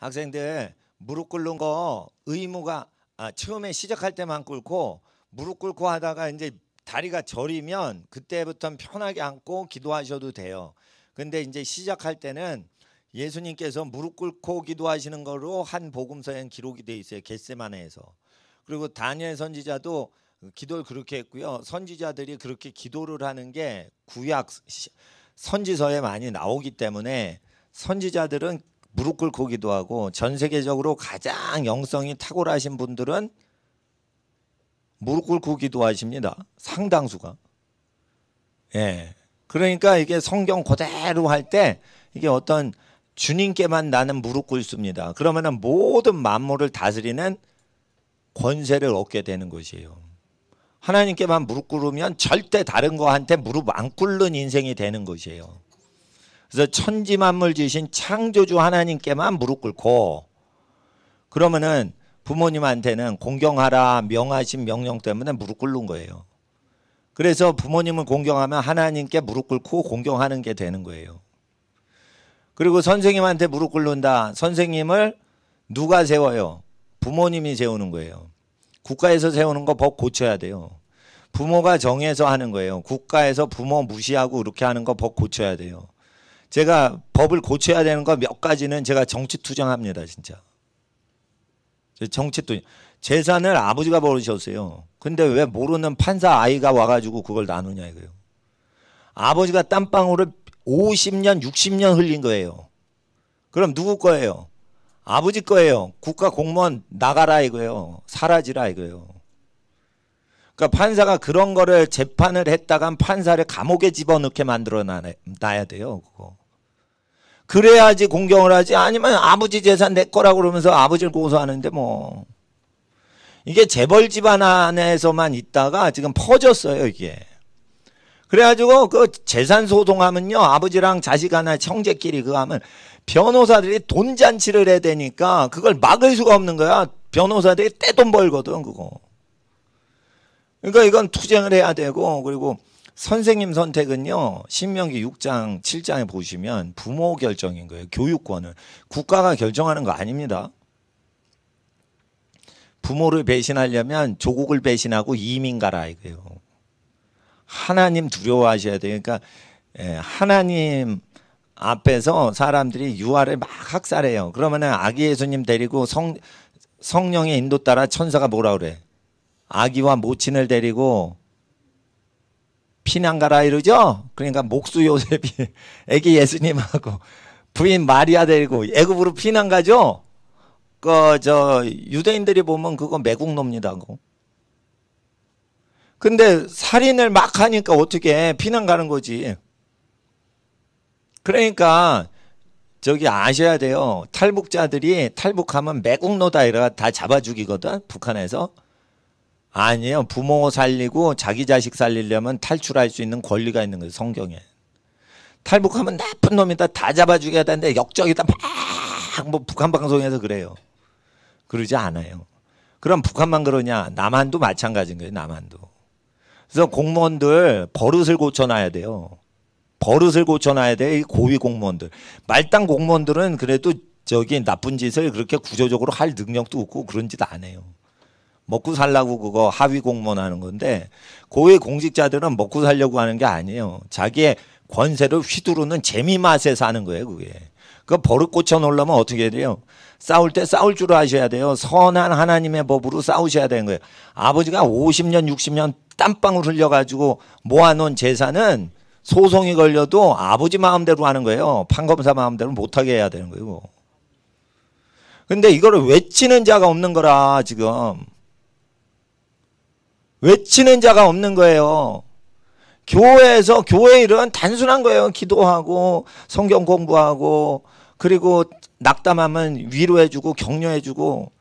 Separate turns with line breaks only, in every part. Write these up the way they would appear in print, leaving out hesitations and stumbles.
학생들 무릎 꿇는 거 의무가 처음에 시작할 때만 꿇고 무릎 꿇고 하다가 이제 다리가 저리면 그때부터는 편하게 앉고 기도하셔도 돼요. 근데 이제 시작할 때는 예수님께서 무릎 꿇고 기도하시는 거로 한 복음서에는 기록이 돼 있어요. 겟세마네에서. 그리고 다니엘 선지자도 기도를 그렇게 했고요. 선지자들이 그렇게 기도를 하는 게 구약 선지서에 많이 나오기 때문에 선지자들은 무릎 꿇고 기도하고 전 세계적으로 가장 영성이 탁월하신 분들은 무릎 꿇고 기도하십니다. 상당수가. 예. 그러니까 이게 성경 그대로 할 때 이게 어떤 주님께만 나는 무릎 꿇습니다. 그러면은 모든 만물을 다스리는 권세를 얻게 되는 것이에요. 하나님께만 무릎 꿇으면 절대 다른 거한테 무릎 안 꿇는 인생이 되는 것이에요. 그래서 천지 만물 지으신 창조주 하나님께만 무릎 꿇고 그러면은 부모님한테는 공경하라 명하신 명령 때문에 무릎 꿇는 거예요. 그래서 부모님을 공경하면 하나님께 무릎 꿇고 공경하는 게 되는 거예요. 그리고 선생님한테 무릎 꿇는다. 선생님을 누가 세워요? 부모님이 세우는 거예요. 국가에서 세우는 거 법 고쳐야 돼요. 부모가 정해서 하는 거예요. 국가에서 부모 무시하고 그렇게 하는 거 법 고쳐야 돼요. 제가 법을 고쳐야 되는 거 몇 가지는 제가 정치 투쟁합니다. 진짜. 정치 투쟁. 재산을 아버지가 벌으셨어요. 근데 왜 모르는 판사 아이가 와가지고 그걸 나누냐 이거예요. 아버지가 땀방울을 50년 60년 흘린 거예요. 그럼 누구 거예요? 아버지 거예요. 국가 공무원 나가라 이거예요. 사라지라 이거예요. 그러니까 판사가 그런 거를 재판을 했다간 판사를 감옥에 집어넣게 만들어 놔야 돼요. 그거. 그래야지 공경을 하지. 아니면 아버지 재산 내 거라고 그러면서 아버지를 고소하는데 뭐. 이게 재벌 집안 안에서만 있다가 지금 퍼졌어요 이게. 그래가지고 그 재산 소송하면요. 아버지랑 자식 하나 형제끼리 그거 하면 변호사들이 돈잔치를 해야 되니까 그걸 막을 수가 없는 거야. 변호사들이 떼돈 벌거든 그거. 그러니까 이건 투쟁을 해야 되고 그리고 선생님 선택은요. 신명기 6장 7장에 보시면 부모 결정인 거예요. 교육권을. 국가가 결정하는 거 아닙니다. 부모를 배신하려면 조국을 배신하고 이민 가라 이거예요. 하나님 두려워하셔야 돼요. 그러니까 하나님 앞에서 사람들이 유아를 막 학살해요. 그러면은 아기 예수님 데리고 성령의 인도 따라 천사가 뭐라 그래? 아기와 모친을 데리고 피난 가라 이러죠? 그러니까 목수 요셉이 아기 예수님하고 부인 마리아 데리고 애굽으로 피난 가죠? 유대인들이 보면 그거 매국노입니다. 그거. 근데 살인을 막 하니까 어떻게 피난 가는 거지. 그러니까 저기 아셔야 돼요. 탈북자들이 탈북하면 매국노다 이래가 다 잡아 죽이거든. 북한에서. 아니에요. 부모 살리고 자기 자식 살리려면 탈출할 수 있는 권리가 있는 거예요. 성경에. 탈북하면 나쁜 놈이다. 다 잡아 죽여야 되는데 역적이다. 막 뭐 북한 방송에서 그래요. 그러지 않아요. 그럼 북한만 그러냐. 남한도 마찬가지인 거예요. 남한도. 그래서 공무원들 버릇을 고쳐놔야 돼요. 버릇을 고쳐놔야 돼. 이 고위 공무원들. 말단 공무원들은 그래도 저기 나쁜 짓을 그렇게 구조적으로 할 능력도 없고 그런 짓 안 해요. 먹고 살라고 그거 하위 공무원 하는 건데 고위 공직자들은 먹고 살려고 하는 게 아니에요. 자기의 권세를 휘두르는 재미 맛에 사는 거예요. 그게. 그 버릇 고쳐 놓으려면 어떻게 해야 돼요? 싸울 때 싸울 줄 아셔야 돼요. 선한 하나님의 법으로 싸우셔야 되는 거예요. 아버지가 50년 60년 땀방울 흘려가지고 모아놓은 재산은 소송이 걸려도 아버지 마음대로 하는 거예요. 판검사 마음대로 못하게 해야 되는 거예요. 근데 이거를 외치는 자가 없는 거라 지금. 외치는 자가 없는 거예요. 교회에서 교회 일은 단순한 거예요. 기도하고 성경 공부하고 그리고 낙담하면 위로해주고 격려해주고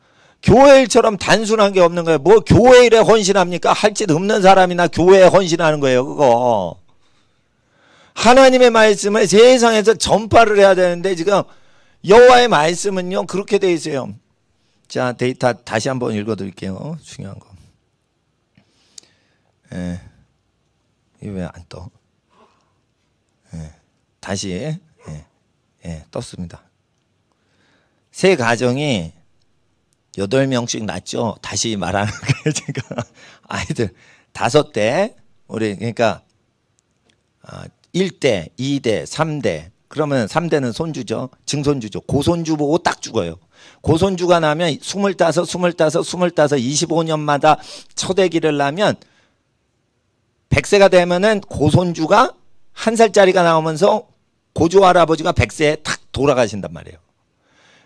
교회 일처럼 단순한 게 없는 거예요. 뭐 교회 일에 헌신합니까? 할 짓 없는 사람이나 교회에 헌신하는 거예요. 그거. 하나님의 말씀을 세상에서 전파를 해야 되는데 지금 여호와의 말씀은요. 그렇게 돼 있어요. 자 데이터 다시 한번 읽어드릴게요. 중요한 거. 이게 왜 안 떠? 다시 떴습니다. 세 가정이 8명씩 낳죠. 다시 말하는 거예요. 제가 아이들 5대 우리 그러니까 1대, 2대, 3대 그러면 3대는 손주죠. 증손주죠. 고손주 보고 딱 죽어요. 고손주가 나면 25, 25년마다 첫 아기를 낳으면 100세가 되면은 고손주가 1살짜리가 나오면서 고조 할아버지가 100세에 탁 돌아가신단 말이에요.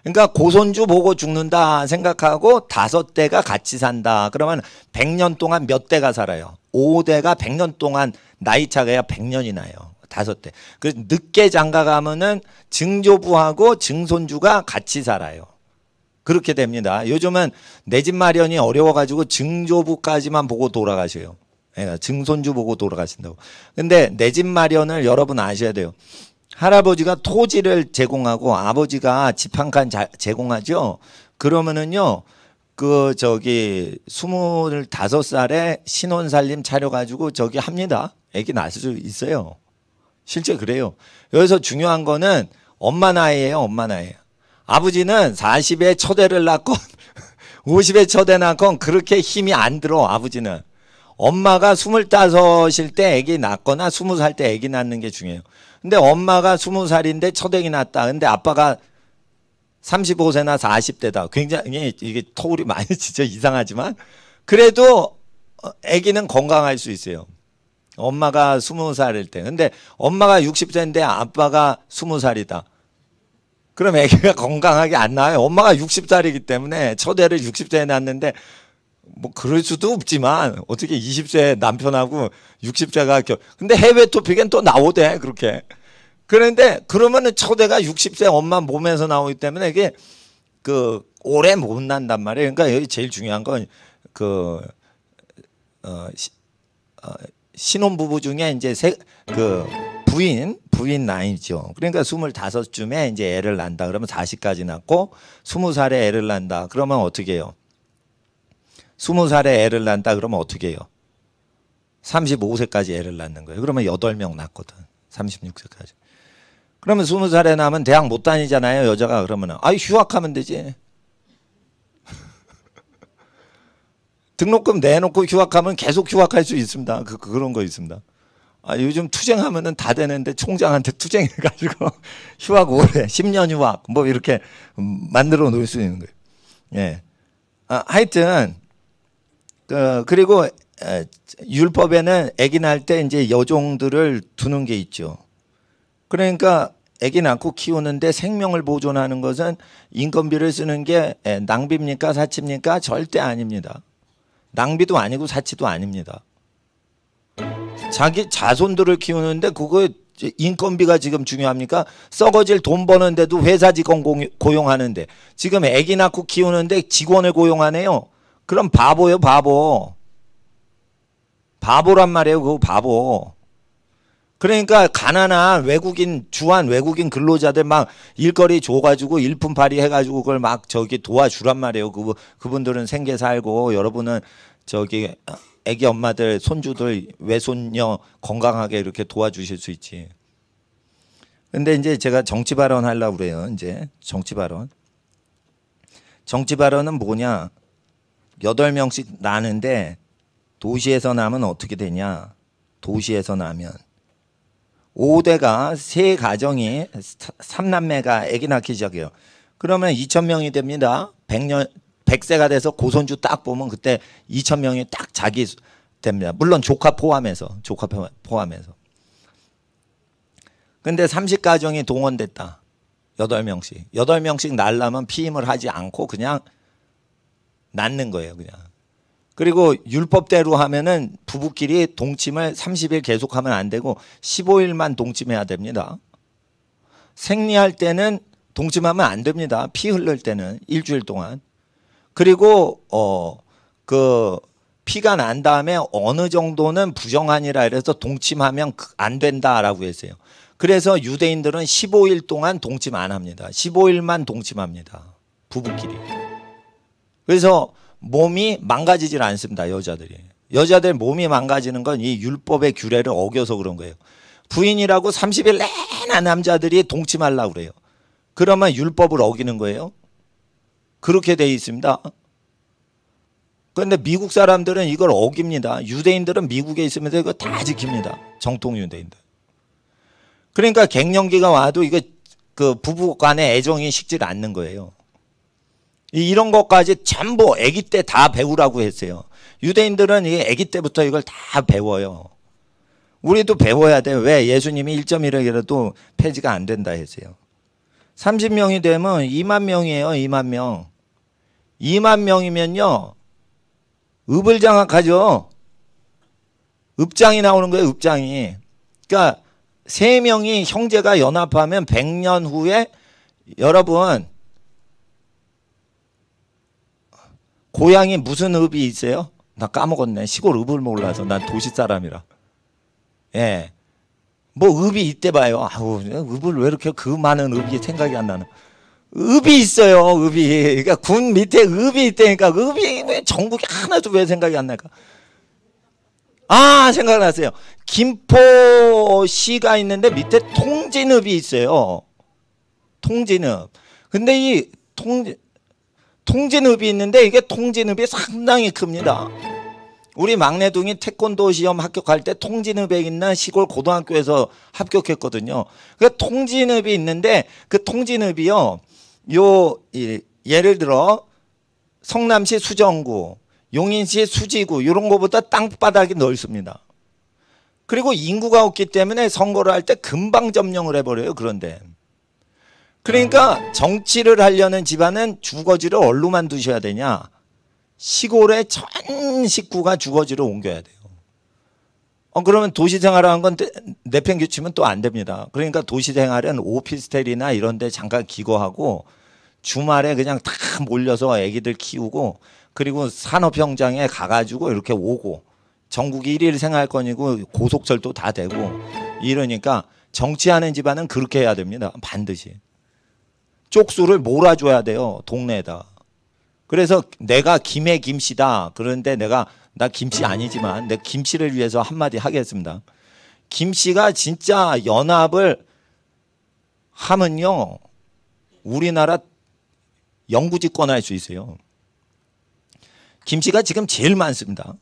그러니까 고손주 보고 죽는다 생각하고 5대가 같이 산다. 그러면 100년 동안 몇 대가 살아요? 5대가 100년 동안 나이 차가 100년이 나요. 5대. 그래서 늦게 장가가면은 증조부하고 증손주가 같이 살아요. 그렇게 됩니다. 요즘은 내 집 마련이 어려워가지고 증조부까지만 보고 돌아가셔요. 증손주 보고 돌아가신다고. 근데 내 집 마련을 여러분 아셔야 돼요. 할아버지가 토지를 제공하고 아버지가 집 한 칸 제공하죠. 그러면은요, 25살에 신혼살림 차려가지고 저기 합니다. 애기 낳을 수 있어요. 실제 그래요. 여기서 중요한 거는 엄마 나이예요. 엄마 나이. 아버지는 40에 첫 애를 낳건 50에 첫 애 낳건 그렇게 힘이 안 들어. 아버지는. 엄마가 25일 때 애기 낳거나 20살 때 애기 낳는 게 중요해요. 근데 엄마가 20살인데 첫 애기 낳았다. 근데 아빠가 35세나 40대다. 굉장히 이게 터울이 많이 진짜 이상하지만 그래도 애기는 건강할 수 있어요. 엄마가 20살일 때. 근데 엄마가 60세인데 아빠가 20살이다. 그럼 애기가 건강하게 안 나와요. 엄마가 60살이기 때문에 첫 애를 60세에 낳았는데 뭐 그럴 수도 없지만 어떻게 20세 남편하고 60세가 근데 해외 토픽엔 또 나오대 그렇게. 그런데 그러면은 첫 애가 60세 엄마 몸에서 나오기 때문에 이게 오래 못 난단 말이에요. 그러니까 여기 제일 중요한 건 신혼부부 중에 이제 부인 나이죠. 그러니까 25쯤에 이제 애를 낳는다. 그러면 40까지 낳고 20살에 애를 낳는다. 그러면 어떻게 해요? 20살에 애를 낳는다. 그러면 어떻게 해요? 35세까지 애를 낳는 거예요. 그러면 8명 낳거든. 36세까지. 그러면 20살에 낳으면 대학 못 다니잖아요. 여자가 그러면은. 휴학하면 되지. 등록금 내놓고 휴학하면 계속 휴학할 수 있습니다. 그런 거 있습니다. 요즘 투쟁하면은 다 되는데 총장한테 투쟁해가지고 휴학 오래 10년 휴학 뭐 이렇게 만들어 놓을 수 있는 거예요. 예. 하여튼 그리고 율법에는 아기 낳을 때 이제 여종들을 두는 게 있죠. 그러니까 아기 낳고 키우는데 생명을 보존하는 것은 인건비를 쓰는 게 낭비입니까 사치입니까? 절대 아닙니다. 낭비도 아니고 사치도 아닙니다. 자기 자손들을 키우는데 그거 인건비가 지금 중요합니까? 썩어질 돈 버는데도 회사 직원 고용하는데 지금 아기 낳고 키우는데 직원을 고용하네요. 그럼 바보예요, 바보. 바보란 말이에요, 그거 바보. 그러니까 가난한 외국인, 주한 외국인 근로자들 막 일거리 줘가지고 일품팔이 해가지고 그걸 막 도와주란 말이에요. 그분들은 생계 살고 여러분은 애기 엄마들, 손주들, 외손녀 건강하게 이렇게 도와주실 수 있지. 근데 이제 제가 정치 발언 하려고 그래요. 이제 정치 발언. 정치 발언은 뭐냐? 8명씩 나는데 도시에서 나면 어떻게 되냐? 도시에서 나면 5대가 세 가정이 3남매가 아기 낳기 시작해요. 그러면 2,000명이 됩니다. 100세가 돼서 고손주 딱 보면 그때 2,000명이 딱 자기 됩니다. 물론 조카 포함해서. 근데 30가정이 동원됐다. 8명씩. 8명씩 낳으려면 피임을 하지 않고 그냥 낳는 거예요. 그냥. 그리고 율법대로 하면은 부부끼리 동침을 30일 계속하면 안 되고 15일만 동침해야 됩니다. 생리할 때는 동침하면 안 됩니다. 피 흘릴 때는 일주일 동안. 그리고 피가 난 다음에 어느 정도는 부정한이라 그래서 동침하면 안 된다라고 했어요. 그래서 유대인들은 15일 동안 동침 안 합니다. 15일만 동침합니다. 부부끼리. 그래서 몸이 망가지질 않습니다. 여자들 몸이 망가지는 건 이 율법의 규례를 어겨서 그런 거예요. 부인이라고 30일 내내 남자들이 동침하려고 그래요. 그러면 율법을 어기는 거예요. 그렇게 돼 있습니다. 그런데 미국 사람들은 이걸 어깁니다. 유대인들은 미국에 있으면서 이거 다 지킵니다. 정통 유대인들. 그러니까 갱년기가 와도 이거 그 부부 간의 애정이 식질 않는 거예요. 이런 것까지 전부 아기 때 다 배우라고 했어요. 유대인들은 이 아기 때부터 이걸 다 배워요. 우리도 배워야 돼요. 왜? 예수님이 1.1억이라도 폐지가 안 된다 했어요. 30명이 되면 2만 명이에요. 2만 명. 2만 명이면요. 읍을 장악하죠. 읍장이 나오는 거예요. 읍장이. 그러니까 3명이 형제가 연합하면 100년 후에 여러분 고향이 무슨 읍이 있어요? 나 까먹었네. 시골 읍을 몰라서. 난 도시 사람이라. 예. 뭐 읍이 있대 봐요. 아우, 읍을 왜 이렇게 그 많은 읍이 생각이 안 나나. 읍이 있어요. 읍이. 그러니까 군 밑에 읍이 있다니까. 읍이 왜 전국에 하나도 왜 생각이 안 날까? 아, 생각났어요. 김포시가 있는데 밑에 통진읍이 있어요. 통진읍. 근데 이 통진읍이 있는데 이게 통진읍이 상당히 큽니다. 우리 막내둥이 태권도 시험 합격할 때 통진읍에 있는 시골 고등학교에서 합격했거든요. 그 통진읍이 있는데 그 통진읍이요. 예를 들어 성남시 수정구, 용인시 수지구 이런 거보다 땅바닥이 넓습니다. 그리고 인구가 없기 때문에 선거를 할 때 금방 점령을 해버려요. 그런데 그러니까 정치를 하려는 집안은 주거지를 어디로만 두셔야 되냐. 시골에 전 식구가 주거지를 옮겨야 돼요. 그러면 도시생활하는 건 내팽개치면 또 안 됩니다. 그러니까 도시생활은 오피스텔이나 이런 데 잠깐 기거하고 주말에 그냥 다 몰려서 애기들 키우고 그리고 산업현장에 가가지고 이렇게 오고 전국이 1일 생활권이고 고속철도 다 되고 이러니까 정치하는 집안은 그렇게 해야 됩니다. 반드시. 쪽수를 몰아줘야 돼요. 동네에다. 그래서 내가 김해 김씨다. 그런데 나 김씨 아니지만 내 김씨를 위해서 한마디 하겠습니다. 김씨가 진짜 연합을 하면요. 우리나라 영구집권할 수 있어요. 김씨가 지금 제일 많습니다.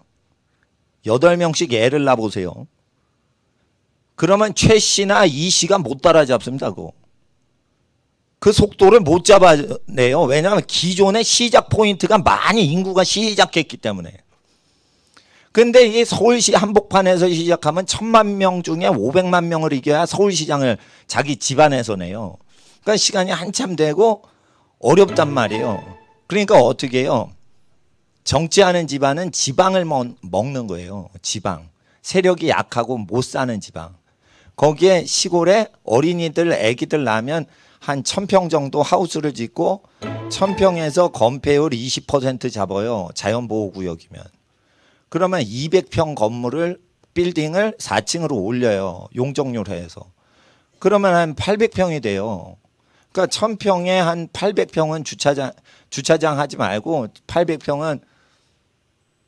8명씩 애를 낳아보세요. 그러면 최 씨나 이 씨가 못 따라잡습니다. 그거. 그 속도를 못 잡아내요. 왜냐하면 기존의 시작 포인트가 많이 인구가 시작했기 때문에. 근데 이 서울시 한복판에서 시작하면 1000만 명 중에 500만 명을 이겨야 서울시장을 자기 집안에서 내요. 그러니까 시간이 한참 되고 어렵단 말이에요. 그러니까 어떻게 해요? 정치하는 집안은 지방을 먹는 거예요. 지방. 세력이 약하고 못 사는 지방. 거기에 시골에 어린이들, 애기들 낳으면 한 1000평 정도 하우스를 짓고 1000평에서 건폐율 20% 잡아요. 자연보호구역이면. 그러면 200평 건물을 빌딩을 4층으로 올려요. 용적률해서. 그러면 한 800평이 돼요. 그러니까 1000평에 한 800평은 주차장 하지 말고 800평은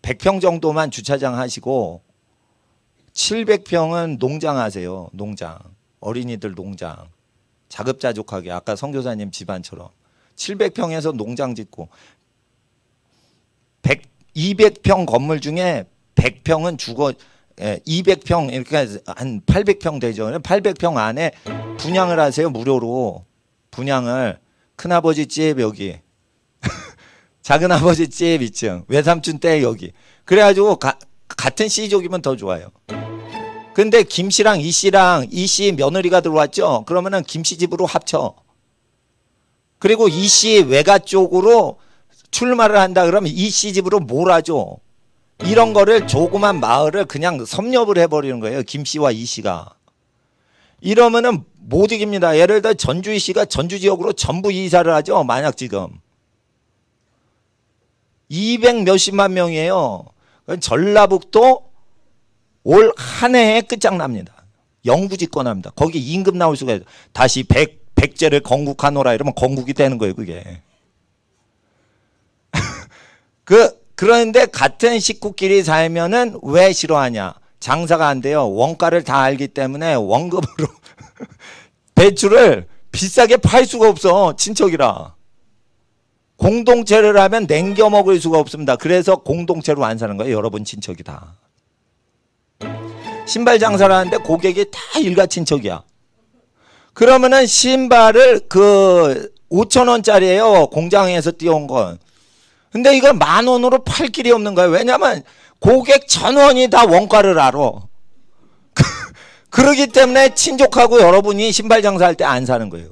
100평 정도만 주차장 하시고 700평은 농장 하세요. 농장. 어린이들 농장. 자급자족하게 아까 선교사님 집안처럼 700평에서 농장 짓고 200평 건물 중에 100평은 200평 이렇게 한 800평 되죠. 800평 안에 분양을 하세요. 무료로. 분양을. 큰아버지 집 여기. 작은아버지 집 2층. 외삼촌 댁 여기. 그래가지고 같은 C족이면 더 좋아요. 근데 김씨랑 이씨랑 이씨 며느리가 들어왔죠. 그러면은 김씨 집으로 합쳐. 그리고 이씨 외가 쪽으로 출마를 한다 그러면 이씨 집으로 몰아줘. 이런 거를 조그만 마을을 그냥 섭렵을 해버리는 거예요. 김씨와 이씨가. 이러면은 못 이깁니다. 예를 들어 전주희 씨가 전주 지역으로 전부 이사를 하죠. 만약 지금 200 몇십만 명이에요. 전라북도 올 한 해에 끝장납니다. 영구집권합니다. 거기 임금 나올 수가 있어요. 다시 백제를 건국하노라 이러면 건국이 되는 거예요. 그게. 그런데 같은 식구끼리 살면은 왜 싫어하냐. 장사가 안 돼요. 원가를 다 알기 때문에 원금으로 배추를 비싸게 팔 수가 없어. 친척이라. 공동체를 하면 냉겨 먹을 수가 없습니다. 그래서 공동체로 안 사는 거예요. 여러분 친척이 다. 신발 장사를 하는데 고객이 다 일가 친척이야. 그러면은 신발을 그 5,000원짜리예요. 공장에서 띄운 건. 근데 이걸 10,000원으로 팔 길이 없는 거예요. 왜냐면 고객 1,000원이 다 원가를 알아. 그러기 때문에 친족하고 여러분이 신발 장사할 때 안 사는 거예요.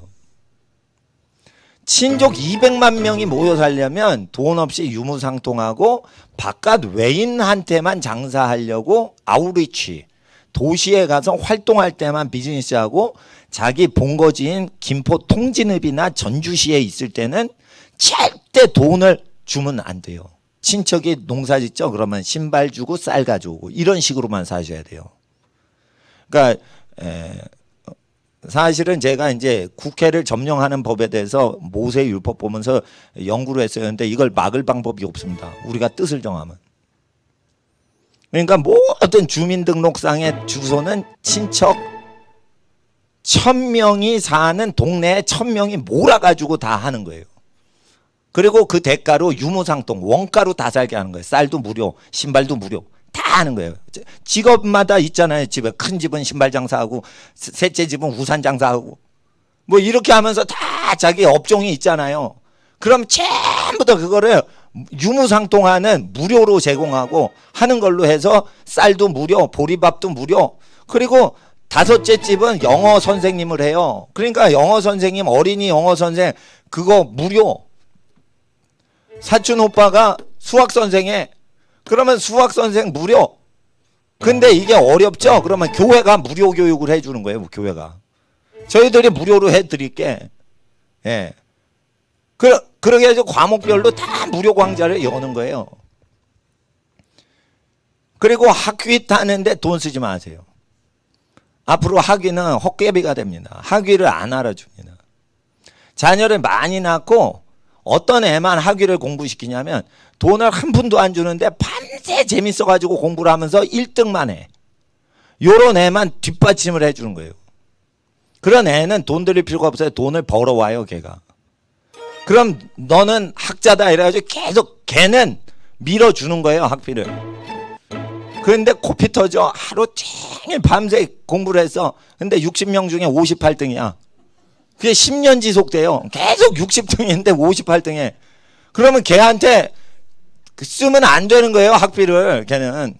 친족 200만 명이 모여 살려면 돈 없이 유무상통하고 바깥 외인한테만 장사하려고 아우리치, 도시에 가서 활동할 때만 비즈니스하고 자기 본거지인 김포 통진읍이나 전주시에 있을 때는 절대 돈을 주면 안 돼요. 친척이 농사 짓죠? 그러면 신발 주고 쌀 가져오고 이런 식으로만 사셔야 돼요. 그러니까 사실은 제가 이제 국회를 점령하는 법에 대해서 모세 율법 보면서 연구를 했어요. 근데 이걸 막을 방법이 없습니다. 우리가 뜻을 정하면. 그러니까 모든 주민등록상의 주소는 친척 1,000명이 사는 동네에 1,000명이 몰아가지고 다 하는 거예요. 그리고 그 대가로 유무상통 원가로 다 살게 하는 거예요. 쌀도 무료, 신발도 무료. 다 하는 거예요. 직업마다 있잖아요. 집에 큰 집은 신발 장사하고 셋째 집은 우산 장사하고 뭐 이렇게 하면서 다 자기 업종이 있잖아요. 그럼 전부 다 그거를 유무상통하는 무료로 제공하고 하는 걸로 해서 쌀도 무료, 보리밥도 무료. 그리고 다섯째 집은 영어 선생님을 해요. 그러니까 영어 선생님, 어린이 영어 선생 그거 무료. 사촌 오빠가 수학 선생해. 그러면 수학 선생 무료. 근데 이게 어렵죠? 그러면 교회가 무료 교육을 해주는 거예요. 교회가. 저희들이 무료로 해드릴게. 예. 그러게 해서 과목별로 다 무료 강좌를 여는 거예요. 그리고 학위 타는데 돈 쓰지 마세요. 앞으로 학위는 헛개비가 됩니다. 학위를 안 알아줍니다. 자녀를 많이 낳고 어떤 애만 학위를 공부시키냐면 돈을 한 푼도 안 주는데 밤새 재밌어가지고 공부를 하면서 1등만 해. 요런 애만 뒷받침을 해주는 거예요. 그런 애는 돈 들일 필요가 없어요. 돈을 벌어와요 걔가. 그럼 너는 학자다 이래가지고 계속 걔는 밀어주는 거예요 학비를. 그런데 코피 터져. 하루 종일 밤새 공부를 했어. 근데 60명 중에 58등이야. 그게 10년 지속돼요. 계속 60등인데 58등에. 그러면 걔한테 쓰면 안 되는 거예요 학비를. 걔는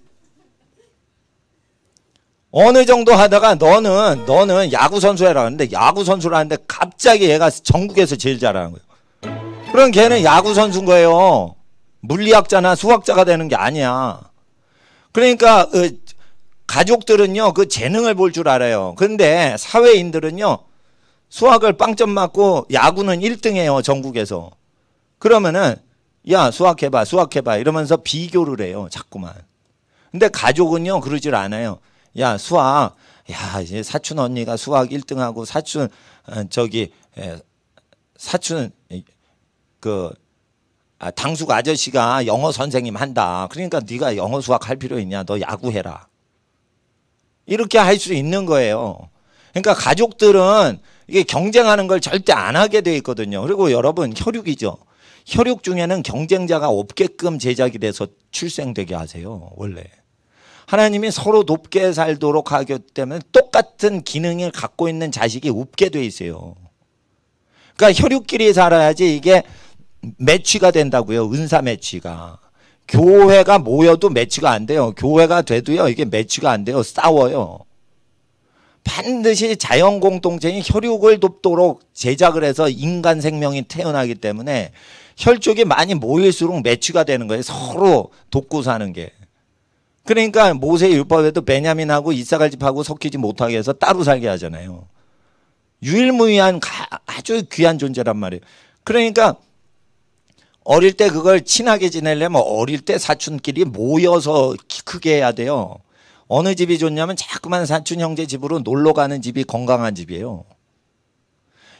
어느 정도 하다가 너는 야구 선수 해라. 근데 야구 선수를 하는데 갑자기 얘가 전국에서 제일 잘하는 거예요. 그럼 걔는 야구 선수인 거예요. 물리학자나 수학자가 되는 게 아니야. 그러니까 가족들은요 그 재능을 볼 줄 알아요. 근데 사회인들은요 수학을 빵점 맞고 야구는 1등이에요 전국에서. 그러면은 야 수학해봐 수학해봐 이러면서 비교를 해요 자꾸만. 근데 가족은요 그러질 않아요. 야 수학 야 이제 사촌 언니가 수학 1등하고 사촌 사촌 당숙 아저씨가 영어 선생님 한다. 그러니까 네가 영어 수학 할 필요 있냐. 너 야구해라. 이렇게 할 수 있는 거예요. 그러니까 가족들은 이게 경쟁하는 걸 절대 안 하게 돼 있거든요. 그리고 여러분 혈육이죠. 혈육 중에는 경쟁자가 없게끔 제작이 돼서 출생되게 하세요. 원래. 하나님이 서로 높게 살도록 하기 때문에 똑같은 기능을 갖고 있는 자식이 없게 돼 있어요. 그러니까 혈육끼리 살아야지 이게 매치가 된다고요. 은사 매치가. 교회가 모여도 매치가 안 돼요. 교회가 돼도요. 이게 매치가 안 돼요. 싸워요. 반드시 자연 공동체인 혈육을 돕도록 제작을 해서 인간 생명이 태어나기 때문에 혈족이 많이 모일수록 매치가 되는 거예요. 서로 돕고 사는 게. 그러니까 모세 율법에도 베냐민하고 이사갈 집하고 섞이지 못하게 해서 따로 살게 하잖아요. 유일무이한 아주 귀한 존재란 말이에요. 그러니까 어릴 때 그걸 친하게 지내려면 어릴 때 사촌끼리 모여서 크게 해야 돼요. 어느 집이 좋냐면 자꾸만 사촌 형제 집으로 놀러 가는 집이 건강한 집이에요.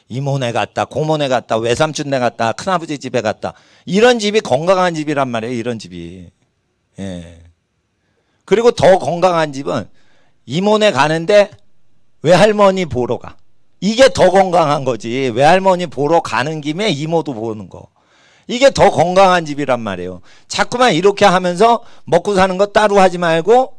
이모네 갔다 고모네 갔다 외삼촌네 갔다 큰아버지 집에 갔다 이런 집이 건강한 집이란 말이에요. 이런 집이. 예. 그리고 더 건강한 집은 이모네 가는데 외할머니 보러 가. 이게 더 건강한 거지. 외할머니 보러 가는 김에 이모도 보는 거. 이게 더 건강한 집이란 말이에요. 자꾸만 이렇게 하면서 먹고 사는 거 따로 하지 말고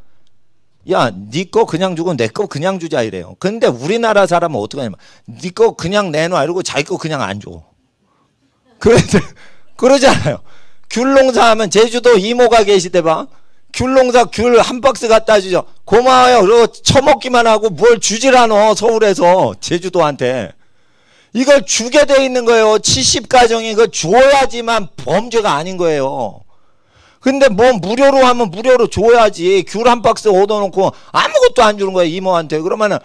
야, 네 거 그냥 주고 내 거 그냥 주자 이래요. 근데 우리나라 사람은 어떻게 하냐면 네 거 그냥 내놔 이러고 자기 거 그냥 안 줘. 그러잖아요. 귤 농사하면 제주도 이모가 계시대 봐. 귤 농사 귤 한 박스 갖다 주죠. 고마워요. 그리고 처먹기만 하고 뭘 주질 않어. 서울에서 제주도한테. 이걸 주게 돼 있는 거예요. 70가정이 이거 줘야지만 범죄가 아닌 거예요. 근데 뭐 무료로 하면 무료로 줘야지. 귤 한 박스 얻어놓고 아무것도 안 주는 거예요. 이모한테. 그러면은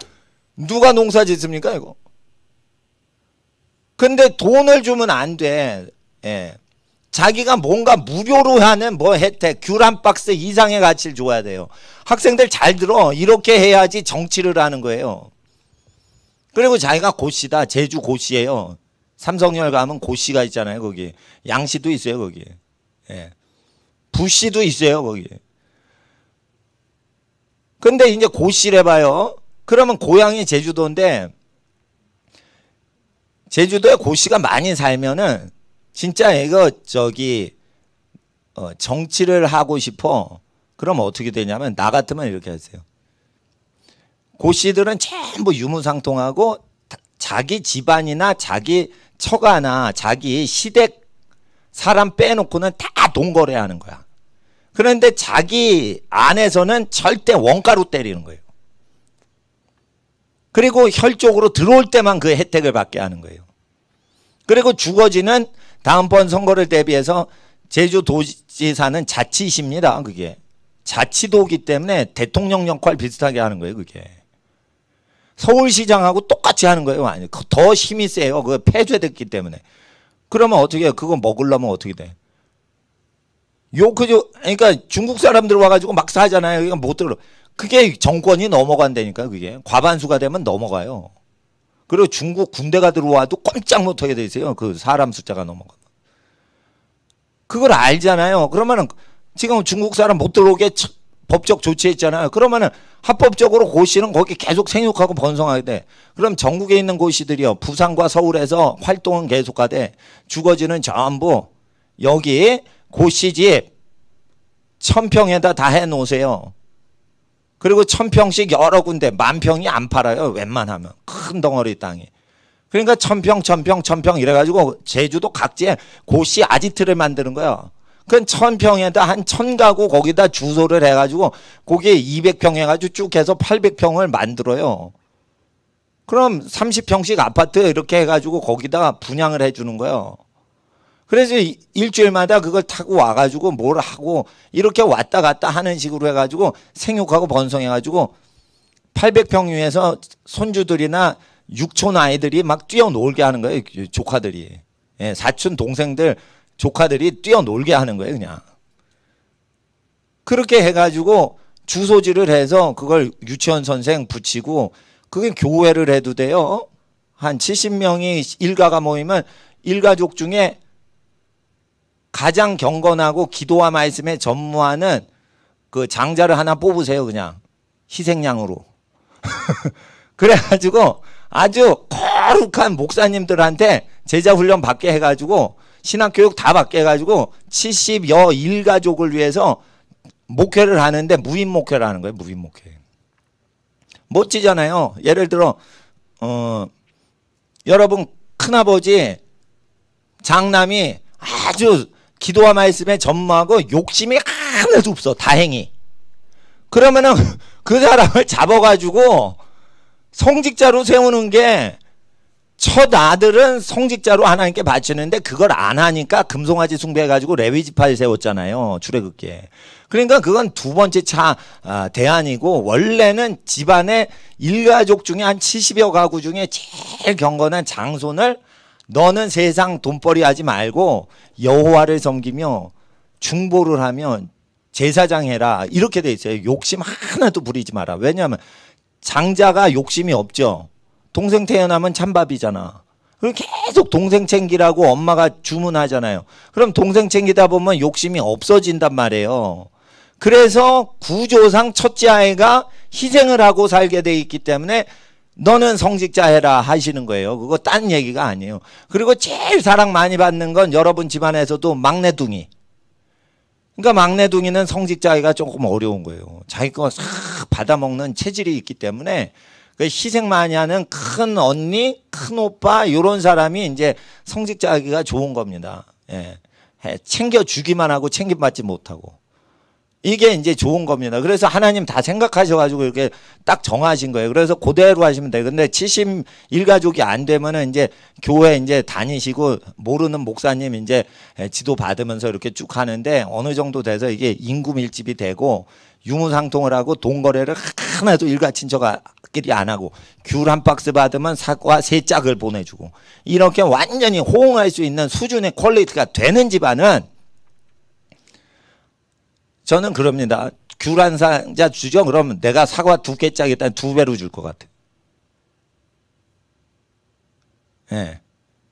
누가 농사 짓습니까 이거? 근데 돈을 주면 안 돼. 예. 자기가 뭔가 무료로 하는 뭐 혜택, 귤 한 박스 이상의 가치를 줘야 돼요. 학생들 잘 들어. 이렇게 해야지 정치를 하는 거예요. 그리고 자기가 고씨다. 제주 고씨예요. 삼성열 가면 고씨가 있잖아요. 거기 양씨도 있어요. 거기. 예. 부씨도 있어요. 거기. 근데 이제 고씨래 봐요. 그러면 고향이 제주도인데 제주도에 고씨가 많이 살면은 진짜 이거 정치를 하고 싶어. 그럼 어떻게 되냐면 나 같으면 이렇게 하세요. 고씨들은 전부 유무상통하고 자기 집안이나 자기 처가나 자기 시댁 사람 빼놓고는 다 동거래하는 거야. 그런데 자기 안에서는 절대 원가로 때리는 거예요. 그리고 혈족으로 들어올 때만 그 혜택을 받게 하는 거예요. 그리고 주거지는 다음번 선거를 대비해서 제주도지사는 자치시입니다. 그게 자치도기 때문에 대통령 역할 비슷하게 하는 거예요. 그게 서울시장하고 똑같이 하는 거예요. 아니, 더 힘이 세요. 그 폐쇄됐기 때문에. 그러면 어떻게 해요? 그거 먹으려면 어떻게 돼? 그러니까 중국 사람들 와가지고 막 사잖아요. 그러니까 못 들어. 그게 정권이 넘어간다니까. 그게 과반수가 되면 넘어가요. 그리고 중국 군대가 들어와도 꼼짝 못하게 돼 있어요. 그 사람 숫자가 넘어가. 그걸 알잖아요. 그러면은 지금 중국 사람 못 들어오게 법적 조치했잖아요. 그러면은 합법적으로 고시는 거기 계속 생육하고 번성하게 돼. 그럼 전국에 있는 고시들이요. 부산과 서울에서 활동은 계속하되 주거지는 전부 여기 고시집 1000평에다 다 해놓으세요. 그리고 1000평씩 여러 군데 10,000평이 안 팔아요. 웬만하면 큰 덩어리 땅이. 그러니까 1000평 이래가지고 제주도 각지에 고시 아지트를 만드는 거야. 그건 1000평에다 한 1000가구 거기다 주소를 해가지고 거기에 200평 해가지고 쭉 해서 800평을 만들어요. 그럼 30평씩 아파트 이렇게 해가지고 거기다가 분양을 해주는 거예요. 그래서 일주일마다 그걸 타고 와가지고 뭘 하고 이렇게 왔다 갔다 하는 식으로 해가지고 생육하고 번성해가지고 800평 위에서 손주들이나 육촌 아이들이 막 뛰어놀게 하는 거예요. 조카들이. 예, 사촌 동생들 조카들이 뛰어놀게 하는 거예요. 그냥. 그렇게 해가지고 주소지를 해서 그걸 유치원 선생 붙이고 그게 교회를 해도 돼요. 한 70명이 일가가 모이면 일가족 중에 가장 경건하고 기도와 말씀에 전무하는 그 장자를 하나 뽑으세요. 그냥 희생양으로. 그래가지고 아주 거룩한 목사님들한테 제자훈련 받게 해가지고 신학교육 다 받게 해가지고 70여 일가족을 위해서 목회를 하는데 무인 목회를 하는 거예요. 무인 목회. 멋지잖아요. 예를 들어 여러분 큰아버지 장남이 아주 기도와 말씀에 전무하고 욕심이 하나도 없어. 다행히. 그러면은 그 사람을 잡아가지고 성직자로 세우는 게 첫 아들은 성직자로 하나님께 바치는데 그걸 안 하니까 금송아지 숭배해가지고 레위지파를 세웠잖아요. 출애굽기에. 그러니까 그건 두 번째 대안이고 원래는 집안의 일가족 중에 한 70여 가구 중에 제일 경건한 장손을 너는 세상 돈벌이 하지 말고 여호와를 섬기며 중보를 하면 제사장 해라. 이렇게 돼 있어요. 욕심 하나도 부리지 마라. 왜냐하면 장자가 욕심이 없죠. 동생 태어나면 찬밥이잖아. 그럼 계속 동생 챙기라고 엄마가 주문하잖아요. 그럼 동생 챙기다 보면 욕심이 없어진단 말이에요. 그래서 구조상 첫째 아이가 희생을 하고 살게 돼 있기 때문에 너는 성직자 해라 하시는 거예요. 그거 딴 얘기가 아니에요. 그리고 제일 사랑 많이 받는 건 여러분 집안에서도 막내둥이. 그러니까 막내둥이는 성직자가 조금 어려운 거예요. 자기 거 싹 받아먹는 체질이 있기 때문에 희생 많이 하는 큰 언니, 큰 오빠 이런 사람이 이제 성직자하기가 좋은 겁니다. 예. 챙겨주기만 하고 챙김받지 못하고. 이게 이제 좋은 겁니다. 그래서 하나님 다 생각하셔가지고 이렇게 딱 정하신 거예요. 그래서 그대로 하시면 돼요. 근데 71가족이 안 되면은 이제 교회 이제 다니시고 모르는 목사님 이제 지도 받으면서 이렇게 쭉 하는데 어느 정도 돼서 이게 인구 밀집이 되고 유무상통을 하고 돈 거래를 하나도 일가 친척끼리 안 하고 귤 한 박스 받으면 사과 3짝을 보내주고 이렇게 완전히 호응할 수 있는 수준의 퀄리티가 되는 집안은 저는 그럽니다. 귤 한 상자 주죠. 그러면 내가 사과 2개 짜겠다 2배로 줄 것 같아. 예.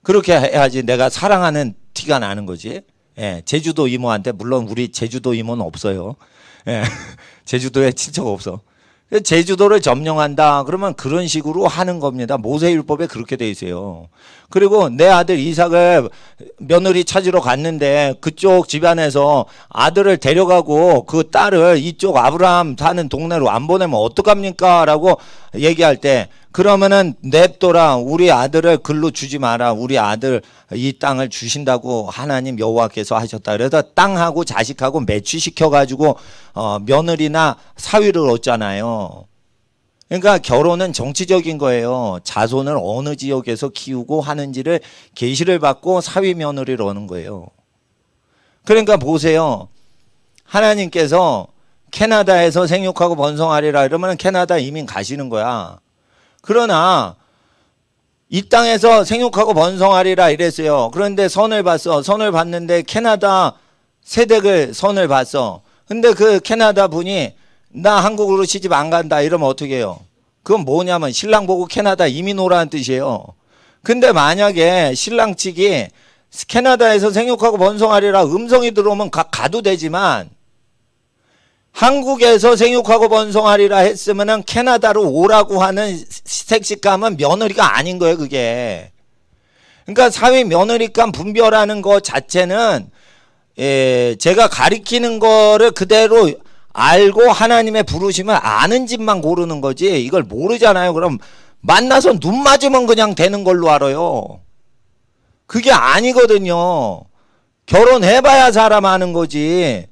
그렇게 해야지 내가 사랑하는 티가 나는 거지. 예. 제주도 이모한테 물론 우리 제주도 이모는 없어요. 예. 제주도에 친척 없어. 제주도를 점령한다 그러면 그런 식으로 하는 겁니다. 모세율법에 그렇게 돼 있어요. 그리고 내 아들 이삭을 며느리 찾으러 갔는데 그쪽 집안에서 아들을 데려가고 그 딸을 이쪽 아브라함 사는 동네로 안 보내면 어떡합니까? 라고 얘기할 때 그러면은 냅둬라. 우리 아들을 글로 주지 마라. 우리 아들 이 땅을 주신다고 하나님 여호와께서 하셨다. 그래서 땅하고 자식하고 매취시켜가지고 며느리나 사위를 얻잖아요. 그러니까 결혼은 정치적인 거예요. 자손을 어느 지역에서 키우고 하는지를 계시를 받고 사위 며느리를 얻는 거예요. 그러니까 보세요. 하나님께서 캐나다에서 생육하고 번성하리라 이러면 캐나다 이민 가시는 거야. 그러나 이 땅에서 생육하고 번성하리라 이랬어요. 그런데 선을 봤어. 선을 봤는데 캐나다 세댁을 선을 봤어. 근데 그 캐나다 분이 나 한국으로 시집 안 간다 이러면 어떻게 해요? 그건 뭐냐면 신랑 보고 캐나다 이민 오라는 뜻이에요. 근데 만약에 신랑 측이 캐나다에서 생육하고 번성하리라 음성이 들어오면 가도 되지만 한국에서 생육하고 번성하리라 했으면은 캐나다로 오라고 하는 색식감은 며느리가 아닌 거예요, 그게. 그러니까 사위 며느리감 분별하는 것 자체는 제가 가리키는 거를 그대로 알고 하나님의 부르심을 아는 집만 고르는 거지 이걸 모르잖아요. 그럼 만나서 눈 맞으면 그냥 되는 걸로 알아요. 그게 아니거든요. 결혼해봐야 사람 아는 거지.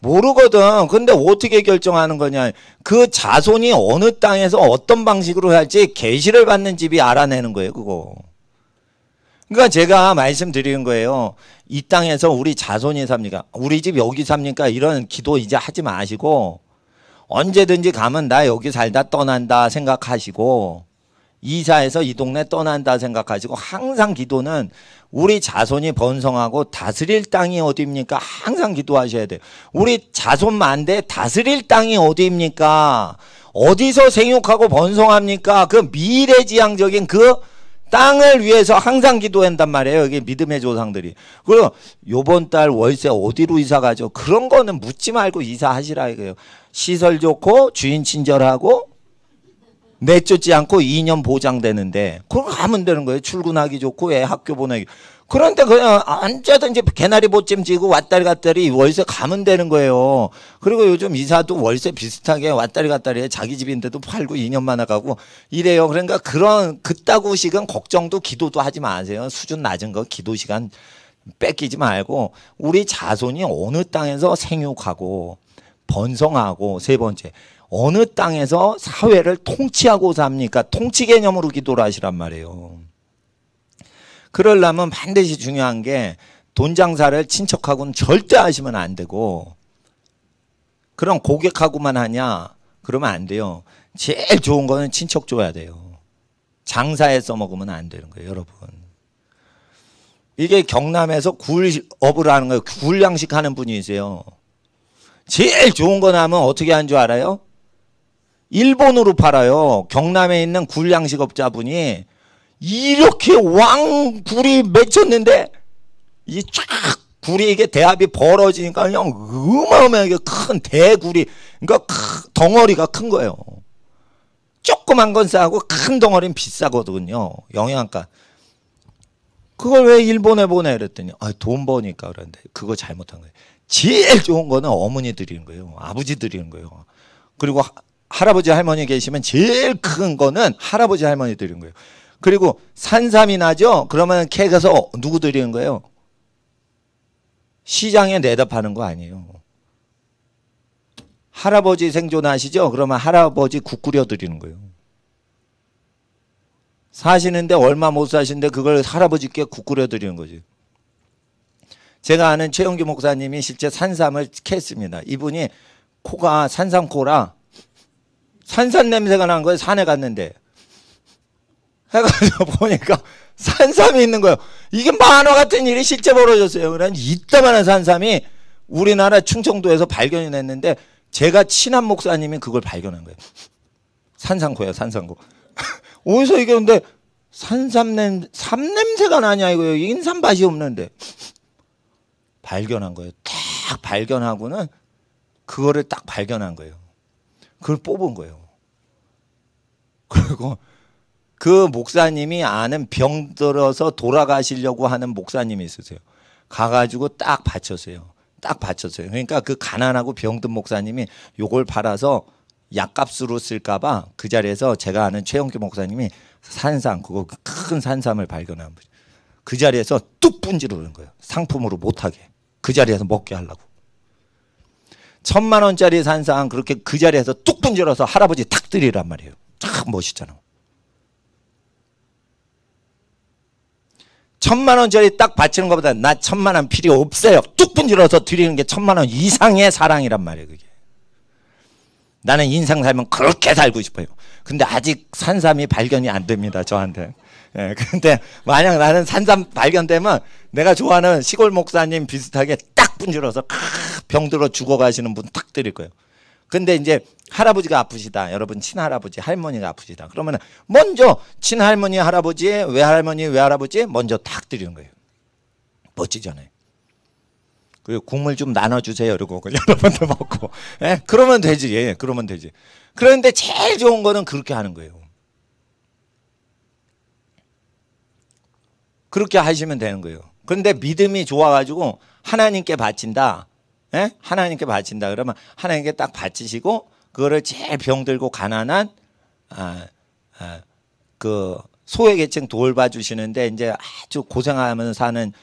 모르거든. 근데 어떻게 결정하는 거냐. 그 자손이 어느 땅에서 어떤 방식으로 할지 계시를 받는 집이 알아내는 거예요. 그거. 그러니까 제가 말씀드리는 거예요. 이 땅에서 우리 자손이 삽니까? 우리 집 여기 삽니까? 이런 기도 이제 하지 마시고 언제든지 가면 나 여기 살다 떠난다 생각하시고 이사해서 이 동네 떠난다 생각하시고 항상 기도는 우리 자손이 번성하고 다스릴 땅이 어디입니까? 항상 기도하셔야 돼요. 우리 자손만대 다스릴 땅이 어디입니까? 어디서 생육하고 번성합니까? 그 미래지향적인 그 땅을 위해서 항상 기도한단 말이에요. 여기 믿음의 조상들이. 그리고 요번 달 월세 어디로 이사 가죠? 그런 거는 묻지 말고 이사하시라 이거예요. 시설 좋고 주인 친절하고 내쫓지 않고 2년 보장되는데 그거 가면 되는 거예요. 출근하기 좋고 애 학교 보내기. 그런데 그냥 언제든지 개나리 보찜 지고 왔다리 갔다리 월세 가면 되는 거예요. 그리고 요즘 이사도 월세 비슷하게 왔다리 갔다리 해. 자기 집인데도 팔고 2년 만에 가고 이래요. 그러니까 그런 그따구식은 걱정도 기도도 하지 마세요. 수준 낮은 거 기도 시간 뺏기지 말고 우리 자손이 어느 땅에서 생육하고 번성하고 세 번째 어느 땅에서 사회를 통치하고 삽니까? 통치 개념으로 기도를 하시란 말이에요. 그러려면 반드시 중요한 게 돈 장사를 친척하고는 절대 하시면 안 되고 그럼 고객하고만 하냐? 그러면 안 돼요. 제일 좋은 거는 친척 줘야 돼요. 장사에 써먹으면 안 되는 거예요, 여러분. 이게 경남에서 굴업을 하는 거예요. 굴양식 하는 분이 있어요. 제일 좋은 거 나면 어떻게 하는 줄 알아요? 일본으로 팔아요. 경남에 있는 굴양식업자분이 이렇게 왕굴이 맺혔는데 이 쫙 굴이 이게 대합이 벌어지니까 그냥 어마어마하게 큰 대굴이 그러니까 덩어리가 큰 거예요. 조그만 건 싸고 큰 덩어리는 비싸거든요. 영양가. 그걸 왜 일본에 보내 그랬더니 돈 버니까 그런데 그거 잘못한 거예요. 제일 좋은 거는 어머니 드리는 거예요. 아버지 드리는 거예요. 그리고 할아버지 할머니 계시면 제일 큰 거는 할아버지 할머니 드리는 거예요. 그리고 산삼이 나죠? 그러면 캐가서 누구 드리는 거예요? 시장에 내다 파는 거 아니에요. 할아버지 생존하시죠? 그러면 할아버지 국 끓여 드리는 거예요. 사시는데 얼마 못 사시는데 그걸 할아버지께 국 끓여 드리는 거지. 제가 아는 최영규 목사님이 실제 산삼을 캤습니다. 이분이 코가 산삼코라 산삼 냄새가 난 거예요. 산에 갔는데 해가지고 보니까 산삼이 있는 거예요. 이게 만화 같은 일이 실제 벌어졌어요. 그래서 이따만한 산삼이 우리나라 충청도에서 발견이 됐는데 제가 친한 목사님이 그걸 발견한 거예요. 산삼코예요. 산삼코. 어디서 이게 근데 산삼 냄새가 나냐 이거예요. 인삼밭이 없는데 발견한 거예요. 딱 발견하고는 그거를 딱 발견한 거예요. 그걸 뽑은 거예요. 그리고 그 목사님이 아는 병들어서 돌아가시려고 하는 목사님이 있으세요. 가가지고 딱 바쳤어요. 딱 바쳤어요. 그러니까 그 가난하고 병든 목사님이 요걸 팔아서 약값으로 쓸까봐 그 자리에서 제가 아는 최영규 목사님이 산삼, 그거 큰 산삼을 발견한 거죠. 그 자리에서 뚝 분지르는 거예요. 상품으로 못하게. 그 자리에서 먹게 하려고. 1,000만 원짜리 산삼 그렇게 그 자리에서 뚝 분질러서 할아버지 탁 드리란 말이에요. 참 멋있잖아. 1,000만 원짜리 딱 바치는 것보다 나 1,000만 원 필요 없어요. 뚝 분질러서 드리는 게 1,000만 원 이상의 사랑이란 말이에요. 그게. 나는 인생 살면 그렇게 살고 싶어요. 근데 아직 산삼이 발견이 안 됩니다. 저한테. 예, 근데 만약 나는 산삼 발견되면 내가 좋아하는 시골 목사님 비슷하게 딱 분질러서 병들어 죽어가시는 분 딱 드릴 거예요. 근데 이제 할아버지가 아프시다. 여러분 친할아버지 할머니가 아프시다. 그러면 먼저 친할머니 할아버지 외할머니 외할아버지 먼저 딱 드리는 거예요. 멋지잖아요. 그리고 국물 좀 나눠주세요. 이러고 여러분들 먹고. 예? 그러면 되지. 예, 그러면 되지. 그런데 제일 좋은 거는 그렇게 하는 거예요. 그렇게 하시면 되는 거예요. 그런데 믿음이 좋아가지고 하나님께 바친다. 예? 하나님께 바친다. 그러면 하나님께 딱 바치시고 그거를 제일 병들고 가난한 그 소외계층 돌봐주시는데 이제 아주 고생하면서 사는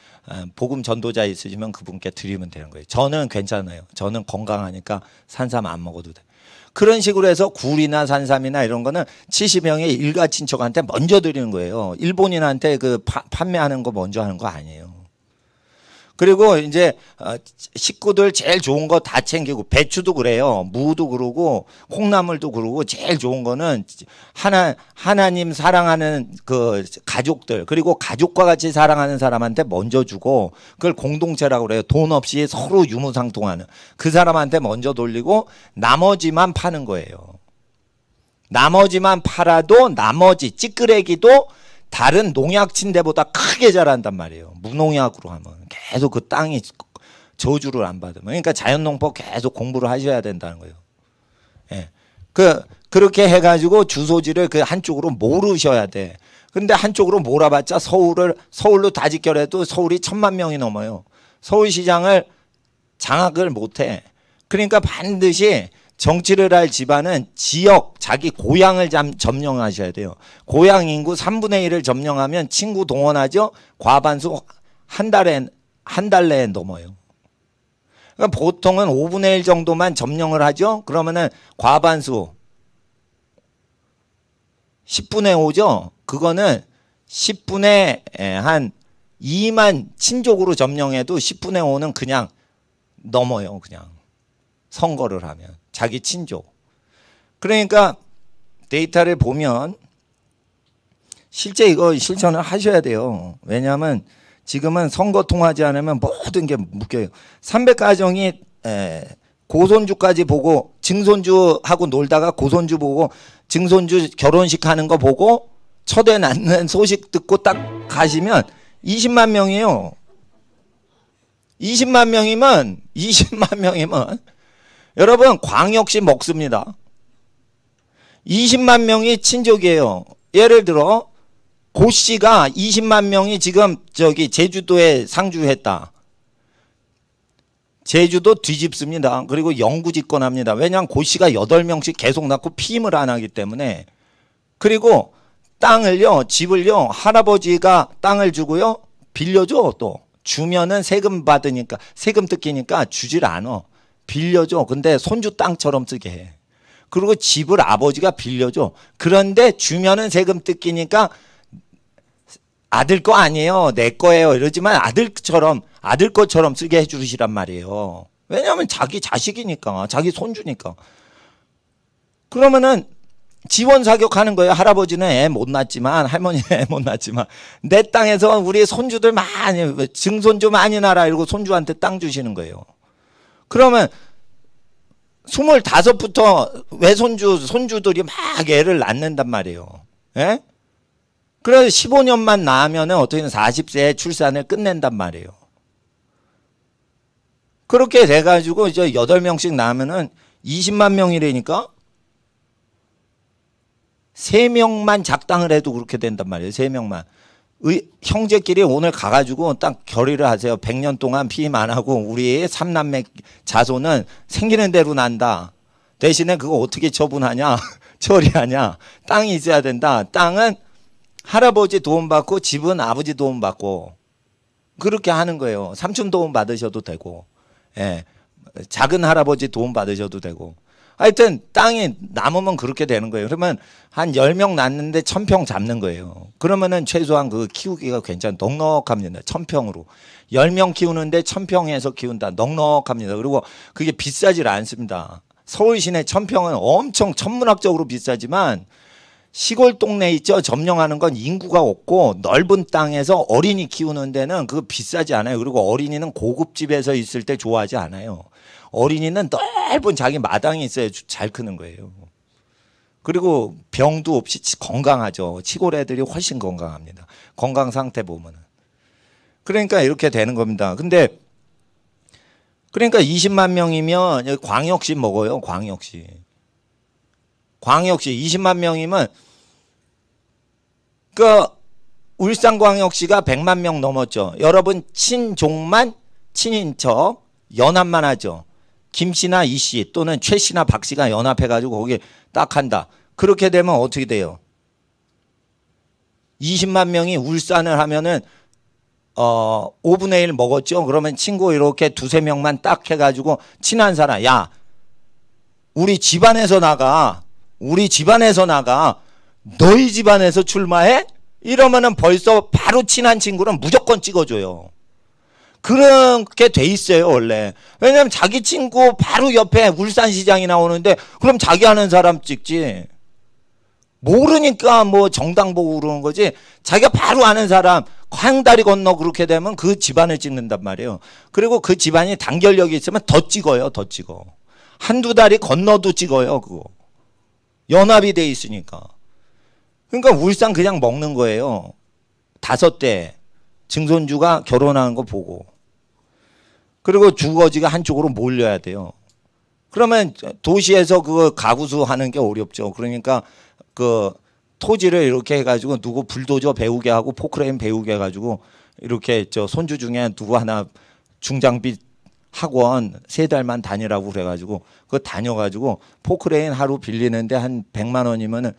복음 전도자 있으시면 그분께 드리면 되는 거예요. 저는 괜찮아요. 저는 건강하니까 산삼 안 먹어도 돼. 그런 식으로 해서 굴이나 산삼이나 이런 거는 70명의 일가 친척한테 먼저 드리는 거예요. 일본인한테 그 판매하는 거 먼저 하는 거 아니에요. 그리고 이제 식구들 제일 좋은 거 다 챙기고 배추도 그래요. 무도 그러고 콩나물도 그러고 제일 좋은 거는 하나님 사랑하는 그 가족들 그리고 가족과 같이 사랑하는 사람한테 먼저 주고 그걸 공동체라고 그래요. 돈 없이 서로 유무상통하는 그 사람한테 먼저 돌리고 나머지만 파는 거예요. 나머지만 팔아도 나머지 찌끄레기도 다른 농약 친 데보다 크게 자란단 말이에요. 무농약으로 하면 계속 그 땅이 저주를 안 받으면 그러니까 자연농법 계속 공부를 하셔야 된다는 거예요. 예. 그렇게 해가지고 주소지를 그 한쪽으로 모르셔야 돼. 근데 한쪽으로 몰아봤자 서울로 다 직결해도 서울이 1,000만 명이 넘어요. 서울시장을 장악을 못해. 그러니까 반드시 정치를 할 집안은 지역, 자기 고향을 점령하셔야 돼요. 고향 인구 3분의 1을 점령하면 친구 동원하죠. 과반수 한 달 내에 넘어요. 그러니까 보통은 5분의 1 정도만 점령을 하죠. 그러면은 과반수 10분의 5죠. 그거는 10분의 한 2만 친족으로 점령해도 10분의 5는 그냥 넘어요. 그냥 선거를 하면. 자기 친족. 그러니까 데이터를 보면 실제 이거 실천을 하셔야 돼요. 왜냐하면 지금은 선거 통하지 않으면 모든 게 묶여요. 300가정이 고손주까지 보고 증손주하고 놀다가 고손주 보고 증손주 결혼식 하는 거 보고 첫애 낳는 소식 듣고 딱 가시면 20만 명이에요. 20만 명이면 여러분 광역시 먹습니다. 20만 명이 친족이에요. 예를 들어 고 씨가 20만 명이 지금 저기 제주도에 상주했다. 제주도 뒤집습니다. 그리고 영구 집권합니다. 왜냐하면 고 씨가 8명씩 계속 낳고 피임을 안 하기 때문에. 그리고 땅을요, 집을요, 할아버지가 땅을 주고요, 빌려줘. 또 주면은 세금 받으니까, 세금 뜯기니까 주질 않아. 빌려줘. 근데 손주 땅처럼 쓰게 해. 그리고 집을 아버지가 빌려줘. 그런데 주면은 세금 뜯기니까 아들 거 아니에요, 내 거예요 이러지만 아들처럼, 아들 것처럼 쓰게 해주시란 말이에요. 왜냐하면 자기 자식이니까, 자기 손주니까. 그러면은 지원 사격하는 거예요. 할아버지는 애 못 낳지만, 할머니는 애 못 낳지만 내 땅에서 우리 손주들 많이, 증손주 많이 낳아라 이러고 손주한테 땅 주시는 거예요. 그러면 25부터 외손주, 손주들이 막 애를 낳는단 말이에요. 예? 그래서 15년만 낳으면 어떻게든 40세에 출산을 끝낸단 말이에요. 그렇게 돼가지고 이제 8명씩 낳으면은 20만 명이라니까 3명만 작당을 해도 그렇게 된단 말이에요. 3명만. 형제끼리 오늘 가가지고 딱 결의를 하세요. 100년 동안 피임 안 하고 우리 3남매 자손은 생기는 대로 난다. 대신에 그거 어떻게 처분하냐? 처리하냐? 땅이 있어야 된다. 땅은 할아버지 도움받고 집은 아버지 도움받고 그렇게 하는 거예요. 삼촌 도움 받으셔도 되고, 예, 작은 할아버지 도움 받으셔도 되고. 하여튼 땅이 남으면 그렇게 되는 거예요. 그러면 한 10명 낳는데 1000평 잡는 거예요. 그러면은 최소한 그 키우기가 괜찮, 넉넉합니다. 1000평으로. 10명 키우는데 1000평에서 키운다. 넉넉합니다. 그리고 그게 비싸질 않습니다. 서울 시내 1000평은 엄청 천문학적으로 비싸지만 시골 동네 있죠. 점령하는 건 인구가 없고 넓은 땅에서 어린이 키우는 데는 그거 비싸지 않아요. 그리고 어린이는 고급집에서 있을 때 좋아하지 않아요. 어린이는 넓은 자기 마당이 있어야 잘 크는 거예요. 그리고 병도 없이 건강하죠. 시골 애들이 훨씬 건강합니다. 건강 상태 보면은. 그러니까 이렇게 되는 겁니다. 근데 그러니까 20만 명이면 광역시 먹어요. 광역시 20만 명이면 그 울산광역시가 100만 명 넘었죠. 여러분 친족만, 친인척 연합만 하죠. 김씨나 이씨 또는 최씨나 박씨가 연합해가지고 거기에 딱 한다. 그렇게 되면 어떻게 돼요? 20만 명이 울산을 하면은 5분의 1 먹었죠. 그러면 친구 이렇게 2~3명만 딱 해가지고 친한 사람, 야 우리 집안에서 나가, 우리 집안에서 나가, 너희 집안에서 출마해? 이러면은 벌써 바로 친한 친구는 무조건 찍어줘요. 그렇게 돼 있어요 원래. 왜냐면 자기 친구 바로 옆에 울산시장이 나오는데 그럼 자기 아는 사람 찍지. 모르니까 뭐 정당 보고 그러는 거지. 자기가 바로 아는 사람 황다리 건너 그렇게 되면 그 집안을 찍는단 말이에요. 그리고 그 집안이 단결력이 있으면 더 찍어요. 더 찍어. 한두 다리 건너도 찍어요. 그거 연합이 돼 있으니까. 그러니까 울산 그냥 먹는 거예요. 5대 증손주가 결혼하는 거 보고. 그리고 주거지가 한쪽으로 몰려야 돼요. 그러면 도시에서 그 가구수 하는 게 어렵죠. 그러니까 그 토지를 이렇게 해가지고 누구 불도저 배우게 하고 포크레인 배우게 해가지고 이렇게 저 손주 중에 누구 하나 중장비 학원 3달만 다니라고 그래가지고 그거 다녀가지고 포크레인 하루 빌리는데 한 100만 원이면은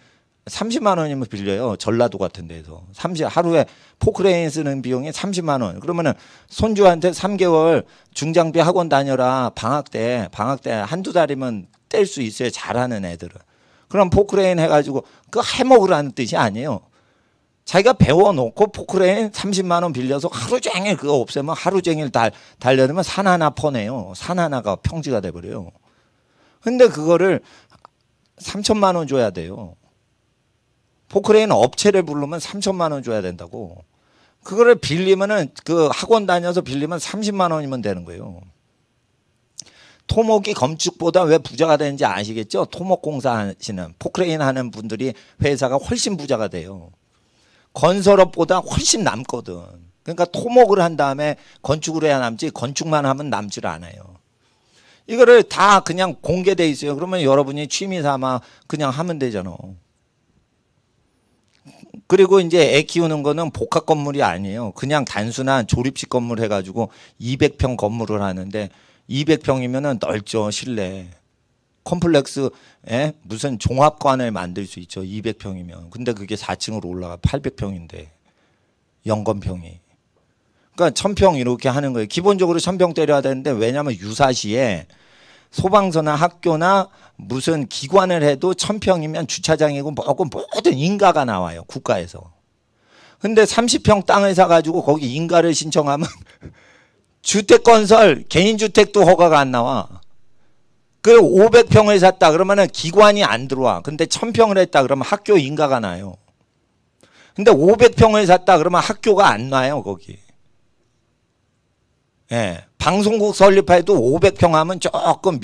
30만 원이면 빌려요. 전라도 같은 데서. 하루에 포크레인 쓰는 비용이 30만 원. 그러면은 손주한테 3개월 중장비 학원 다녀라. 방학 때 한두 달이면 뗄 수 있어요. 잘하는 애들은. 그럼 포크레인 해가지고 그거 해먹으라는 뜻이 아니에요. 자기가 배워놓고 포크레인 30만 원 빌려서 하루 종일 그거 없애면 하루 종일 달려들면 산 하나 퍼내요. 산 하나가 평지가 돼버려요. 근데 그거를 3천만 원 줘야 돼요. 포크레인 업체를 부르면 3천만 원 줘야 된다고. 그거를 빌리면은 그 학원 다녀서 빌리면 30만 원이면 되는 거예요. 토목이 건축보다 왜 부자가 되는지 아시겠죠? 토목공사 하시는 포크레인 하는 분들이 회사가 훨씬 부자가 돼요. 건설업보다 훨씬 남거든. 그러니까 토목을 한 다음에 건축을 해야 남지 건축만 하면 남질 않아요. 이거를 다 그냥 공개돼 있어요. 그러면 여러분이 취미 삼아 그냥 하면 되잖아. 그리고 이제 애 키우는 거는 복합 건물이 아니에요. 그냥 단순한 조립식 건물 해가지고 200평 건물을 하는데 200평이면은 넓죠, 실내. 컴플렉스에 무슨 종합관을 만들 수 있죠, 200평이면. 근데 그게 4층으로 올라가 800평인데 연건평이. 그러니까 1000평 이렇게 하는 거예요. 기본적으로 1000평 때려야 되는데 왜냐하면 유사시에 소방서나 학교나 무슨 기관을 해도 1000평이면 주차장이고 뭐고 모든 인가가 나와요, 국가에서. 근데 30평 땅을 사가지고 거기 인가를 신청하면 주택건설 개인주택도 허가가 안 나와. 그 500평을 샀다 그러면은 기관이 안 들어와. 근데 1000평을 했다 그러면 학교 인가가 나요. 근데 500평을 샀다 그러면 학교가 안 나요, 거기. 예, 방송국 설립해도 500평 하면 조금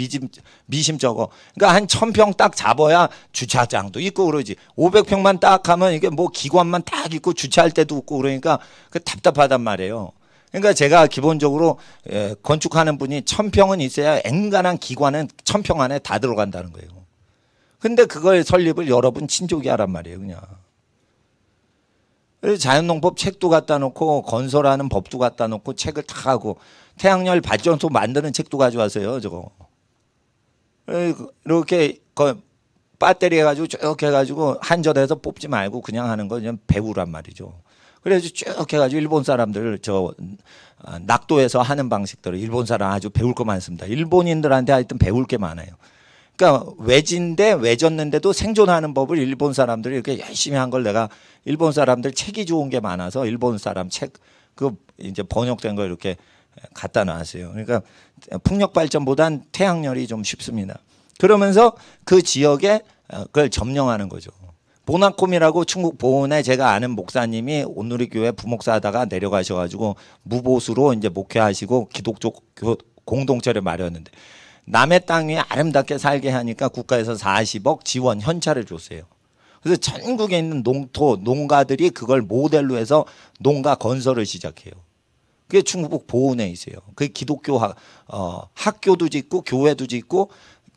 미심 적어. 그러니까 한 1000평 딱 잡아야 주차장도 있고 그러지. 500평만 딱 하면 이게 뭐 기관만 딱 있고 주차할 때도 없고 그러니까 그 답답하단 말이에요. 그러니까 제가 기본적으로 건축하는 분이 1000평은 있어야 엔간한 기관은 1000평 안에 다 들어간다는 거예요. 근데 그걸 설립을 여러분 친족이 하란 말이에요, 그냥. 그래서 자연농법 책도 갖다 놓고 건설하는 법도 갖다 놓고 책을 다 하고 태양열 발전소 만드는 책도 가져왔어요, 저거. 이렇게 배터리 해가지고 쭉 해가지고 한전에서 뽑지 말고 그냥 하는 거 그냥 배우란 말이죠. 그래서 쭉 해가지고 일본 사람들 낙도에서 하는 방식들을 일본 사람 아주 배울 거 많습니다. 일본인들한테 하여튼 배울 게 많아요. 그러니까 외졌는데도 생존하는 법을 일본 사람들이 이렇게 열심히 한 걸 내가 일본 사람들 책이 좋은 게 많아서 일본 사람 책 그 이제 번역된 거 이렇게 갖다 놨어요. 그러니까 풍력 발전보단 태양열이 좀 쉽습니다. 그러면서 그 지역에 그걸 점령하는 거죠. 보나콤이라고 충북 보은에 제가 아는 목사님이 온누리교회 부목사 하다가 내려가셔가지고 무보수로 이제 목회하시고 기독교 공동체를 마련했는데 남의 땅 위에 아름답게 살게 하니까 국가에서 40억 지원 현찰을 줬어요. 그래서 전국에 있는 농가들이 그걸 모델로 해서 농가 건설을 시작해요. 그게 충북 보은에 있어요. 그 기독교 학교도 짓고 교회도 짓고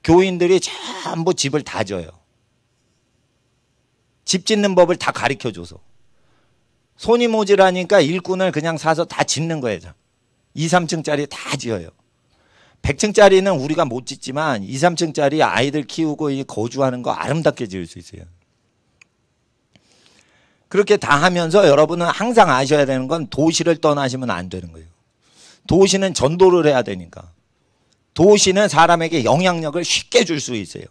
교인들이 전부 집을 다 져요. 집 짓는 법을 다 가르쳐줘서. 손이 모자라니까 일꾼을 그냥 사서 다 짓는 거예요. 2, 3층짜리 다 지어요. 100층짜리는 우리가 못 짓지만 2, 3층짜리 아이들 키우고 거주하는 거 아름답게 지을 수 있어요. 그렇게 다 하면서 여러분은 항상 아셔야 되는 건 도시를 떠나시면 안 되는 거예요. 도시는 전도를 해야 되니까. 도시는 사람에게 영향력을 쉽게 줄 수 있어요.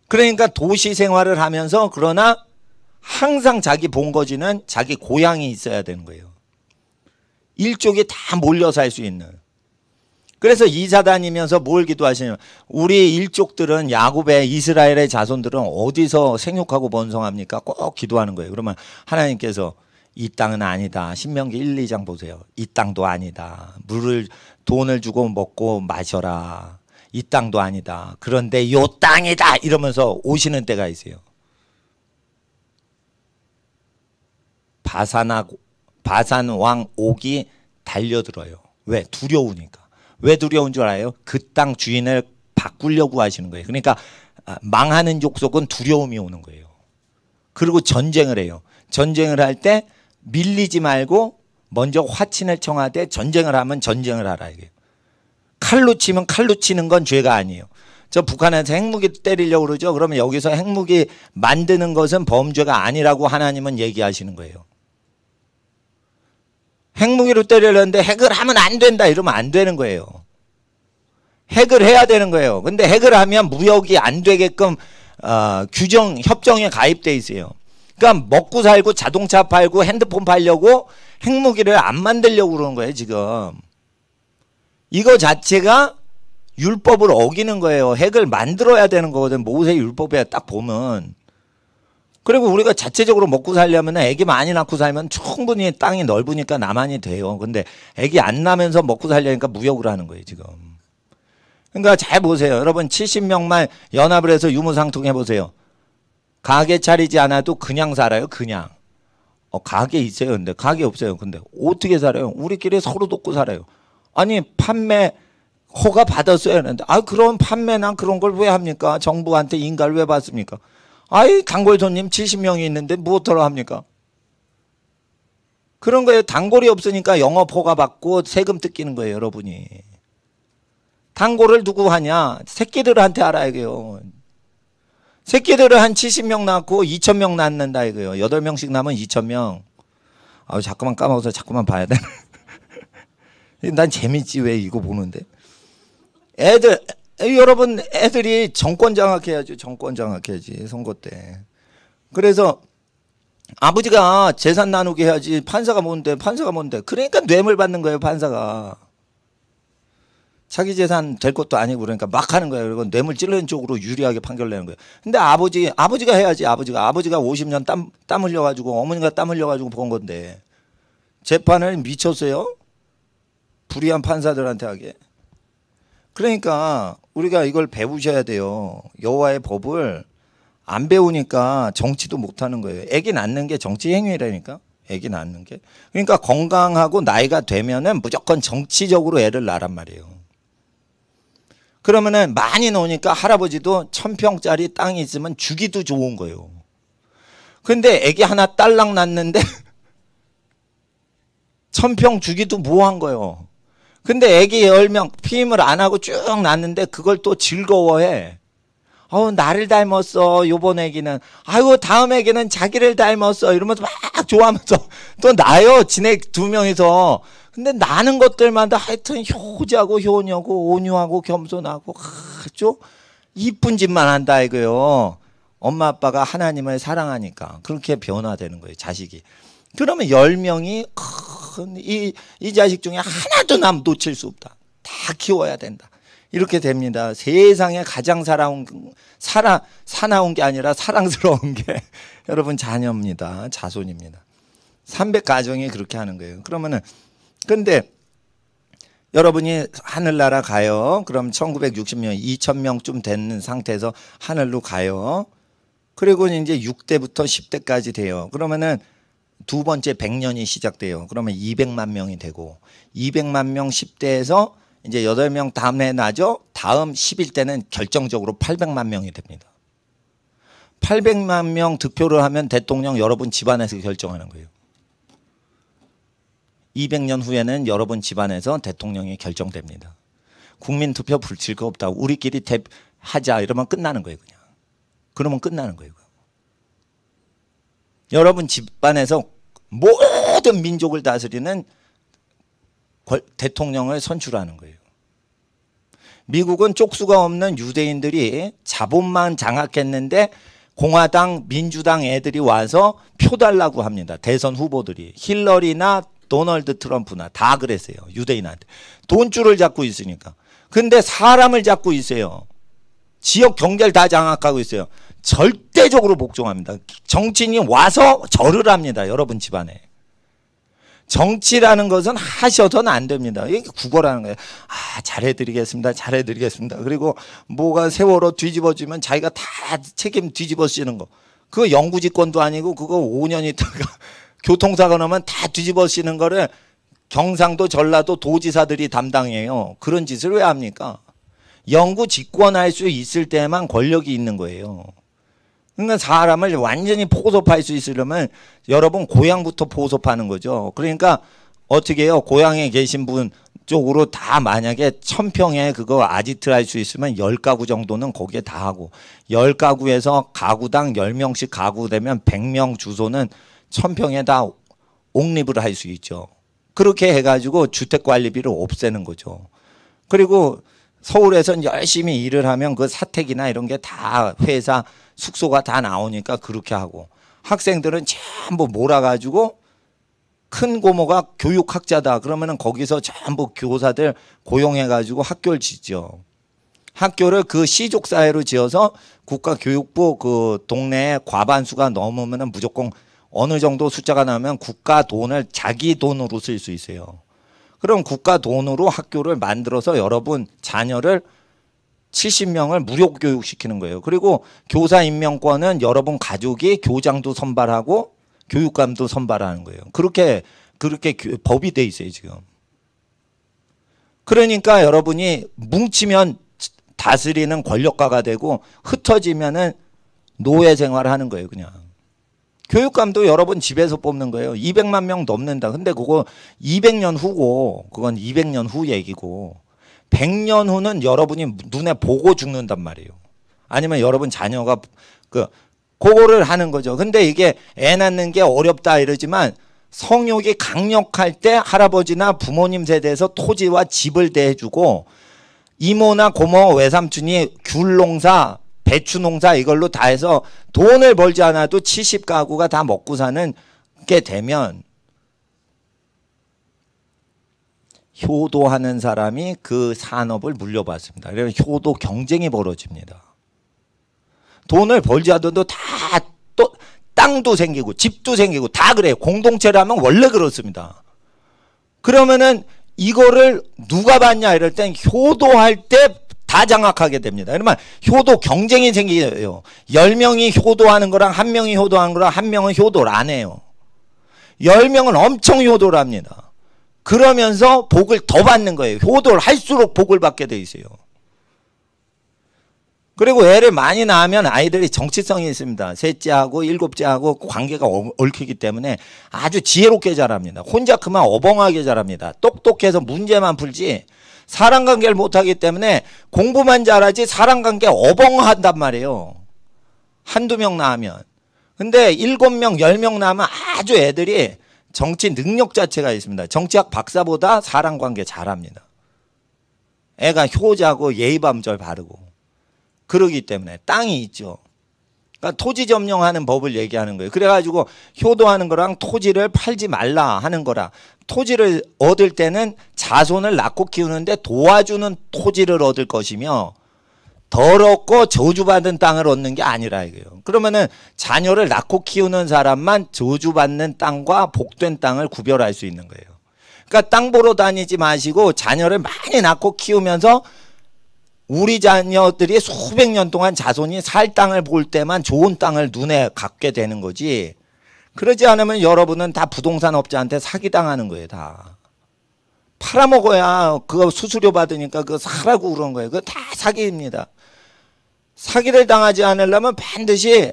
그러니까 도시 생활을 하면서 그러나 항상 자기 본거지는 자기 고향이 있어야 되는 거예요. 일족이 다 몰려 살 수 있는. 그래서 이사 다니면서 뭘 기도하시냐면 우리 일족들은 야곱의 이스라엘의 자손들은 어디서 생육하고 번성합니까? 꼭 기도하는 거예요. 그러면 하나님께서 이 땅은 아니다. 신명기 1, 2장 보세요. 이 땅도 아니다. 돈을 주고 먹고 마셔라. 이 땅도 아니다. 그런데 요 땅이다. 이러면서 오시는 때가 있어요. 바산 왕 옥이 달려들어요. 왜? 두려우니까. 왜 두려운 줄 알아요? 그 땅 주인을 바꾸려고 하시는 거예요. 그러니까 망하는 족속은 두려움이 오는 거예요. 그리고 전쟁을 해요. 전쟁을 할 때 밀리지 말고 먼저 화친을 청하되 전쟁을 하면 전쟁을 하라 이게요. 칼로 치면 칼로 치는 건 죄가 아니에요. 저 북한에서 핵무기 때리려고 그러죠. 그러면 여기서 핵무기 만드는 것은 범죄가 아니라고 하나님은 얘기하시는 거예요. 핵무기로 때리려는데 핵을 하면 안 된다 이러면 안 되는 거예요. 핵을 해야 되는 거예요. 근데 핵을 하면 무역이 안 되게끔 협정에 가입돼 있어요. 그러니까 먹고 살고 자동차 팔고 핸드폰 팔려고 핵무기를 안 만들려고 그러는 거예요 지금. 이거 자체가 율법을 어기는 거예요. 핵을 만들어야 되는 거거든. 모세 율법에 딱 보면. 그리고 우리가 자체적으로 먹고 살려면 애기 많이 낳고 살면 충분히 땅이 넓으니까 나만이 돼요. 근데 애기 안 나면서 먹고 살려니까 무역을 하는 거예요 지금. 그러니까 잘 보세요. 여러분 70명만 연합을 해서 유무상통 해보세요. 가게 차리지 않아도 그냥 살아요. 그냥. 가게 있어요. 근데 가게 없어요. 근데 어떻게 살아요? 우리끼리 서로 돕고 살아요. 아니 판매 허가 받았어야 하는데, 그런 판매나 그런 걸 왜 합니까? 정부한테 인가를 왜 받습니까? 단골 손님 70명이 있는데 무엇하러 합니까? 그런 거예요. 단골이 없으니까 영업 허가 받고 세금 뜯기는 거예요, 여러분이. 단골을 누구 하냐? 새끼들한테 알아야게요. 새끼들을 한 70명 낳고 2,000명 낳는다 이거예요. 8명씩 낳으면 2,000명. 자꾸만 까먹어서 자꾸만 봐야 돼. 난 재밌지 왜 이거 보는데. 여러분 애들이 정권 장악해야죠. 정권 장악해야지 선거 때. 그래서 아버지가 재산 나누게 해야지. 판사가 뭔데? 그러니까 뇌물 받는 거예요, 판사가. 자기 재산 될 것도 아니고 그러니까 막 하는 거예요. 그리고 뇌물 찌르는 쪽으로 유리하게 판결 내는 거예요. 근데 아버지가 해야지. 아버지가 50년 땀 흘려가지고 어머니가 땀 흘려가지고 본 건데 재판을 미쳤어요? 불의한 판사들한테 하게. 그러니까 우리가 이걸 배우셔야 돼요. 여호와의 법을 안 배우니까 정치도 못하는 거예요. 애기 낳는 게 정치 행위라니까. 애기 낳는 게. 그러니까 건강하고 나이가 되면은 무조건 정치적으로 애를 낳란 말이에요. 그러면은 많이 나오니까 할아버지도 1,000평짜리 땅이 있으면 주기도 좋은 거예요. 근데 애기 하나 딸랑 낳는데 1,000평 주기도 뭐한 거예요. 근데 애기 10명 피임을 안 하고 쭉 낳는데 그걸 또 즐거워해. 나를 닮았어. 요번 애기는. 다음 애기는 자기를 닮았어. 이러면서 막 좋아하면서 또 나요. 지네 2명이서. 근데 나는 것들마다 하여튼 효자고 효녀고 온유하고 겸손하고 아주 이쁜 짓만 한다 이거요. 엄마 아빠가 하나님을 사랑하니까 그렇게 변화되는 거예요. 자식이. 그러면 10명이 이 자식 중에 하나도 남 놓칠 수 없다. 다 키워야 된다. 이렇게 됩니다. 세상에 가장 사나운 게 아니라 사랑스러운 게 여러분 자녀입니다. 자손입니다. 300가정이 그렇게 하는 거예요. 그러면은 근데 여러분이 하늘나라 가요. 그럼 1960명, 2000명쯤 되는 상태에서 하늘로 가요. 그리고 이제 6대부터 10대까지 돼요. 그러면은 두 번째 100년이 시작돼요. 그러면 200만 명이 되고 200만 명 10대에서 이제 8명 다음에 나죠. 다음 11대는 결정적으로 800만 명이 됩니다. 800만 명 득표를 하면 대통령 여러분 집안에서 결정하는 거예요. 200년 후에는 여러분 집안에서 대통령이 결정됩니다. 국민 투표 붙일 거 없다. 우리끼리 하자 이러면 끝나는 거예요. 그냥. 그러면 끝나는 거예요. 여러분 집안에서 모든 민족을 다스리는 대통령을 선출하는 거예요. 미국은 쪽수가 없는 유대인들이 자본만 장악했는데 공화당, 민주당 애들이 와서 표 달라고 합니다. 대선 후보들이. 힐러리나 도널드 트럼프나 다 그랬어요. 유대인한테. 돈줄을 잡고 있으니까. 근데 사람을 잡고 있어요. 지역 경제를 다 장악하고 있어요. 절대적으로 복종합니다. 정치인이 와서 절을 합니다. 여러분 집안에. 정치라는 것은 하셔서는 안 됩니다. 이게 국어라는 거예요. 잘해드리겠습니다. 잘해드리겠습니다. 그리고 뭐가 세월호 뒤집어지면 자기가 다 책임 뒤집어 쓰는 거. 그거 영구집권도 아니고 그거 5년 있다가 교통사고 나면 다 뒤집어 쓰는 거를 경상도 전라도 도지사들이 담당해요. 그런 짓을 왜 합니까? 영구 집권할 수 있을 때만 권력이 있는 거예요. 그러니까 사람을 완전히 포섭할 수 있으려면 여러분 고향부터 포섭하는 거죠. 그러니까 어떻게 해요? 고향에 계신 분 쪽으로 다 만약에 1,000평에 그거 아지트 할 수 있으면 10가구 정도는 거기에 다 하고 10가구에서 가구당 10명씩 가구 되면 100명 주소는 1,000평에 다 옥립을 할 수 있죠. 그렇게 해가지고 주택관리비를 없애는 거죠. 그리고 서울에서는 열심히 일을 하면 그 사택이나 이런 게 다 회사 숙소가 다 나오니까 그렇게 하고 학생들은 전부 몰아가지고 큰 고모가 교육학자다 그러면은 거기서 전부 교사들 고용해가지고 학교를 짓죠. 학교를 그 시족사회로 지어서 국가교육부 그 동네에 과반수가 넘으면은 무조건 어느 정도 숫자가 나면 국가 돈을 자기 돈으로 쓸 수 있어요. 그럼 국가 돈으로 학교를 만들어서 여러분 자녀를 70명을 무료 교육시키는 거예요. 그리고 교사 임명권은 여러분 가족이 교장도 선발하고 교육감도 선발하는 거예요. 그렇게 법이 돼 있어요, 지금. 그러니까 여러분이 뭉치면 다스리는 권력가가 되고 흩어지면은 노예 생활을 하는 거예요. 그냥. 교육감도 여러분 집에서 뽑는 거예요. 200만 명 넘는다. 근데 그거 200년 후고, 그건 200년 후 얘기고, 100년 후는 여러분이 눈에 보고 죽는단 말이에요. 아니면 여러분 자녀가 그거를 하는 거죠. 근데 이게 애 낳는 게 어렵다 이러지만 성욕이 강력할 때 할아버지나 부모님 세대에서 토지와 집을 대주고 이모나 고모 외삼촌이 귤 농사, 배추 농사 이걸로 다 해서 돈을 벌지 않아도 70가구가 다 먹고 사는 게 되면 효도하는 사람이 그 산업을 물려받습니다. 그러면 효도 경쟁이 벌어집니다. 돈을 벌지 않아도 다 또 땅도 생기고 집도 생기고 다 그래요. 공동체라면 원래 그렇습니다. 그러면은 이거를 누가 받냐 이럴 땐 효도할 때 다 장악하게 됩니다. 그러면 효도 경쟁이 생겨요. 10명이 효도하는 거랑 1명이 효도하는 거랑 1명은 효도를 안 해요. 10명은 엄청 효도를 합니다. 그러면서 복을 더 받는 거예요. 효도를 할수록 복을 받게 돼 있어요. 그리고 애를 많이 낳으면 아이들이 정치성이 있습니다. 셋째하고 일곱째하고 관계가 얽히기 때문에 아주 지혜롭게 자랍니다. 혼자 그만 어벙하게 자랍니다. 똑똑해서 문제만 풀지 사람관계를 못하기 때문에 공부만 잘하지 사람관계 어벙한단 말이에요. 한두 명 낳으면. 근데 7명, 10명 낳으면 아주 애들이 정치 능력 자체가 있습니다. 정치학 박사보다 사람관계 잘합니다. 애가 효자고 예의밤절 바르고. 그러기 때문에 땅이 있죠. 그러니까 토지 점령하는 법을 얘기하는 거예요. 그래가지고 효도하는 거랑 토지를 팔지 말라 하는 거라. 토지를 얻을 때는 자손을 낳고 키우는데 도와주는 토지를 얻을 것이며 더럽고 저주받은 땅을 얻는 게 아니라 이거예요. 그러면은 자녀를 낳고 키우는 사람만 저주받는 땅과 복된 땅을 구별할 수 있는 거예요. 그러니까 땅 보러 다니지 마시고 자녀를 많이 낳고 키우면서 우리 자녀들이 수백 년 동안 자손이 살 땅을 볼 때만 좋은 땅을 눈에 갖게 되는 거지. 그러지 않으면 여러분은 다 부동산 업자한테 사기당하는 거예요. 다. 팔아먹어야 그거 수수료 받으니까 그거 사라고 그런 거예요. 그거 다 사기입니다. 사기를 당하지 않으려면 반드시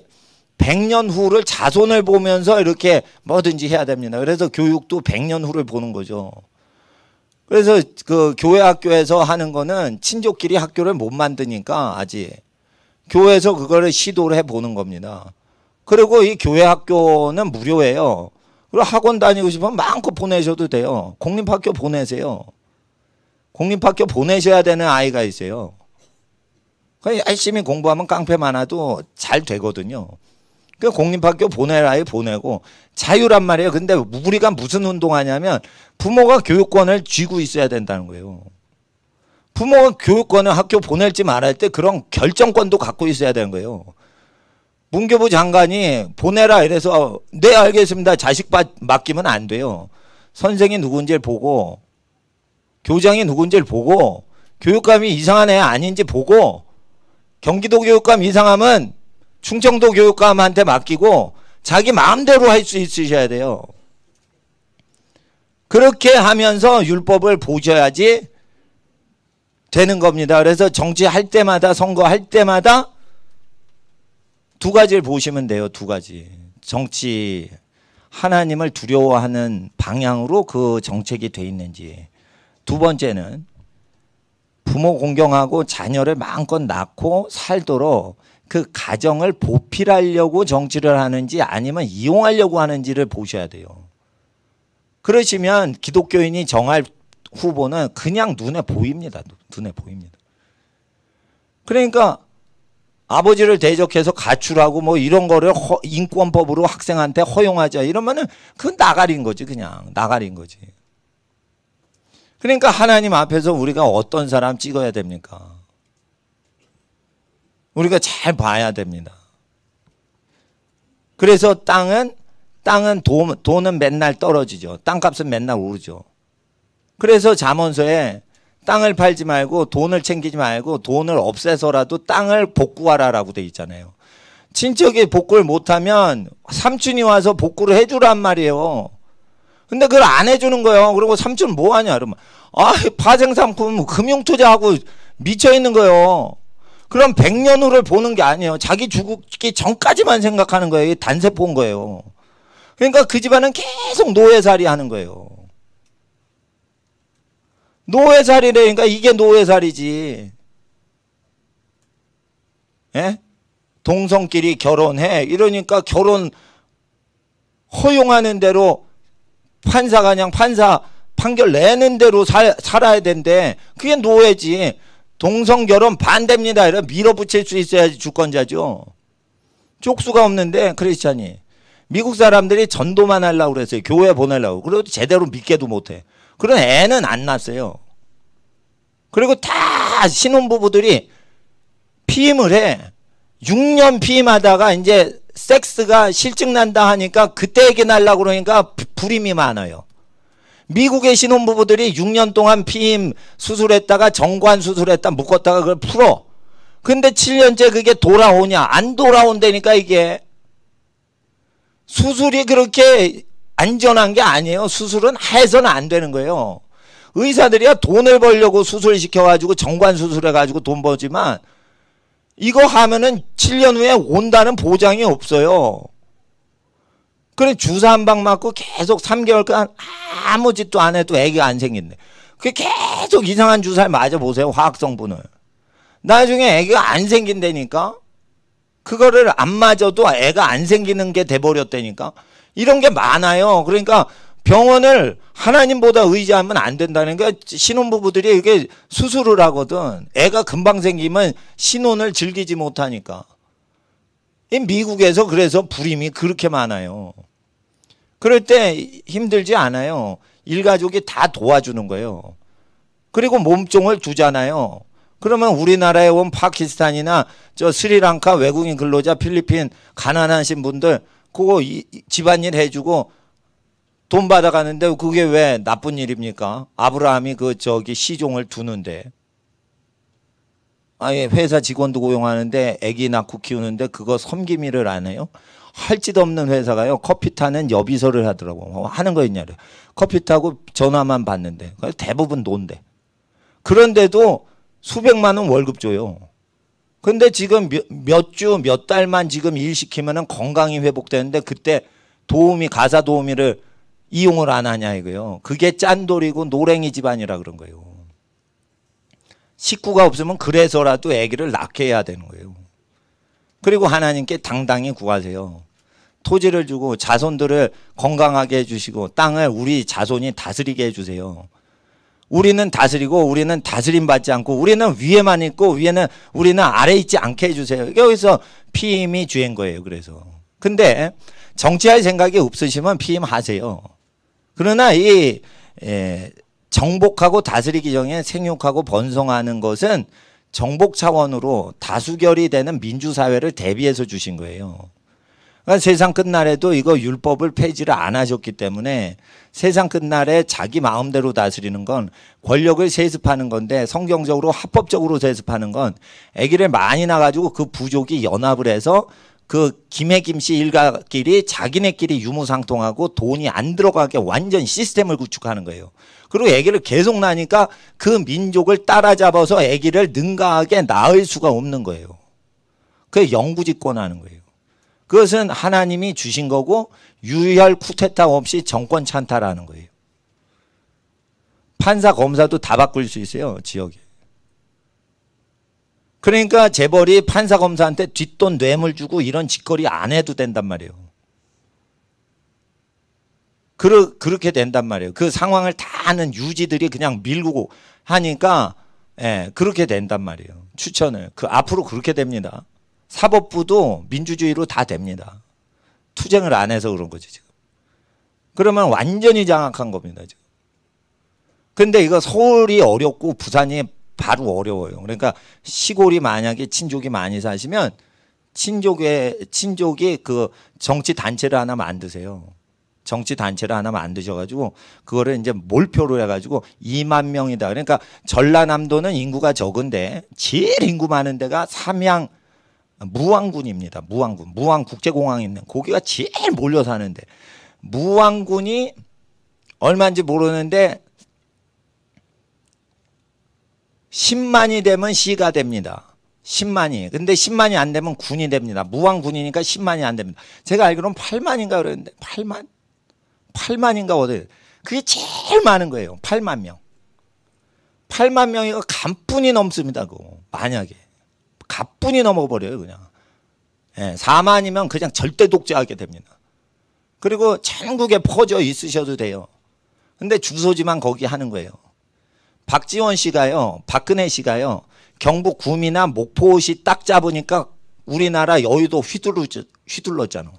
100년 후를 자손을 보면서 이렇게 뭐든지 해야 됩니다. 그래서 교육도 100년 후를 보는 거죠. 그래서 그 교회 학교에서 하는 거는 친족끼리 학교를 못 만드니까 아직 교회에서 그거를 시도를 해보는 겁니다. 그리고 이 교회 학교는 무료예요. 그리고 학원 다니고 싶으면 마음껏 보내셔도 돼요. 공립학교 보내세요. 공립학교 보내셔야 되는 아이가 있어요. 열심히 공부하면 깡패 많아도 잘 되거든요. 그 공립학교 보낼 아이 보내고 자유란 말이에요. 근데 우리가 무슨 운동하냐면 부모가 교육권을 쥐고 있어야 된다는 거예요. 부모가 교육권을 학교 보낼지 말할 때 그런 결정권도 갖고 있어야 되는 거예요. 문교부 장관이 보내라 이래서 네 알겠습니다. 자식 맡기면 안 돼요. 선생이 누군지를 보고 교장이 누군지를 보고 교육감이 이상한 애 아닌지 보고 경기도 교육감 이상하면 충청도 교육감한테 맡기고 자기 마음대로 할 수 있으셔야 돼요. 그렇게 하면서 율법을 보셔야지 되는 겁니다. 그래서 정치할 때마다 선거할 때마다 두 가지를 보시면 돼요. 두 가지. 정치 하나님을 두려워하는 방향으로 그 정책이 돼 있는지. 두 번째는 부모 공경하고 자녀를 마음껏 낳고 살도록 그 가정을 보필하려고 정치를 하는지 아니면 이용하려고 하는지를 보셔야 돼요. 그러시면 기독교인이 정할 후보는 그냥 눈에 보입니다. 눈에 보입니다. 그러니까 아버지를 대적해서 가출하고 뭐 이런 거를 인권법으로 학생한테 허용하자 이러면은 그건 나가린 거지. 그냥 나가린 거지. 그러니까 하나님 앞에서 우리가 어떤 사람 찍어야 됩니까? 우리가 잘 봐야 됩니다. 그래서 땅은 돈은 맨날 떨어지죠. 땅값은 맨날 오르죠. 그래서 잠언서에 땅을 팔지 말고 돈을 챙기지 말고 돈을 없애서라도 땅을 복구하라라고 돼 있잖아요. 친척이 복구를 못하면 삼촌이 와서 복구를 해주란 말이에요. 근데 그걸 안 해주는 거예요. 그리고 삼촌 뭐 하냐 그러면 파생상품 금융투자하고 미쳐있는 거예요. 그럼 100년 후를 보는 게 아니에요. 자기 죽기 전까지만 생각하는 거예요. 이게 단세포인 거예요. 그러니까 그 집안은 계속 노예살이 하는 거예요. 노예살이라니까 이게 노예살이지. 예? 동성끼리 결혼해 이러니까 결혼 허용하는 대로 판사가 그냥 판사 판결 내는 대로 살아야 된대. 그게 노예지. 동성결혼 반대입니다. 이래 밀어붙일 수 있어야지 주권자죠. 쪽수가 없는데 크리스찬이 미국 사람들이 전도만 하려고 그랬어요. 교회 보내려고. 그래도 제대로 믿게도 못해. 그런 애는 안 낳았어요. 그리고 다 신혼부부들이 피임을 해. 6년 피임하다가 이제 섹스가 실증 난다 하니까 그때 애기 낳으려고 그러니까 불임이 많아요. 미국의 신혼부부들이 6년 동안 피임 수술했다가 정관 수술했다 묶었다가 그걸 풀어. 근데 7년째 그게 돌아오냐? 안 돌아온다니까 이게. 수술이 그렇게 안전한 게 아니에요. 수술은 해서는 안 되는 거예요. 의사들이야 돈을 벌려고 수술시켜가지고 정관 수술해가지고 돈 벌지만 이거 하면은 7년 후에 온다는 보장이 없어요. 그래 주사 한 방 맞고 계속 3개월간 아무 짓도 안 해도 애기가 안 생긴대. 그 계속 이상한 주사를 맞아보세요. 화학성분을. 나중에 애기가 안 생긴다니까. 그거를 안 맞아도 애가 안 생기는 게 돼버렸다니까. 이런 게 많아요. 그러니까 병원을 하나님보다 의지하면 안 된다는 게 신혼부부들이 이게 수술을 하거든. 애가 금방 생기면 신혼을 즐기지 못하니까. 이 미국에서 그래서 불임이 그렇게 많아요. 그럴 때 힘들지 않아요. 일가족이 다 도와주는 거예요. 그리고 몸종을 두잖아요. 그러면 우리나라에 온 파키스탄이나 저 스리랑카 외국인 근로자 필리핀 가난하신 분들 그거 집안일 해주고 돈 받아가는데 그게 왜 나쁜 일입니까? 아브라함이 그 저기 시종을 두는데 아예 회사 직원도 고용하는데 애기 낳고 키우는데 그거 섬김일을 안 해요? 할 짓 없는 회사가요. 커피 타는 여비서를 하더라고. 하는 거 있냐래. 커피 타고 전화만 받는데 대부분 논대. 그런데도 수백만 원 월급 줘요. 근데 지금 몇 주, 몇 달만 지금 일 시키면은 건강이 회복되는데 그때 도우미, 가사 도우미를 이용을 안 하냐 이거요. 그게 짠돌이고 노랭이 집안이라 그런 거예요. 식구가 없으면 그래서라도 아기를 낳게 해야 되는 거예요. 그리고 하나님께 당당히 구하세요. 토지를 주고 자손들을 건강하게 해주시고 땅을 우리 자손이 다스리게 해주세요. 우리는 다스리고 우리는 다스림 받지 않고 우리는 위에만 있고 우리는 아래 있지 않게 해주세요. 여기서 피임이 주인 거예요. 그래서 근데 정치할 생각이 없으시면 피임하세요. 그러나 이 정복하고 다스리기 전에 생육하고 번성하는 것은 정복 차원으로 다수결이 되는 민주사회를 대비해서 주신 거예요. 그러니까 세상 끝날에도 이거 율법을 폐지를 안 하셨기 때문에 세상 끝날에 자기 마음대로 다스리는 건 권력을 세습하는 건데 성경적으로 합법적으로 세습하는 건 아기를 많이 낳아가지고 그 부족이 연합을 해서 그 김해 김씨 일가끼리 자기네끼리 유무상통하고 돈이 안 들어가게 완전 시스템을 구축하는 거예요. 그리고 아기를 계속 낳으니까 그 민족을 따라잡아서 아기를 능가하게 낳을 수가 없는 거예요. 그게 영구집권하는 거예요. 그것은 하나님이 주신 거고 유혈 쿠데타 없이 정권 찬탈하는 거예요. 판사 검사도 다 바꿀 수 있어요. 지역에. 그러니까 재벌이 판사 검사한테 뒷돈 뇌물 주고 이런 짓거리 안 해도 된단 말이에요. 그렇게 된단 말이에요. 그 상황을 다 아는 유지들이 그냥 밀고 하니까 그렇게 된단 말이에요. 추천을. 앞으로 그렇게 됩니다. 사법부도 민주주의로 다 됩니다. 투쟁을 안 해서 그런 거지 지금. 그러면 완전히 장악한 겁니다 지금. 근데 이거 서울이 어렵고 부산이 바로 어려워요. 그러니까 시골이 만약에 친족이 많이 사시면 친족이 그 정치 단체를 하나 만드세요. 정치 단체를 하나 만드셔가지고 그거를 이제 몰표로 해가지고 2만 명이다. 그러니까 전라남도는 인구가 적은데 제일 인구 많은 데가 삼양 무안군입니다. 무안국제공항 있는 거기가 제일 몰려 사는데 무안군이 얼마인지 모르는데 10만이 되면 시가 됩니다. 10만이. 근데 10만이 안 되면 군이 됩니다. 무왕군이니까 10만이 안 됩니다. 제가 알기로는 8만인가 그랬는데 8만? 8만인가 어디. 그게 제일 많은 거예요. 8만 명. 8만 명이가 간뿐이 넘습니다. 그거. 만약에. 간뿐이 넘어버려요. 그냥. 예, 4만이면 그냥 절대 독재하게 됩니다. 그리고 전국에 퍼져 있으셔도 돼요. 근데 주소지만 거기 하는 거예요. 박지원 씨가요. 박근혜 씨가요. 경북 구미나 목포시 딱 잡으니까 우리나라 여의도 휘둘렀잖아.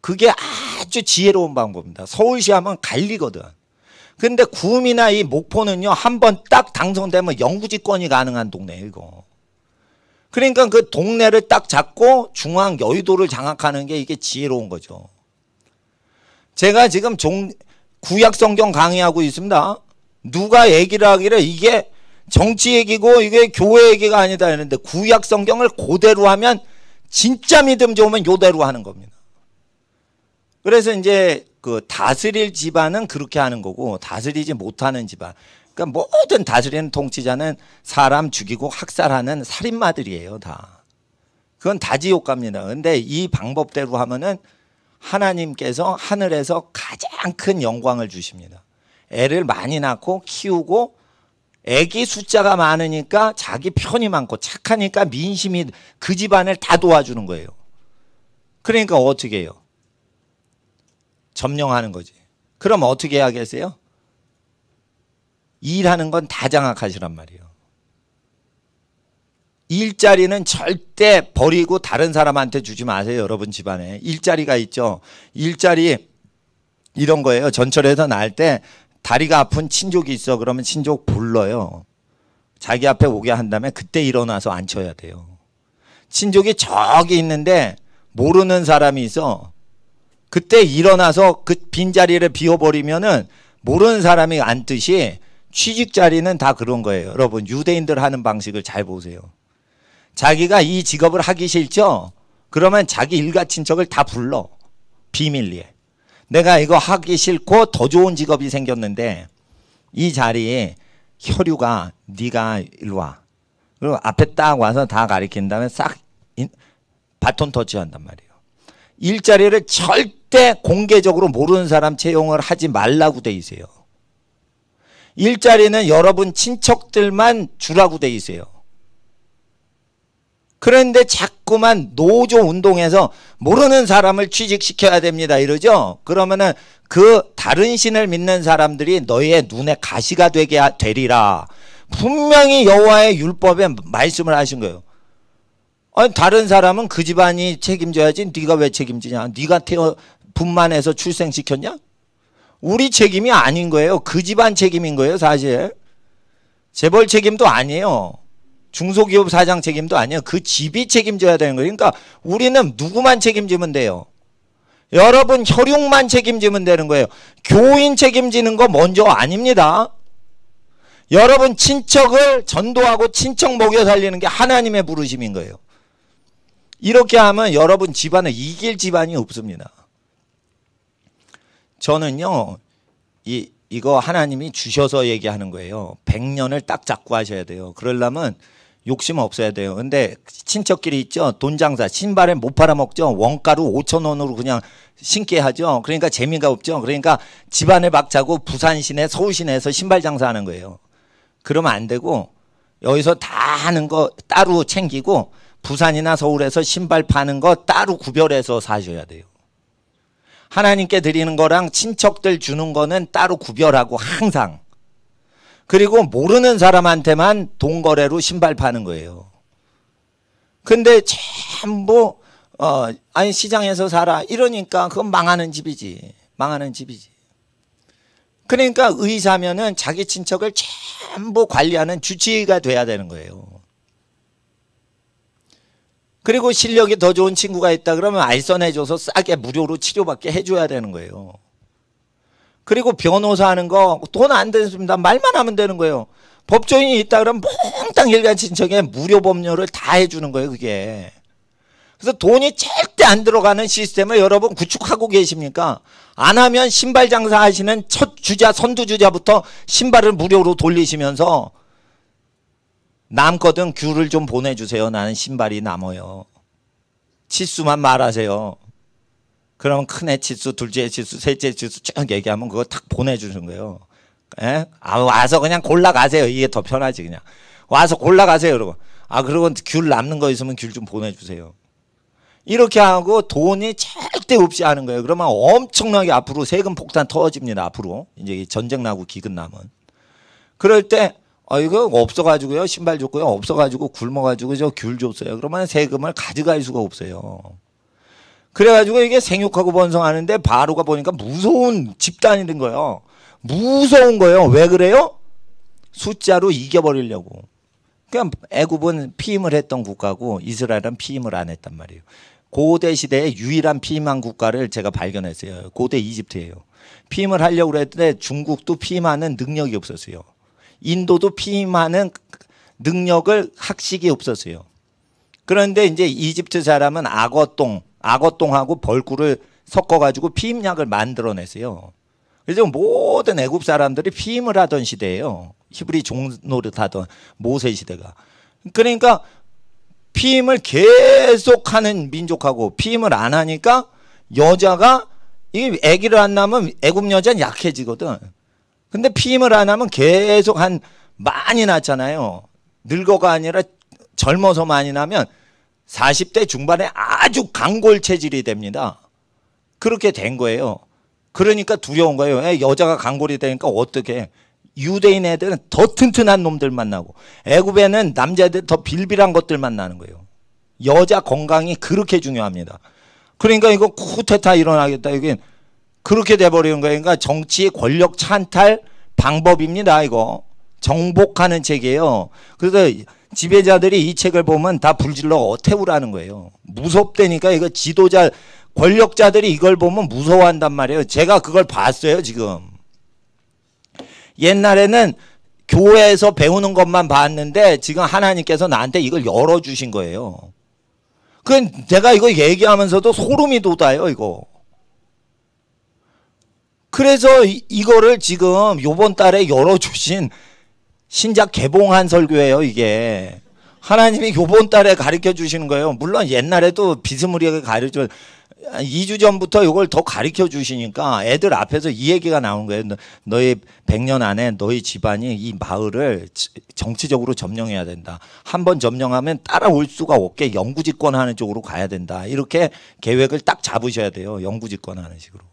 그게 아주 지혜로운 방법입니다. 서울시 하면 갈리거든. 근데 구미나 이 목포는요. 한번 딱 당선되면 영구집권이 가능한 동네예요. 이거. 그러니까 그 동네를 딱 잡고 중앙 여의도를 장악하는 게 이게 지혜로운 거죠. 제가 지금 구약 성경 강의하고 있습니다. 누가 얘기를 하기를 이게 정치 얘기고 이게 교회 얘기가 아니다 했는데 구약 성경을 그대로 하면 진짜 믿음 좋으면 요대로 하는 겁니다. 그래서 이제 그 다스릴 집안은 그렇게 하는 거고 다스리지 못하는 집안. 그러니까 모든 다스리는 통치자는 사람 죽이고 학살하는 살인마들이에요, 다. 그건 다 지옥 갑니다. 근데 이 방법대로 하면은 하나님께서 하늘에서 가장 큰 영광을 주십니다. 애를 많이 낳고 키우고 애기 숫자가 많으니까 자기 편이 많고 착하니까 민심이 그 집안을 다 도와주는 거예요. 그러니까 어떻게 해요? 점령하는 거지. 그럼 어떻게 해야겠어요? 일하는 건 다 장악하시란 말이에요. 일자리는 절대 버리고 다른 사람한테 주지 마세요. 여러분 집안에. 일자리가 있죠. 일자리 이런 거예요. 전철에서 날 때 다리가 아픈 친족이 있어. 그러면 친족 불러요. 자기 앞에 오게 한 다음에 그때 일어나서 앉혀야 돼요. 친족이 저기 있는데 모르는 사람이 있어. 그때 일어나서 그 빈자리를 비워버리면은 모르는 사람이 앉듯이 취직 자리는 다 그런 거예요. 여러분 유대인들 하는 방식을 잘 보세요. 자기가 이 직업을 하기 싫죠? 그러면 자기 일가 친척을 다 불러. 비밀리에. 내가 이거 하기 싫고 더 좋은 직업이 생겼는데 이 자리에 혈유가 네가 일로 와. 그리고 앞에 딱 와서 다 가리킨 다음에 싹 바톤 터치한단 말이에요. 일자리를 절대 공개적으로 모르는 사람 채용을 하지 말라고 돼 있어요. 일자리는 여러분 친척들만 주라고 돼 있어요. 그런데 자꾸만 노조 운동에서 모르는 사람을 취직시켜야 됩니다 이러죠. 그러면은 그 다른 신을 믿는 사람들이 너희의 눈에 가시가 되게 되리라. 분명히 여호와의 율법에 말씀을 하신 거예요. 아니 다른 사람은 그 집안이 책임져야지 네가 왜 책임지냐. 네가 분만해서 출생시켰냐. 우리 책임이 아닌 거예요. 그 집안 책임인 거예요 사실. 재벌 책임도 아니에요. 중소기업 사장 책임도 아니에요. 그 집이 책임져야 되는 거예요. 그러니까 우리는 누구만 책임지면 돼요. 여러분 혈육만 책임지면 되는 거예요. 교인 책임지는 거 먼저 아닙니다. 여러분 친척을 전도하고 친척 먹여 살리는 게 하나님의 부르심인 거예요. 이렇게 하면 여러분 집안을 이길 집안이 없습니다. 저는요 이거 하나님이 주셔서 얘기하는 거예요. 100년을 딱 잡고 하셔야 돼요. 그러려면 욕심 없어야 돼요. 근데 친척끼리 있죠. 돈 장사 신발에 못 팔아먹죠. 원가로 5,000원으로 그냥 신게 하죠. 그러니까 재미가 없죠. 그러니까 집안을 박차고 부산 시내 서울 시내에서 신발 장사하는 거예요. 그러면 안 되고 여기서 다 하는 거 따로 챙기고 부산이나 서울에서 신발 파는 거 따로 구별해서 사셔야 돼요. 하나님께 드리는 거랑 친척들 주는 거는 따로 구별하고 항상. 그리고 모르는 사람한테만 돈거래로 신발 파는 거예요. 근데 전부 아니 시장에서 살아 이러니까 그건 망하는 집이지. 망하는 집이지. 그러니까 의사면은 자기 친척을 전부 관리하는 주치의가 돼야 되는 거예요. 그리고 실력이 더 좋은 친구가 있다 그러면 알선해줘서 싸게 무료로 치료받게 해줘야 되는 거예요. 그리고 변호사 하는 거 돈 안 드습니다. 말만 하면 되는 거예요. 법조인이 있다 그러면 몽땅 일간 친척에 무료 법률을 다 해주는 거예요. 그게. 그래서 돈이 절대 안 들어가는 시스템을 여러분 구축하고 계십니까? 안 하면 신발 장사하시는 첫 주자, 선두주자부터 신발을 무료로 돌리시면서 남거든 귤을 좀 보내주세요. 나는 신발이 남아요. 치수만 말하세요. 그러면 큰애 치수, 둘째 치수, 셋째 치수 쭉 얘기하면 그거 탁 보내주는 거예요. 에? 와서 그냥 골라가세요. 이게 더 편하지. 그냥 와서 골라가세요. 그러고 그리고 귤 남는 거 있으면 귤 좀 보내주세요. 이렇게 하고 돈이 절대 없이 하는 거예요. 그러면 엄청나게 앞으로 세금 폭탄 터집니다. 앞으로 이제 전쟁 나고 기근 나면 그럴 때 이거 없어가지고요, 신발 줬고요, 없어가지고 굶어가지고 저 귤 줬어요. 그러면 세금을 가져갈 수가 없어요. 그래가지고 이게 생육하고 번성하는데 바로가 보니까 무서운 집단이 된 거예요. 무서운 거예요. 왜 그래요? 숫자로 이겨버리려고. 그러니까 애굽은 피임을 했던 국가고 이스라엘은 피임을 안 했단 말이에요. 고대 시대에 유일한 피임한 국가를 제가 발견했어요. 고대 이집트예요. 피임을 하려고 그랬는데 중국도 피임하는 능력이 없었어요. 인도도 피임하는 능력을 학식이 없었어요. 그런데 이제 이집트 사람은 악어똥하고 벌꿀을 섞어가지고 피임약을 만들어냈어요. 그래서 모든 애굽 사람들이 피임을 하던 시대예요. 히브리 종노릇하던 모세 시대가. 그러니까 피임을 계속하는 민족하고 피임을 안 하니까 여자가 이 아기를 안 낳으면 애굽 여자는 약해지거든. 근데 피임을 안 하면 계속 많이 낳잖아요. 늙어가 아니라 젊어서 많이 나면 40대 중반에 아주 강골 체질이 됩니다. 그렇게 된 거예요. 그러니까 두려운 거예요. 여자가 강골이 되니까 어떻게? 유대인 애들은 더 튼튼한 놈들 만나고 애굽에는 남자애들 더 빌빌한 것들 만나는 거예요. 여자 건강이 그렇게 중요합니다. 그러니까 이거 쿠데타 일어나겠다. 이게 그렇게 돼버리는 거예요. 그러니까 정치 권력 찬탈 방법입니다. 이거 정복하는 책이에요. 그래서 지배자들이 이 책을 보면 다 불질러 태우라는 거예요. 무섭다니까. 이거 지도자 권력자들이 이걸 보면 무서워한단 말이에요. 제가 그걸 봤어요. 지금 옛날에는 교회에서 배우는 것만 봤는데 지금 하나님께서 나한테 이걸 열어주신 거예요. 그 내가 이거 얘기하면서도 소름이 돋아요. 이거. 그래서 이거를 지금 요번 달에 열어주신 신작 개봉한 설교예요. 이게 하나님이 요번 달에 가르쳐 주시는 거예요. 물론 옛날에도 비스무리하게 가르쳐 2주 전부터 이걸 더 가르쳐 주시니까 애들 앞에서 이 얘기가 나오는 거예요. 너희 100년 안에 너희 집안이 이 마을을 정치적으로 점령해야 된다. 한번 점령하면 따라올 수가 없게 영구집권하는 쪽으로 가야 된다. 이렇게 계획을 딱 잡으셔야 돼요. 영구집권하는 식으로.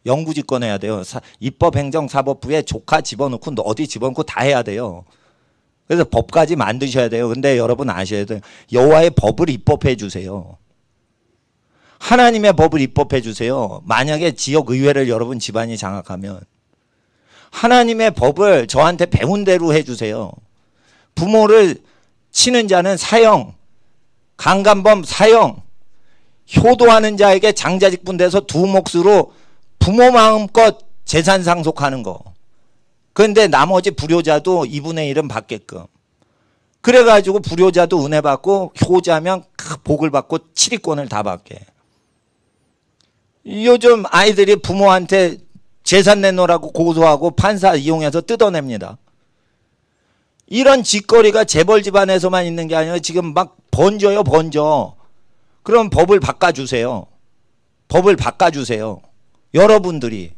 영구집권해야 돼요. 입법행정사법부에 조카 집어넣고 어디 집어넣고 다 해야 돼요. 그래서 법까지 만드셔야 돼요. 근데 여러분 아셔야 돼요. 여호와의 법을 입법해 주세요. 하나님의 법을 입법해 주세요. 만약에 지역의회를 여러분 집안이 장악하면 하나님의 법을 저한테 배운 대로 해주세요. 부모를 치는 자는 사형, 강간범 사형, 효도하는 자에게 장자직분 돼서 두 몫으로 부모 마음껏 재산 상속하는 거. 그런데 나머지 불효자도 2분의 1은 받게끔. 그래가지고 불효자도 은혜 받고 효자면 복을 받고 치리권을 다 받게. 요즘 아이들이 부모한테 재산 내놓으라고 고소하고 판사 이용해서 뜯어냅니다. 이런 짓거리가 재벌 집안에서만 있는 게 아니라 지금 막 번져요. 번져. 그럼 법을 바꿔주세요. 법을 바꿔주세요. 여러분들이.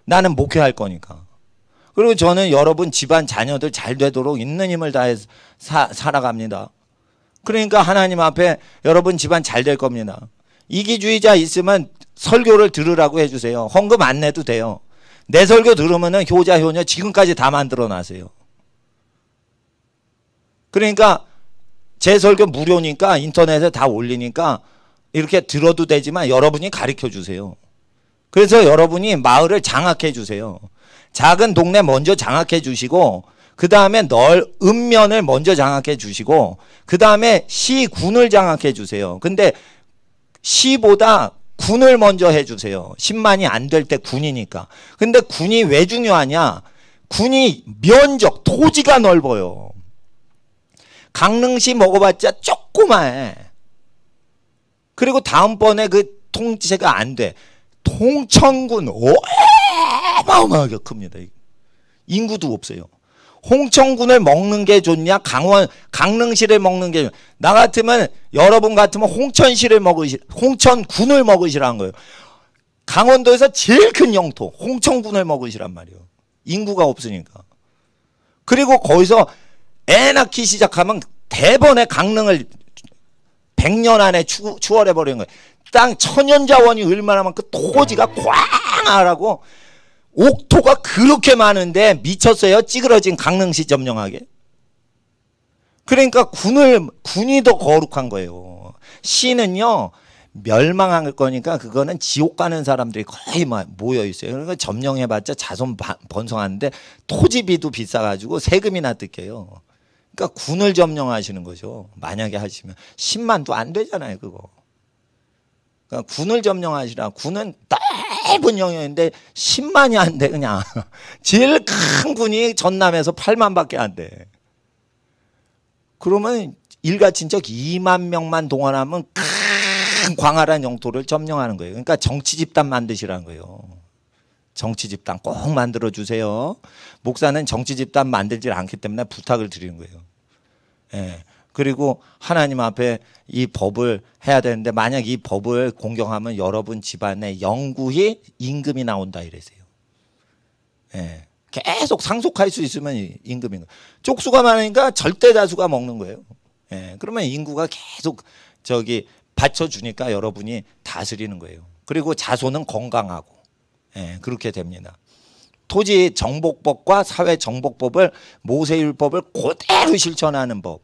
나는 목회할 거니까. 그리고 저는 여러분 집안 자녀들 잘 되도록 있는 힘을 다해서 살아갑니다. 그러니까 하나님 앞에 여러분 집안 잘 될 겁니다. 이기주의자 있으면 설교를 들으라고 해주세요. 헌금 안 내도 돼요. 내 설교 들으면은 효자, 효녀 지금까지 다 만들어 놨어요. 그러니까 제 설교 무료니까 인터넷에 다 올리니까 이렇게 들어도 되지만 여러분이 가르쳐 주세요. 그래서 여러분이 마을을 장악해 주세요. 작은 동네 먼저 장악해 주시고 그 다음에 읍면을 먼저 장악해 주시고 그 다음에 시, 군을 장악해 주세요. 근데 시보다 군을 먼저 해주세요. 10만이 안 될 때 군이니까. 근데 군이 왜 중요하냐? 군이 면적, 토지가 넓어요. 강릉시 먹어봤자 조그마해. 그리고 다음번에 그 통제가 안 돼. 홍천군 어마어마하게 큽니다. 인구도 없어요. 홍천군을 먹는 게 좋냐, 강릉시를 먹는 게 좋냐. 나 같으면, 여러분 같으면 홍천군을 먹으시라는 거예요. 강원도에서 제일 큰 영토 홍천군을 먹으시란 말이에요. 인구가 없으니까. 그리고 거기서 애 낳기 시작하면 대번에 강릉을 100년 안에 추월해 버리는 거예요. 땅 천연자원이 얼마나 많고 토지가 광활하고 옥토가 그렇게 많은데 미쳤어요. 찌그러진 강릉시 점령하게. 그러니까 군이 더 거룩한 거예요. 시는요 멸망할 거니까 그거는 지옥 가는 사람들이 거의 모여 있어요. 그러니까 점령해봤자 자손 번성하는데 토지비도 비싸가지고 세금이나 뜯겨요. 그러니까 군을 점령하시는 거죠. 만약에 하시면 10만도 안 되잖아요, 그거. 그러니까 군을 점령하시라. 군은 넓은 영역인데 10만이 안 돼, 그냥. 제일 큰 군이 전남에서 8만밖에 안 돼. 그러면 일가친척 2만 명만 동원하면 큰 광활한 영토를 점령하는 거예요. 그러니까 정치 집단 만드시라는 거예요. 정치 집단 꼭 만들어 주세요. 목사는 정치 집단 만들지 않기 때문에 부탁을 드리는 거예요. 예. 그리고 하나님 앞에 이 법을 해야 되는데 만약 이 법을 공경하면 여러분 집안에 영구히 임금이 나온다 이랬어요. 예. 계속 상속할 수 있으면 임금인 거예요. 쪽수가 많으니까 절대 다수가 먹는 거예요. 예. 그러면 인구가 계속 받쳐주니까 여러분이 다스리는 거예요. 그리고 자손은 건강하고. 예, 그렇게 됩니다. 토지 정복법과 사회 정복법을 모세율법을 그대로 실천하는 법.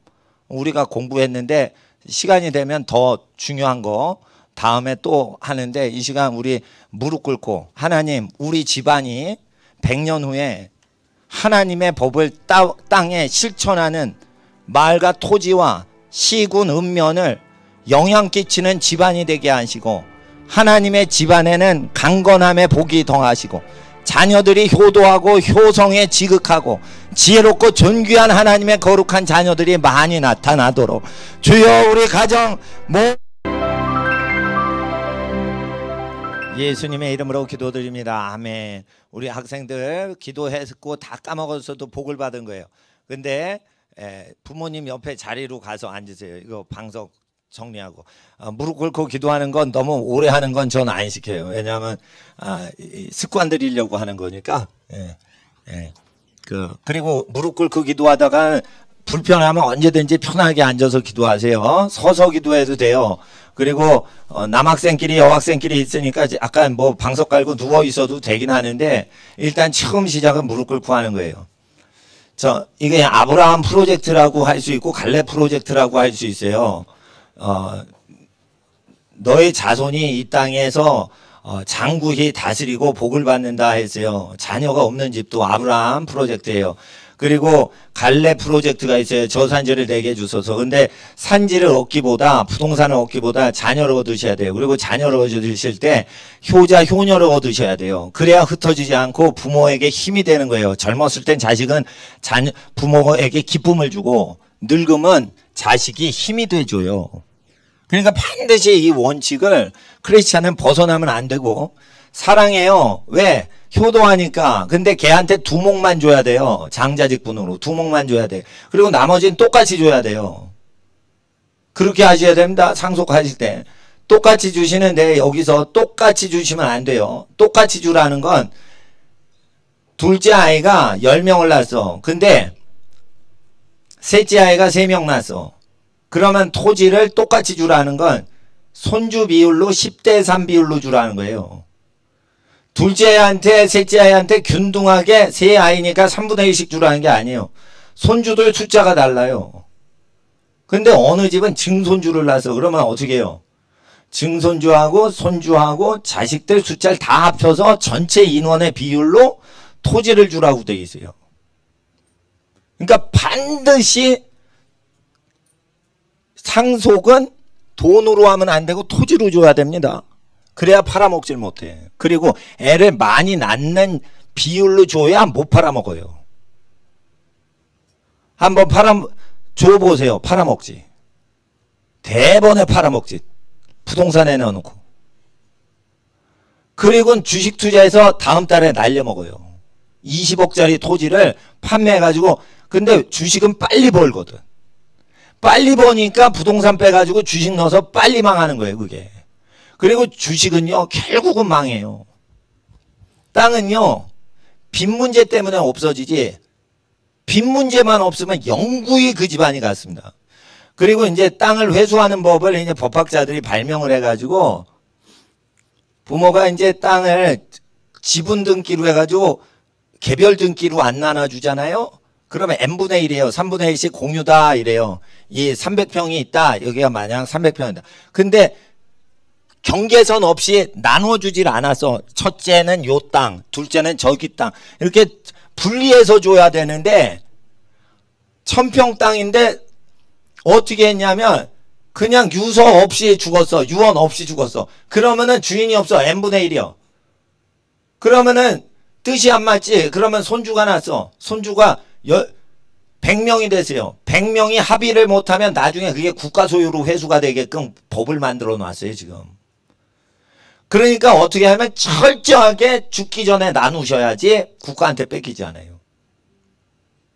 우리가 공부했는데 시간이 되면 더 중요한 거 다음에 또 하는데 이 시간 우리 무릎 꿇고 하나님 우리 집안이 100년 후에 하나님의 법을 땅에 실천하는 마을과 토지와 시군 읍면을 영향 끼치는 집안이 되게 하시고 하나님의 집안에는 강건함의 복이 더하시고 자녀들이 효도하고 효성에 지극하고 지혜롭고 존귀한 하나님의 거룩한 자녀들이 많이 나타나도록 주여 우리 가정 예수님의 이름으로 기도드립니다. 아멘. 우리 학생들 기도했고 다 까먹었어도 복을 받은 거예요. 근데 부모님 옆에 자리로 가서 앉으세요. 이거 방석 정리하고 무릎 꿇고 기도하는 건 너무 오래 하는 건 전 안 시켜요. 왜냐하면 습관 들이려고 하는 거니까. 그리고 무릎 꿇고 기도하다가 불편하면 언제든지 편하게 앉아서 기도하세요. 서서 기도해도 돼요. 그리고 남학생끼리 여학생끼리 있으니까 아까 뭐 방석 깔고 누워 있어도 되긴 하는데 일단 처음 시작은 무릎 꿇고 하는 거예요. 이게 아브라함 프로젝트라고 할 수 있고 갈렙 프로젝트라고 할 수 있어요. 너의 자손이 이 땅에서 장구히 다스리고 복을 받는다 했어요. 자녀가 없는 집도 아브라함 프로젝트예요. 그리고 갈렙 프로젝트가 있어요. 저산지를 내게 주소서. 근데 산지를 얻기보다 부동산을 얻기보다 자녀를 얻으셔야 돼요. 그리고 자녀를 얻으실 때 효자 효녀를 얻으셔야 돼요. 그래야 흩어지지 않고 부모에게 힘이 되는 거예요. 젊었을 땐 자식은 부모에게 기쁨을 주고 늙으면 자식이 힘이 돼줘요. 그러니까 반드시 이 원칙을 크리스찬은 벗어나면 안 되고 사랑해요. 왜? 효도하니까. 근데 걔한테 두목만 줘야 돼요. 장자직분으로 두목만 줘야 돼. 그리고 나머지는 똑같이 줘야 돼요. 그렇게 하셔야 됩니다. 상속하실 때. 똑같이 주시는데 여기서 똑같이 주시면 안 돼요. 똑같이 주라는 건 둘째 아이가 10명을 낳았어. 근데 셋째 아이가 3명 낳았어. 그러면 토지를 똑같이 주라는 건 손주 비율로 10대 3 비율로 주라는 거예요. 둘째 아이한테 셋째 아이한테 균등하게 세 아이니까 3분의 1씩 주라는 게 아니에요. 손주들 숫자가 달라요. 근데 어느 집은 증손주를 낳아서 그러면 어떻게 해요? 증손주하고 손주하고 자식들 숫자를 다 합쳐서 전체 인원의 비율로 토지를 주라고 되어 있어요. 그러니까 반드시 상속은 돈으로 하면 안 되고 토지로 줘야 됩니다. 그래야 팔아먹질 못해. 그리고 애를 많이 낳는 비율로 줘야 못 팔아먹어요. 한번 줘보세요. 팔아먹지. 대번에 팔아먹지. 부동산에 넣어놓고. 그리고 주식 투자해서 다음 달에 날려먹어요. 20억짜리 토지를 판매해가지고. 근데 주식은 빨리 벌거든. 빨리 버니까 부동산 빼가지고 주식 넣어서 빨리 망하는 거예요, 그게. 그리고 주식은요, 결국은 망해요. 땅은요, 빚 문제 때문에 없어지지, 빚 문제만 없으면 영구히 그 집안이 갔습니다. 그리고 이제 땅을 회수하는 법을 이제 법학자들이 발명을 해가지고, 부모가 이제 땅을 지분 등기로 해가지고 개별 등기로 안 나눠주잖아요. 그러면 n분의 1이에요. 3분의 1씩 공유다 이래요. 이 300평이 있다. 여기가 마냥 300평이다. 근데 경계선 없이 나눠주질 않았어. 첫째는 요 땅, 둘째는 저기 땅. 이렇게 분리해서 줘야 되는데 1000평 땅인데 어떻게 했냐면 그냥 유서 없이 죽었어. 유언 없이 죽었어. 그러면은 주인이 없어. n분의 1이요. 그러면은 뜻이 안 맞지. 그러면 손주가 났어. 손주가 100명이 됐어요. 100명이 합의를 못하면 나중에 그게 국가 소유로 회수가 되게끔 법을 만들어 놨어요, 지금. 그러니까 어떻게 하면 철저하게 죽기 전에 나누셔야지 국가한테 뺏기지 않아요.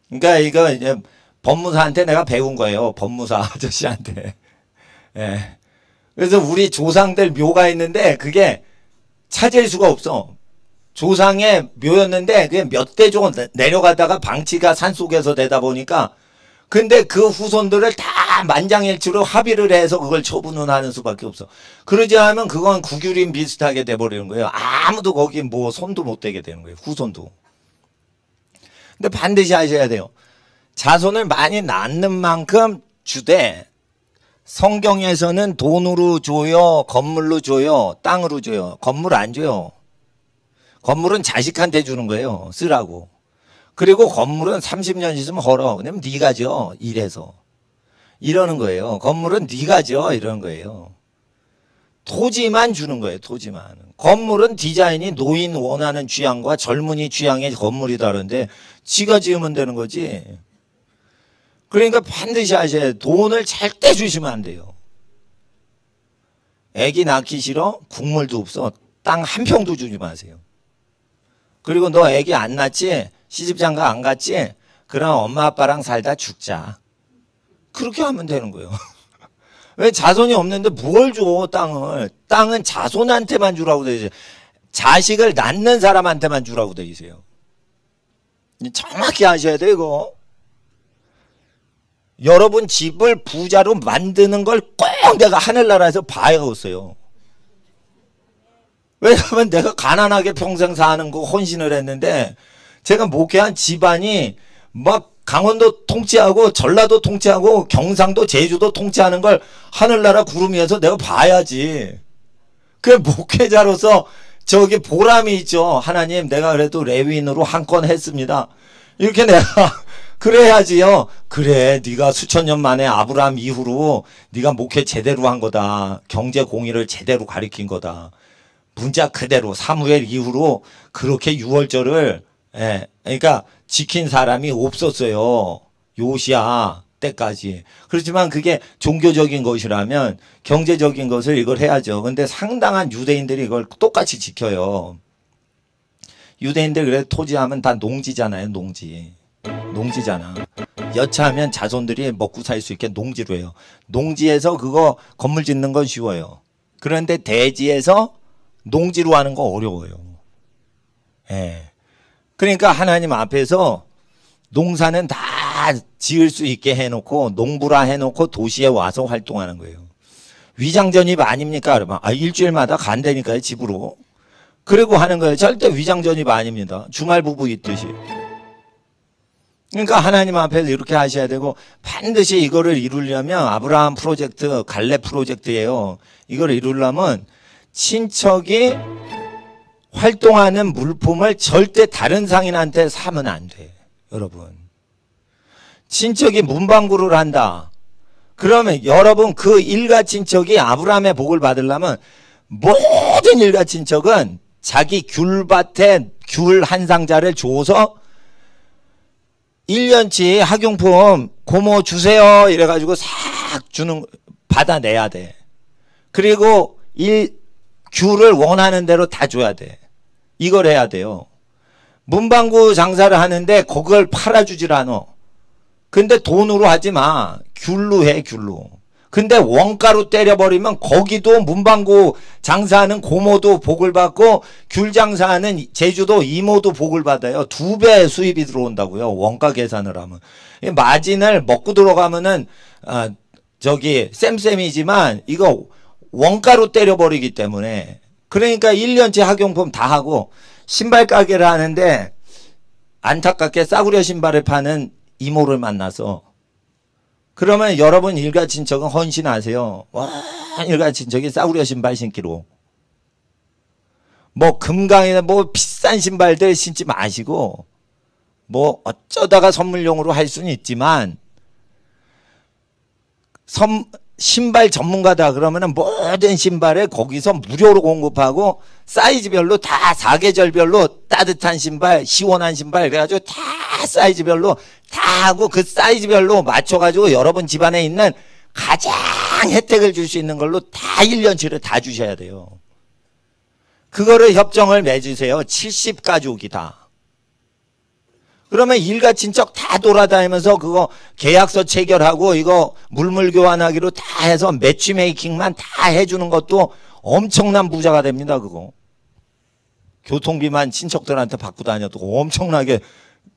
그러니까 이거 이제 법무사한테 내가 배운 거예요. 법무사 아저씨한테. 예. 그래서 우리 조상들 묘가 있는데 그게 찾을 수가 없어. 조상의 묘였는데 그게 몇 대 종 내려가다가 방치가 산속에서 되다 보니까 근데 그 후손들을 다 만장일치로 합의를 해서 그걸 처분을 하는 수밖에 없어. 그러지 않으면 그건 국유림 비슷하게 돼버리는 거예요. 아무도 거기 뭐 손도 못 대게 되는 거예요. 후손도. 근데 반드시 하셔야 돼요. 자손을 많이 낳는 만큼 주되 성경에서는 돈으로 줘요, 건물로 줘요, 땅으로 줘요. 건물 안 줘요. 건물은 자식한테 주는 거예요. 쓰라고. 그리고 건물은 30년 있으면 헐어. 그냥 네가 줘. 이래서. 이러는 거예요. 건물은 네가 줘. 이러는 거예요. 토지만 주는 거예요. 토지만. 건물은 디자인이 노인 원하는 취향과 젊은이 취향의 건물이 다른데 지가 지으면 되는 거지. 그러니까 반드시 하셔야 돼요. 돈을 절대 주시면 안 돼요. 애기 낳기 싫어? 국물도 없어. 땅 한 평도 주지 마세요. 그리고 너 애기 안 낳지? 시집장가 안 갔지? 그럼 엄마 아빠랑 살다 죽자. 그렇게 하면 되는 거예요. 왜 자손이 없는데 뭘 줘, 땅을. 땅은 자손한테만 주라고 돼 있어요. 자식을 낳는 사람한테만 주라고 돼 있어요. 정확히 하셔야 돼요, 이거. 여러분 집을 부자로 만드는 걸 꼭 내가 하늘나라에서 봐야겠어요. 왜냐면 내가 가난하게 평생 사는 거 헌신을 했는데 제가 목회한 집안이 막 강원도 통치하고 전라도 통치하고 경상도 제주도 통치하는 걸 하늘나라 구름 위에서 내가 봐야지. 그 목회자로서 저기 보람이 있죠. 하나님 내가 그래도 레위인으로 한 건 했습니다. 이렇게 내가 그래야지요. 그래 네가 수천 년 만에 아브라함 이후로 네가 목회 제대로 한 거다. 경제 공의를 제대로 가리킨 거다. 문자 그대로 사무엘 이후로 그렇게 유월절을 그러니까 지킨 사람이 없었어요. 요시야 때까지. 그렇지만 그게 종교적인 것이라면 경제적인 것을 이걸 해야죠. 근데 상당한 유대인들이 이걸 똑같이 지켜요. 유대인들 그래 토지하면 다 농지잖아요. 농지잖아. 여차하면 자손들이 먹고 살 수 있게 농지로 해요. 농지에서 그거 건물 짓는 건 쉬워요. 그런데 대지에서 농지로 하는 거 어려워요. 예. 그러니까 하나님 앞에서 농사는 다 지을 수 있게 해놓고 농부라 해놓고 도시에 와서 활동하는 거예요. 위장전입 아닙니까? 그러면 일주일마다 간다니까요, 집으로. 그리고 하는 거예요. 절대 위장전입 아닙니다. 주말 부부 있듯이. 그러니까 하나님 앞에서 이렇게 하셔야 되고 반드시 이거를 이루려면 아브라함 프로젝트, 갈렙 프로젝트예요. 이걸 이루려면 친척이 활동하는 물품을 절대 다른 상인한테 사면 안 돼. 여러분. 친척이 문방구를 한다. 그러면 여러분 그 일가 친척이 아브라함의 복을 받으려면 모든 일가 친척은 자기 귤밭에 귤 한 상자를 줘서 1년치 학용품 고모 주세요 이래가지고 싹 받아내야 돼. 그리고 귤을 원하는 대로 다 줘야 돼. 이걸 해야 돼요. 문방구 장사를 하는데 그걸 팔아주질 않아. 근데 돈으로 하지 마. 귤로 해, 귤로. 근데 원가로 때려버리면 거기도 문방구 장사하는 고모도 복을 받고 귤 장사하는 제주도 이모도 복을 받아요. 2배 수입이 들어온다고요. 원가 계산을 하면. 마진을 먹고 들어가면은 쌤쌤이지만 이거 원가로 때려버리기 때문에. 그러니까 1년치 학용품 다 하고 신발 가게를 하는데 안타깝게 싸구려 신발을 파는 이모를 만나서, 그러면 여러분 일가친척은 헌신하세요. 와, 일가친척이 싸구려 신발 신기로. 뭐 금강이나 뭐 비싼 신발들 신지 마시고, 뭐 어쩌다가 선물용으로 할 수는 있지만, 신발 전문가다 그러면은 모든 신발을 거기서 무료로 공급하고 사이즈별로 다 사계절별로 따뜻한 신발, 시원한 신발 그래가지고 다 사이즈별로 다 하고 그 사이즈별로 맞춰가지고 여러분 집안에 있는 가장 혜택을 줄 수 있는 걸로 다 1년치를 다 주셔야 돼요. 그거를 협정을 맺으세요. 70가족이 다. 그러면 일가친척 다 돌아다니면서 그거 계약서 체결하고 이거 물물 교환하기로 다 해서 매치메이킹만 다 해주는 것도 엄청난 부자가 됩니다. 그거. 교통비만 친척들한테 받고 다녀도 엄청나게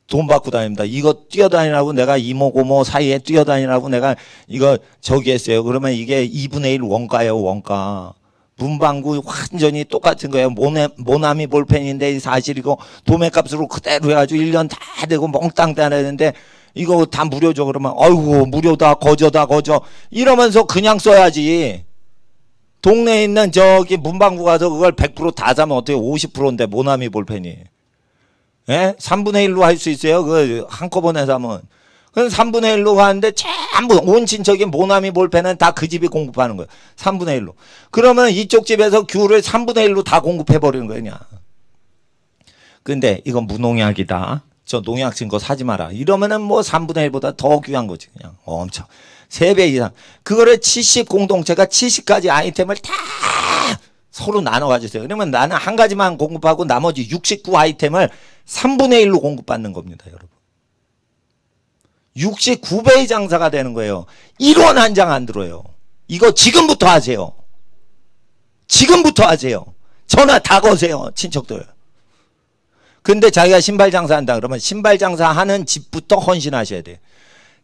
돈 받고 다닙니다. 이거 뛰어다니라고 내가 이모 고모 사이에 뛰어다니라고 내가 이거 저기 했어요. 그러면 이게 2분의 1 원가예요. 원가. 문방구 완전히 똑같은 거예요. 모나미 볼펜인데 사실 이거 도매값으로 그대로 해가지고 1년 다 되고 몽땅 다 내는데 이거 다 무료죠. 그러면 아이고 무료다 거저다 거저 이러면서 그냥 써야지. 동네에 있는 저기 문방구 가서 그걸 100% 다 사면 어떻게 50%인데 모나미 볼펜이. 예? 3분의 1로 할 수 있어요. 그 한꺼번에 사면. 그럼 3분의 1로 가는데 전부 온 친척이 모나미 볼펜은 다 그 집이 공급하는 거예요. 3분의 1로. 그러면 이쪽 집에서 귤을 3분의 1로 다 공급해버리는 거냐. 근데 이건 무농약이다. 저 농약 친 거 사지 마라. 이러면은 뭐 3분의 1보다 더 귀한 거지. 그냥 엄청. 3배 이상. 그거를 70 공동체가 70가지 아이템을 다 서로 나눠 가지세요. 그러면 나는 한 가지만 공급하고 나머지 69 아이템을 3분의 1로 공급받는 겁니다. 여러분. 69배의 장사가 되는 거예요. 1원 한 장 안 들어요. 이거 지금부터 하세요. 지금부터 하세요. 전화 다 거세요. 친척들. 근데 자기가 신발 장사한다 그러면 신발 장사하는 집부터 헌신하셔야 돼.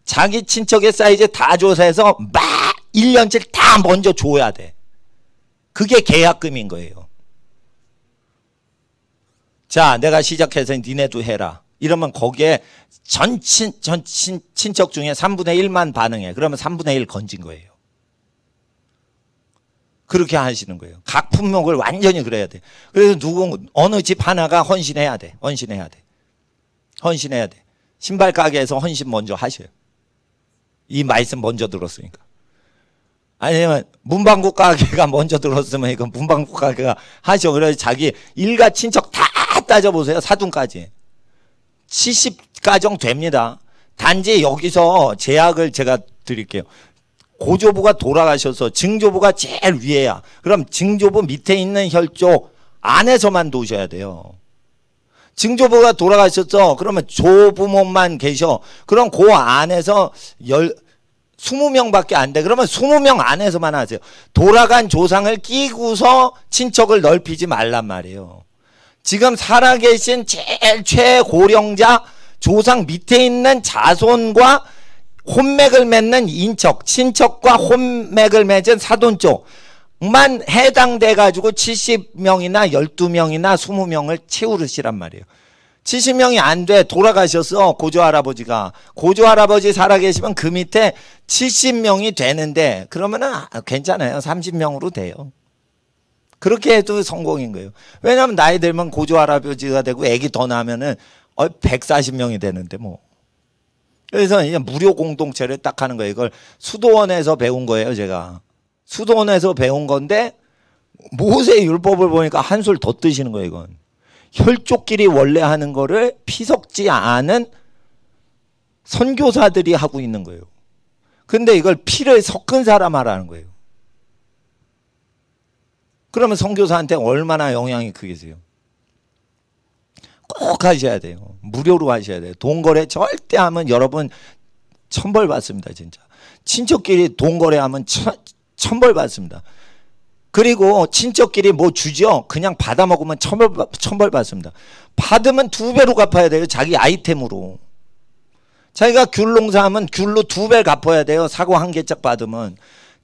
자기 친척의 사이즈 다 조사해서 막 1년치를 다 먼저 줘야 돼. 그게 계약금인 거예요. 자, 내가 시작해서 니네도 해라. 이러면 거기에 전 친척 중에 3분의 1만 반응해. 그러면 3분의 1 건진 거예요. 그렇게 하시는 거예요. 각 품목을 완전히 그래야 돼. 그래서 어느 집 하나가 헌신해야 돼. 헌신해야 돼. 헌신해야 돼. 신발 가게에서 헌신 먼저 하셔요. 이 말씀 먼저 들었으니까. 아니면 문방구 가게가 먼저 들었으면 이건 문방구 가게가 하셔. 그래서 자기 일가 친척 다 따져보세요. 사돈까지. 70가정 됩니다. 단지 여기서 제약을 제가 드릴게요. 고조부가 돌아가셔서 증조부가 제일 위에야. 그럼 증조부 밑에 있는 혈족 안에서만 두셔야 돼요. 증조부가 돌아가셨어. 그러면 조부모만 계셔. 그럼 그 안에서 20명밖에 안 돼. 그러면 20명 안에서만 하세요. 돌아간 조상을 끼고서 친척을 넓히지 말란 말이에요. 지금 살아계신 제일 최고령자 조상 밑에 있는 자손과 혼맥을 맺는 인척, 친척과 혼맥을 맺은 사돈 쪽만 해당돼 가지고 70명이나 12명이나 20명을 채우시란 말이에요. 70명이 안 돼. 돌아가셨어. 고조할아버지가. 고조할아버지 살아계시면 그 밑에 70명이 되는데 그러면은 괜찮아요. 30명으로 돼요. 그렇게 해도 성공인 거예요. 왜냐하면 나이 들면 고조할아버지가 되고 애기 더 나면은 140명이 되는데 뭐. 그래서 이제 무료 공동체를 딱 하는 거예요. 이걸 수도원에서 배운 거예요. 제가. 수도원에서 배운 건데 모세 율법을 보니까 한술 더 뜨시는 거예요. 이건. 혈족끼리 원래 하는 거를 피 섞지 않은 선교사들이 하고 있는 거예요. 근데 이걸 피를 섞은 사람 하라는 거예요. 그러면 선교사한테 얼마나 영향이 크겠어요? 꼭 하셔야 돼요. 무료로 하셔야 돼요. 돈 거래 절대 하면 여러분 천벌 받습니다. 진짜. 친척끼리 돈 거래하면 천벌 받습니다. 그리고 친척끼리 뭐 주죠? 그냥 받아 먹으면 천벌 받습니다. 받으면 2배로 갚아야 돼요. 자기 아이템으로. 자기가 귤 농사하면 귤로 2배 갚아야 돼요. 사과 한 개짝 받으면.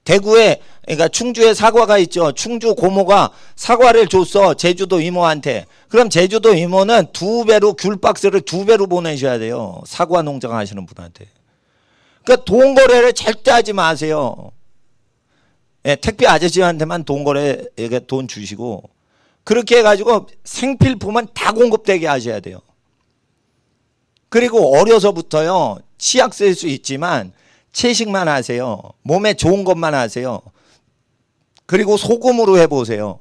대구에, 그러니까 충주에 사과가 있죠. 충주 고모가 사과를 줬어. 제주도 이모한테. 그럼 제주도 이모는 2배로 귤 박스를 2배로 보내셔야 돼요. 사과 농장 하시는 분한테. 그러니까 돈 거래를 절대 하지 마세요. 예, 택배 아저씨한테만 돈 거래에 돈 주시고 그렇게 해가지고 생필품은 다 공급되게 하셔야 돼요. 그리고 어려서부터요. 치약 쓸 수 있지만 채식만 하세요. 몸에 좋은 것만 하세요. 그리고 소금으로 해보세요.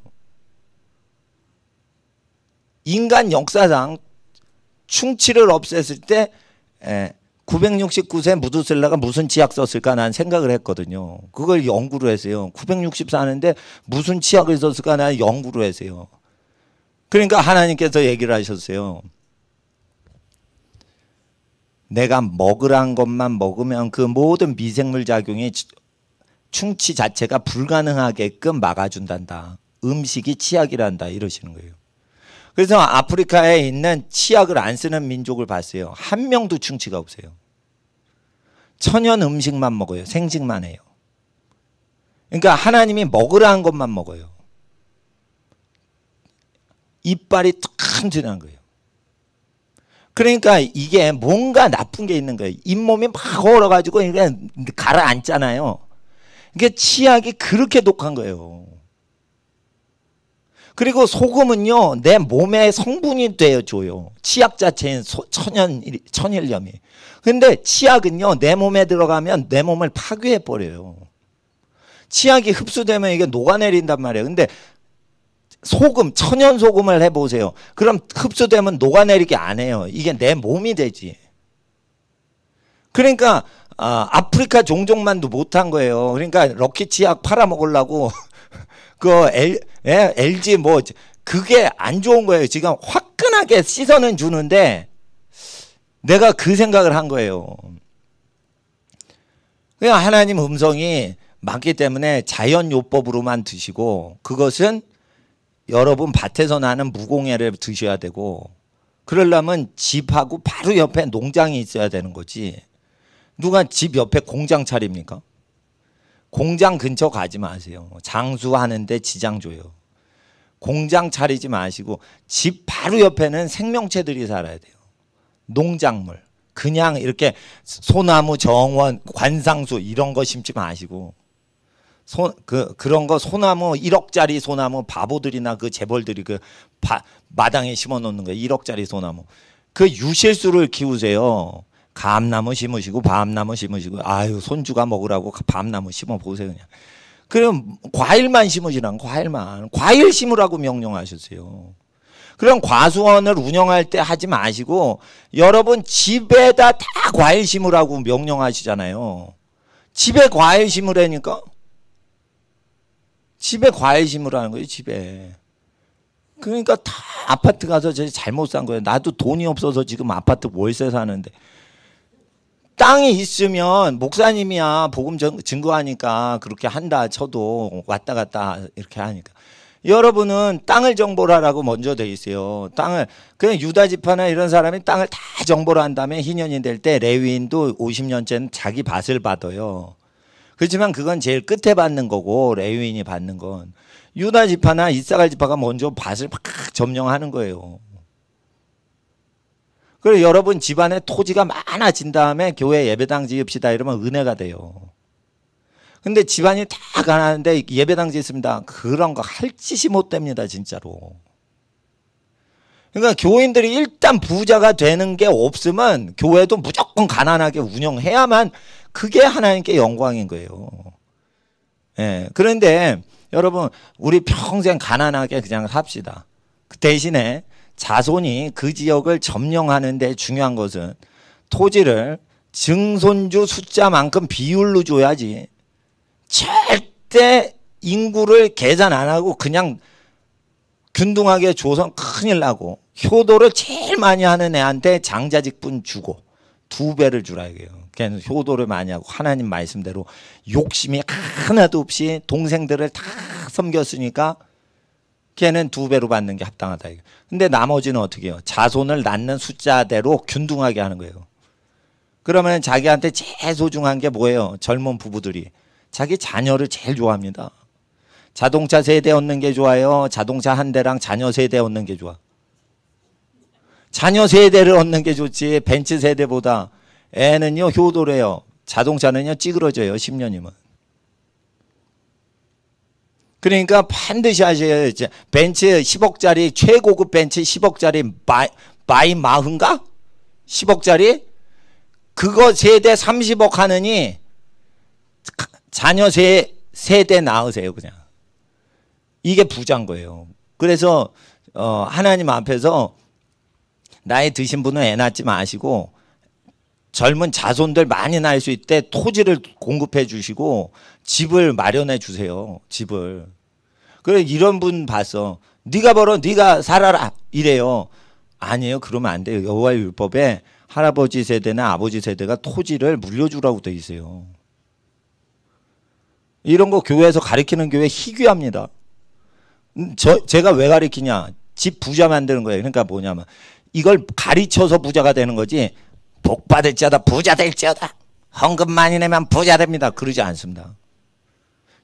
인간 역사상 충치를 없앴을 때 969세 무두슬라가 무슨 치약 썼을까 난 생각을 했거든요. 그걸 연구를 했어요. 964년인데 무슨 치약을 썼을까 난 연구를 했어요. 그러니까 하나님께서 얘기를 하셨어요. 내가 먹으란 것만 먹으면 그 모든 미생물 작용이 충치 자체가 불가능하게끔 막아준단다. 음식이 치약이란다 이러시는 거예요. 그래서 아프리카에 있는 치약을 안 쓰는 민족을 봤어요. 한 명도 충치가 없어요. 천연 음식만 먹어요. 생식만 해요. 그러니까 하나님이 먹으라는 것만 먹어요. 이빨이 튼튼한 거예요. 그러니까 이게 뭔가 나쁜 게 있는 거예요. 잇몸이 막 얼어가지고 가라앉잖아요. 이게 치약이 그렇게 독한 거예요. 그리고 소금은요, 내 몸에 성분이 줘요. 치약 자체인 천일염이. 근데 치약은요, 내 몸에 들어가면 내 몸을 파괴해버려요. 치약이 흡수되면 이게 녹아내린단 말이에요. 근데 소금, 천연 소금을 해보세요. 그럼 흡수되면 녹아내리게 안 해요. 이게 내 몸이 되지. 그러니까 아프리카 종족만도 못한 거예요. 그러니까 럭키 치약 팔아먹으려고 LG 뭐 그게 안 좋은 거예요. 지금 화끈하게 씻어는 주는데 내가 그 생각을 한 거예요. 그냥 하나님 음성이 많기 때문에 자연요법으로만 드시고 그것은 여러분 밭에서 나는 무공해를 드셔야 되고 그러려면 집하고 바로 옆에 농장이 있어야 되는 거지. 누가 집 옆에 공장 차립니까? 공장 근처 가지 마세요. 장수하는데 지장 줘요. 공장 차리지 마시고 집 바로 옆에는 생명체들이 살아야 돼요. 농작물. 그냥 이렇게 소나무, 정원, 관상수 이런 거 심지 마시고 그런 거 소나무 1억짜리 소나무 바보들이나 그 재벌들이 마당에 심어 놓는 거 1억짜리 소나무 그 유실수를 키우세요. 감나무 심으시고 밤나무 심으시고 아유 손주가 먹으라고 밤나무 심어 보세요 그냥. 그럼 과일만 심으시라는 과일만 과일 심으라고 명령하셨어요. 그럼 과수원을 운영할 때 하지 마시고 여러분 집에다 다 과일 심으라고 명령하시잖아요. 집에 과일 심으라니까. 집에 과일 심으라는 거예요. 집에. 그러니까 다 아파트 가서 저 잘못 산 거예요. 나도 돈이 없어서 지금 아파트 월세 사는데 땅이 있으면 목사님이야 복음 증거하니까 그렇게 한다 쳐도 왔다 갔다 이렇게 하니까 여러분은 땅을 정보를 하라고 먼저 돼 있어요. 땅을 그냥 유다 지파나 이런 사람이 땅을 다 정보를 한 다음에 희년이 될 때 레위인도 50년째는 자기 밭을 받아요. 그렇지만 그건 제일 끝에 받는 거고 레위인이 받는 건 유다 지파나 이사갈 지파가 먼저 밭을 막 점령하는 거예요. 그리고 여러분 집안에 토지가 많아진 다음에 교회 예배당 지읍시다 이러면 은혜가 돼요. 근데 집안이 다 가난한데 예배당 짓습니다. 그런 거 할 짓이 못 됩니다. 진짜로. 그러니까 교인들이 일단 부자가 되는 게 없으면 교회도 무조건 가난하게 운영해야만 그게 하나님께 영광인 거예요. 예. 그런데 여러분 우리 평생 가난하게 그냥 삽시다. 그 대신에 자손이 그 지역을 점령하는 데 중요한 것은 토지를 증손주 숫자만큼 비율로 줘야지 절대 인구를 계산 안 하고 그냥 균등하게 줘서 큰일 나고, 효도를 제일 많이 하는 애한테 장자직분 주고 2배를 주라 이게요. 걔는 효도를 많이 하고 하나님 말씀대로 욕심이 하나도 없이 동생들을 다 섬겼으니까 걔는 2배로 받는 게 합당하다. 근데 나머지는 어떻게 해요? 자손을 낳는 숫자대로 균등하게 하는 거예요. 그러면 자기한테 제일 소중한 게 뭐예요? 젊은 부부들이 자기 자녀를 제일 좋아합니다. 자동차 세대 얻는 게 좋아요? 자동차 한 대랑 자녀 세대 얻는 게 좋아? 자녀 세대를 얻는 게 좋지. 벤츠 세대보다. 애는요 효도래요. 자동차는요 찌그러져요. 10년이면. 그러니까 반드시 하셔야 돼요. 벤츠 10억짜리 최고급 벤츠 10억짜리 마이 마흔가? 10억짜리? 그거 세대 30억 하느니 자녀 세대 낳으세요 그냥. 이게 부자인 거예요. 그래서 하나님 앞에서 나이 드신 분은 애 낳지 마시고 젊은 자손들 많이 낳을 수 있게 토지를 공급해 주시고 집을 마련해 주세요. 집을. 그래 이런 분 봤어. 네가 벌어 네가 살아라 이래요. 아니에요. 그러면 안 돼요. 여호와의 율법에 할아버지 세대나 아버지 세대가 토지를 물려주라고 돼 있어요. 이런 거 교회에서 가르치는 교회 희귀합니다. 제가 왜 가르치냐. 집 부자 만드는 거예요. 그러니까 뭐냐면 이걸 가르쳐서 부자가 되는 거지 복 받을지어다 부자 될지어다 헌금 많이 내면 부자 됩니다. 그러지 않습니다.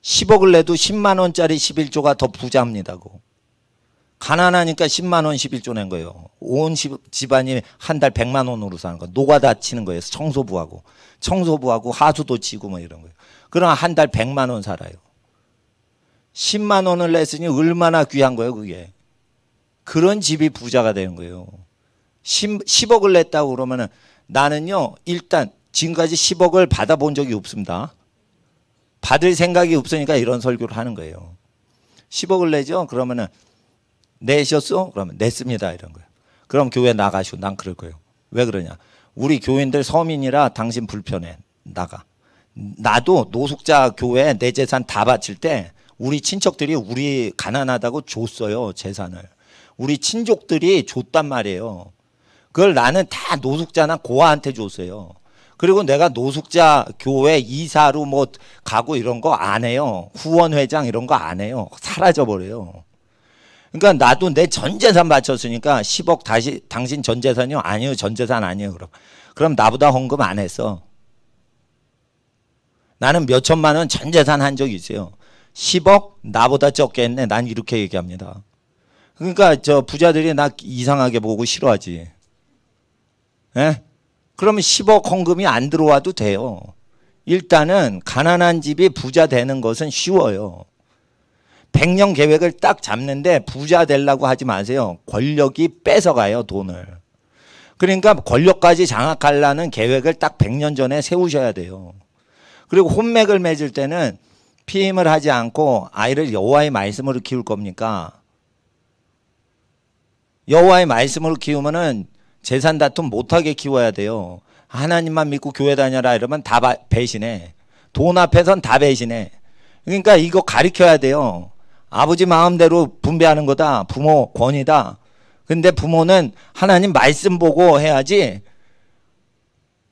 10억을 내도 10만 원짜리 11조가 더 부자입니다고. 가난하니까 10만 원 11조 낸 거예요. 온 집안이 한 달 100만 원으로 사는 거. 노가다 치는 거예요. 청소부하고 하수도 치고 뭐 이런 거예요. 그럼 한 달 100만 원 살아요. 10만 원을 냈으니 얼마나 귀한 거예요 그게. 그런 집이 부자가 되는 거예요. 10억을 냈다고 그러면은 나는요 일단 지금까지 10억을 받아본 적이 없습니다. 받을 생각이 없으니까 이런 설교를 하는 거예요. 10억을 내죠? 그러면은 내셨어? 그러면 냈습니다 이런 거예요. 그럼 교회 나가시고. 난 그럴 거예요. 왜 그러냐. 우리 교인들 서민이라 당신 불편해. 나가. 나도 노숙자 교회에 내 재산 다 바칠 때 우리 친척들이 우리 가난하다고 줬어요. 재산을. 우리 친족들이 줬단 말이에요. 그걸 나는 다 노숙자나 고아한테 줬어요. 그리고 내가 노숙자 교회 이사로 뭐 가고 이런 거 안 해요. 후원회장 이런 거 안 해요. 사라져버려요. 그러니까 나도 내 전 재산 바쳤으니까 10억 다시 당신 전 재산이요? 아니요. 전 재산 아니에요. 그럼 나보다 헌금 안 했어. 나는 몇 천만 원 전 재산 한 적이 있어요. 10억 나보다 적게 했네. 난 이렇게 얘기합니다. 그러니까 저 부자들이 나 이상하게 보고 싫어하지. 예? 그러면 10억 헌금이 안 들어와도 돼요. 일단은 가난한 집이 부자 되는 것은 쉬워요. 100년 계획을 딱 잡는데 부자 되려고 하지 마세요. 권력이 뺏어가요 돈을. 그러니까 권력까지 장악하려는 계획을 딱 100년 전에 세우셔야 돼요. 그리고 혼맥을 맺을 때는 피임을 하지 않고 아이를 여호와의 말씀으로 키울 겁니까? 여호와의 말씀으로 키우면은 재산 다툼 못하게 키워야 돼요. 하나님만 믿고 교회 다녀라 이러면 다 배신해. 돈 앞에선 다 배신해. 그러니까 이거 가르쳐야 돼요. 아버지 마음대로 분배하는 거다. 부모 권위다. 근데 부모는 하나님 말씀 보고 해야지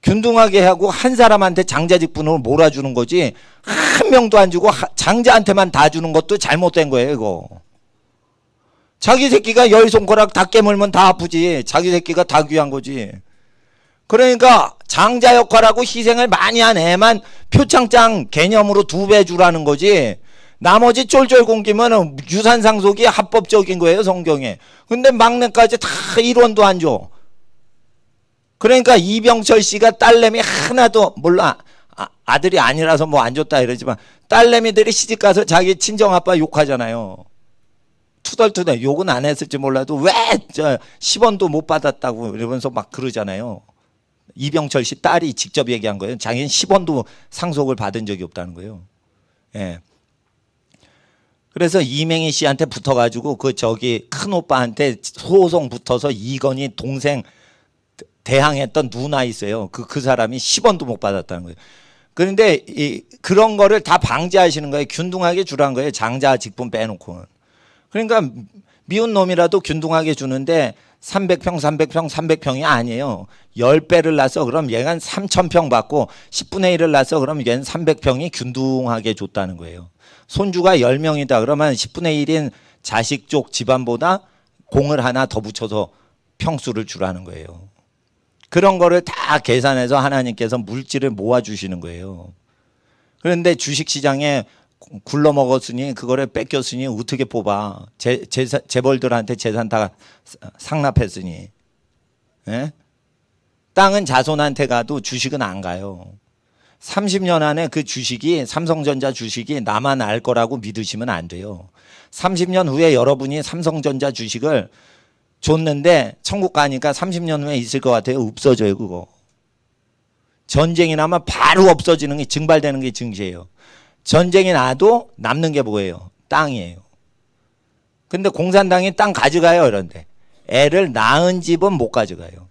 균등하게 하고 한 사람한테 장자직분으로 몰아주는 거지 한 명도 안 주고 장자한테만 다 주는 것도 잘못된 거예요 이거. 자기 새끼가 10손가락 다 깨물면 다 아프지. 자기 새끼가 다 귀한 거지. 그러니까 장자 역할하고 희생을 많이 한 애만 표창장 개념으로 2배 주라는 거지. 나머지 쫄쫄 공기면 유산상속이 합법적인 거예요 성경에. 근데 막내까지 다 1원도 안 줘. 그러니까 이병철 씨가 딸내미 하나도 몰라. 아들이 아니라서 뭐 안 줬다 이러지만 딸내미들이 시집가서 자기 친정아빠 욕하잖아요. 투덜투덜 욕은 안 했을지 몰라도 왜 저 10원도 못 받았다고 이러면서 막 그러잖아요. 이병철 씨 딸이 직접 얘기한 거예요. 자기는 10원도 상속을 받은 적이 없다는 거예요. 예. 그래서 이맹희 씨한테 붙어가지고 그 저기 큰 오빠한테 소송 붙어서 이건희 동생 대항했던 누나 있어요. 그 사람이 10원도 못 받았다는 거예요. 그런데 그런 거를 다 방지하시는 거예요. 균등하게 주라는 거예요. 장자 직분 빼놓고. 그러니까 미운 놈이라도 균등하게 주는데 300평, 300평, 300평이 아니에요. 10배를 낳았어. 그럼 얘가 3,000평 받고 10분의 1을 낳았어. 그럼 얘는 300평이 균등하게 줬다는 거예요. 손주가 10명이다. 그러면 10분의 1인 자식 쪽 집안보다 공을 하나 더 붙여서 평수를 주라는 거예요. 그런 거를 다 계산해서 하나님께서 물질을 모아주시는 거예요. 그런데 주식시장에 굴러먹었으니 그거를 뺏겼으니 어떻게 뽑아. 재벌들한테 재산 다 상납했으니. 예? 땅은 자손한테 가도 주식은 안 가요. 30년 안에 그 주식이 삼성전자 주식이 나만 알 거라고 믿으시면 안 돼요. 30년 후에 여러분이 삼성전자 주식을 줬는데 천국 가니까 30년 후에 있을 것 같아요. 없어져요 그거. 전쟁이 나면 바로 없어지는 게 증발되는 게 증시예요. 전쟁이 나도 남는 게 뭐예요? 땅이에요. 근데 공산당이 땅 가져가요 이런데. 애를 낳은 집은 못 가져가요.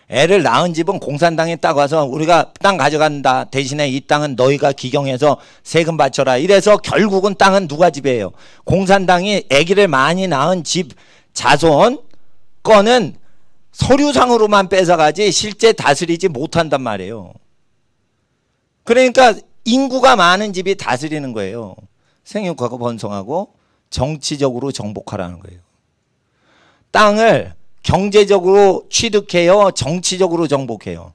애를 낳은 집은 공산당이 딱 와서 우리가 땅 가져간다. 대신에 이 땅은 너희가 기경해서 세금 바쳐라. 이래서 결국은 땅은 누가 지배해요? 공산당이 아기를 많이 낳은 집 자손 거는 서류상으로만 뺏어가지 실제 다스리지 못한단 말이에요. 그러니까 인구가 많은 집이 다스리는 거예요. 생육하고 번성하고 정치적으로 정복하라는 거예요. 땅을 경제적으로 취득해요. 정치적으로 정복해요.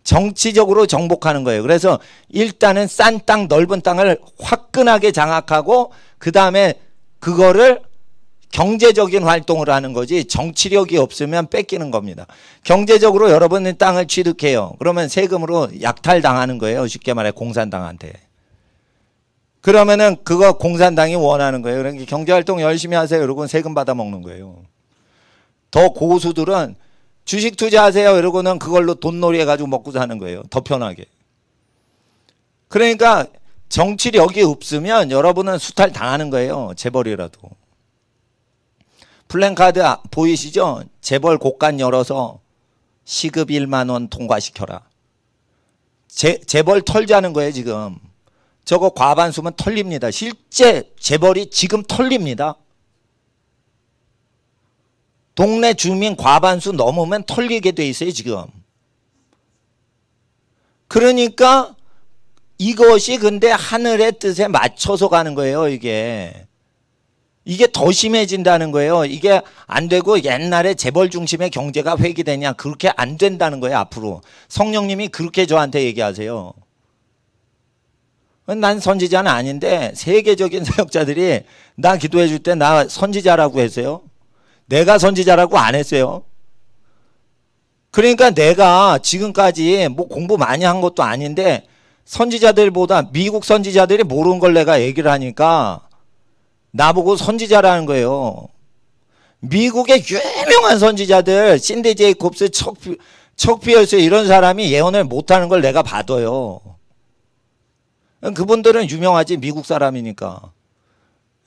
정치적으로 정복하는 거예요. 그래서 일단은 싼 땅, 넓은 땅을 화끈하게 장악하고 그 다음에 그거를 경제적인 활동을 하는 거지 정치력이 없으면 뺏기는 겁니다. 경제적으로 여러분은 땅을 취득해요. 그러면 세금으로 약탈당하는 거예요. 쉽게 말해 공산당한테. 그러면은 그거 공산당이 원하는 거예요. 그러니까 경제활동 열심히 하세요. 그러고 세금 받아 먹는 거예요. 더 고수들은 주식 투자하세요. 이러고는 그걸로 돈놀이 해가지고 먹고 사는 거예요. 더 편하게. 그러니까 정치력이 없으면 여러분은 수탈 당하는 거예요. 재벌이라도. 플랜카드 보이시죠? 재벌 곳간 열어서 시급 1만 원 통과시켜라. 재벌 털자는 거예요 지금. 저거 과반수면 털립니다. 실제 재벌이 지금 털립니다. 동네 주민 과반수 넘으면 털리게 돼 있어요 지금. 그러니까 이것이 근데 하늘의 뜻에 맞춰서 가는 거예요 이게. 이게 더 심해진다는 거예요. 이게 안 되고 옛날에 재벌 중심의 경제가 회귀되냐. 그렇게 안 된다는 거예요 앞으로. 성령님이 그렇게 저한테 얘기하세요. 난 선지자는 아닌데 세계적인 사역자들이 나 기도해 줄 때 나 선지자라고 했어요. 내가 선지자라고 안 했어요. 그러니까 내가 지금까지 뭐 공부 많이 한 것도 아닌데 선지자들보다 미국 선지자들이 모르는 걸 내가 얘기를 하니까 나보고 선지자라는 거예요. 미국의 유명한 선지자들 신디 제이콥스, 척 피어스 이런 사람이 예언을 못하는 걸 내가 봐둬요. 그분들은 유명하지 미국 사람이니까.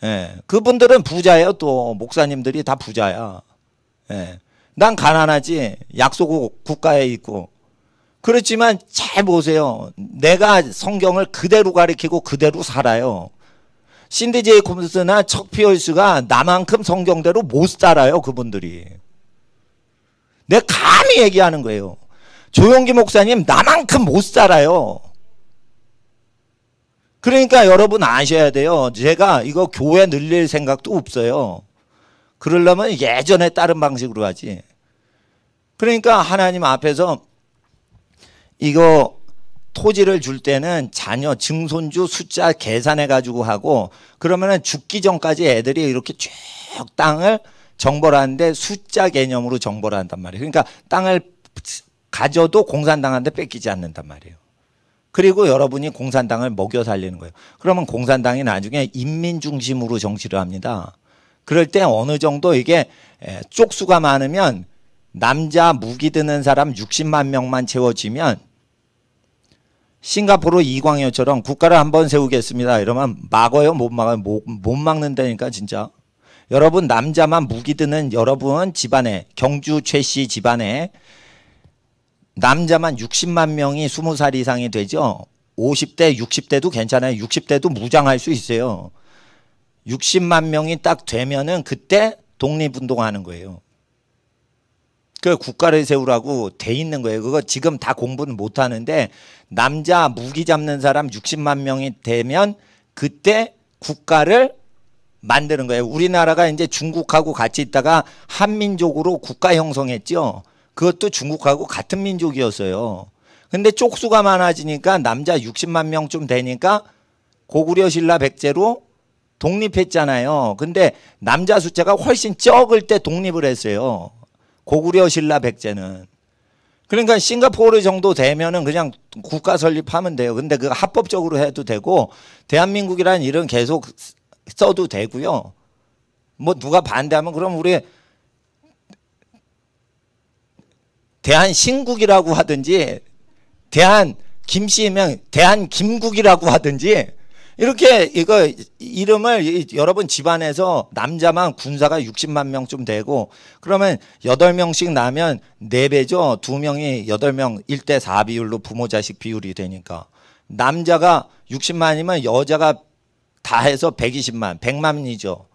예, 그분들은 부자예요. 또 목사님들이 다 부자야. 예, 난 가난하지. 약소국 국가에 있고. 그렇지만 잘 보세요. 내가 성경을 그대로 가리키고 그대로 살아요. 신디 제이콥스나 척 피어스가 나만큼 성경대로 못 살아요. 그분들이. 내가 감히 얘기하는 거예요. 조용기 목사님 나만큼 못 살아요. 그러니까 여러분 아셔야 돼요. 제가 이거 교회 늘릴 생각도 없어요. 그러려면 예전에 다른 방식으로 하지. 그러니까 하나님 앞에서 이거 토지를 줄 때는 자녀 증손주 숫자 계산해 가지고 하고 그러면은 죽기 전까지 애들이 이렇게 쭉 땅을 정벌 하는데 숫자 개념으로 정벌 한단 말이에요. 그러니까 땅을 가져도 공산당한테 뺏기지 않는단 말이에요. 그리고 여러분이 공산당을 먹여 살리는 거예요. 그러면 공산당이 나중에 인민 중심으로 정치를 합니다. 그럴 때 어느 정도 이게 쪽수가 많으면 남자 무기 드는 사람 60만 명만 채워지면 싱가포르 이광효처럼 국가를 한번 세우겠습니다. 이러면 막어요? 못 막아요? 못 막는다니까 진짜. 여러분 남자만 무기 드는 여러분 집안에 경주 최씨 집안에 남자만 60만 명이 20살 이상이 되죠. 50대, 60대도 괜찮아요. 60대도 무장할 수 있어요. 60만 명이 딱 되면은 그때 독립운동하는 거예요. 그 국가를 세우라고 돼 있는 거예요. 그거 지금 다 공부는 못 하는데 남자 무기 잡는 사람 60만 명이 되면 그때 국가를 만드는 거예요. 우리나라가 이제 중국하고 같이 있다가 한민족으로 국가 형성했죠. 그것도 중국하고 같은 민족이었어요. 근데 쪽수가 많아지니까 남자 60만 명쯤 되니까 고구려 신라 백제로 독립했잖아요. 근데 남자 숫자가 훨씬 적을 때 독립을 했어요. 고구려 신라 백제는. 그러니까 싱가포르 정도 되면은 그냥 국가 설립하면 돼요. 근데 그거 합법적으로 해도 되고 대한민국이라는 이름 계속 써도 되고요. 뭐 누가 반대하면 그럼 우리 대한신국이라고 하든지 대한김씨면 대한김국이라고 하든지 이렇게 이거 이름을 여러분 집안에서 남자만 군사가 60만 명쯤 되고 그러면 8명씩 나면 4배죠. 2명이 8명 1대 4 비율로 부모 자식 비율이 되니까 남자가 60만이면 여자가 다 해서 120만 100만이죠.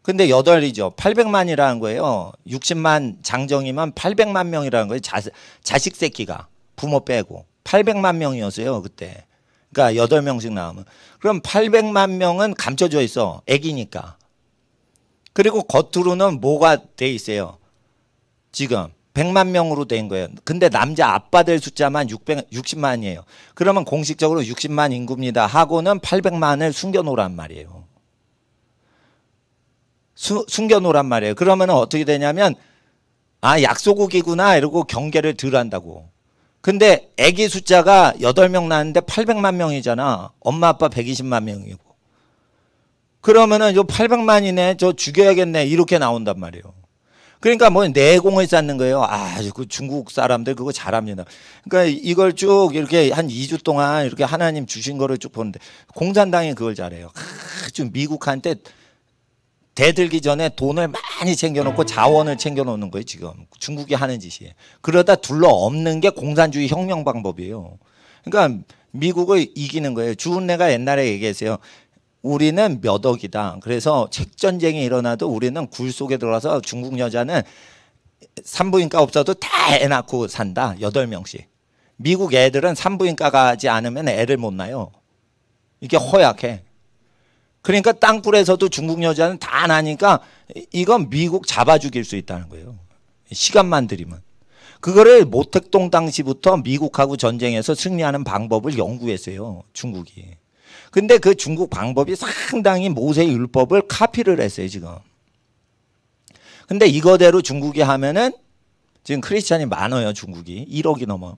근데 8이죠. 800만이라는 거예요. 60만 장정이면 800만 명이라는 거예요. 자식 새끼가 부모 빼고 800만 명이었어요 그때. 그러니까 8명씩 나오면 그럼 800만 명은 감춰져 있어. 애기니까. 그리고 겉으로는 뭐가 돼 있어요. 지금 100만 명으로 된 거예요. 근데 남자 아빠들 숫자만 60만이에요. 그러면 공식적으로 60만 인구입니다 하고는 800만을 숨겨놓으란 말이에요. 숨겨놓으란 말이에요. 그러면 어떻게 되냐면 아 약소국이구나 이러고 경계를 덜 한다고. 근데 애기 숫자가 8명 낳았는데 800만 명이잖아. 엄마 아빠 120만 명이고. 그러면은 저 800만이네. 저 죽여야겠네. 이렇게 나온단 말이에요. 그러니까 뭐 내공을 쌓는 거예요. 아, 그 중국 사람들 그거 잘합니다. 그러니까 이걸 쭉 이렇게 한 2주 동안 이렇게 하나님 주신 거를 쭉 보는데 공산당이 그걸 잘해요. 좀 미국한테 대들기 전에 돈을 많이 챙겨놓고 자원을 챙겨놓는 거예요. 지금 중국이 하는 짓이에요. 그러다 둘러 엎는 게 공산주의 혁명 방법이에요. 그러니까 미국을 이기는 거예요. 주은래가 옛날에 얘기했어요. 우리는 몇 억이다. 그래서 책전쟁이 일어나도 우리는 굴 속에 들어가서 중국 여자는 산부인과 없어도 다 애 낳고 산다. 8명씩. 미국 애들은 산부인과 가지 않으면 애를 못 낳아요. 이게 허약해. 그러니까 땅굴에서도 중국 여자는 다 나니까 이건 미국 잡아 죽일 수 있다는 거예요. 시간만 들이면. 그거를 모택동 당시부터 미국하고 전쟁에서 승리하는 방법을 연구했어요. 중국이. 근데 그 중국 방법이 상당히 모세의 율법을 카피를 했어요. 지금. 근데 이거대로 중국이 하면은 지금 크리스찬이 많아요. 중국이. 1억이 넘어.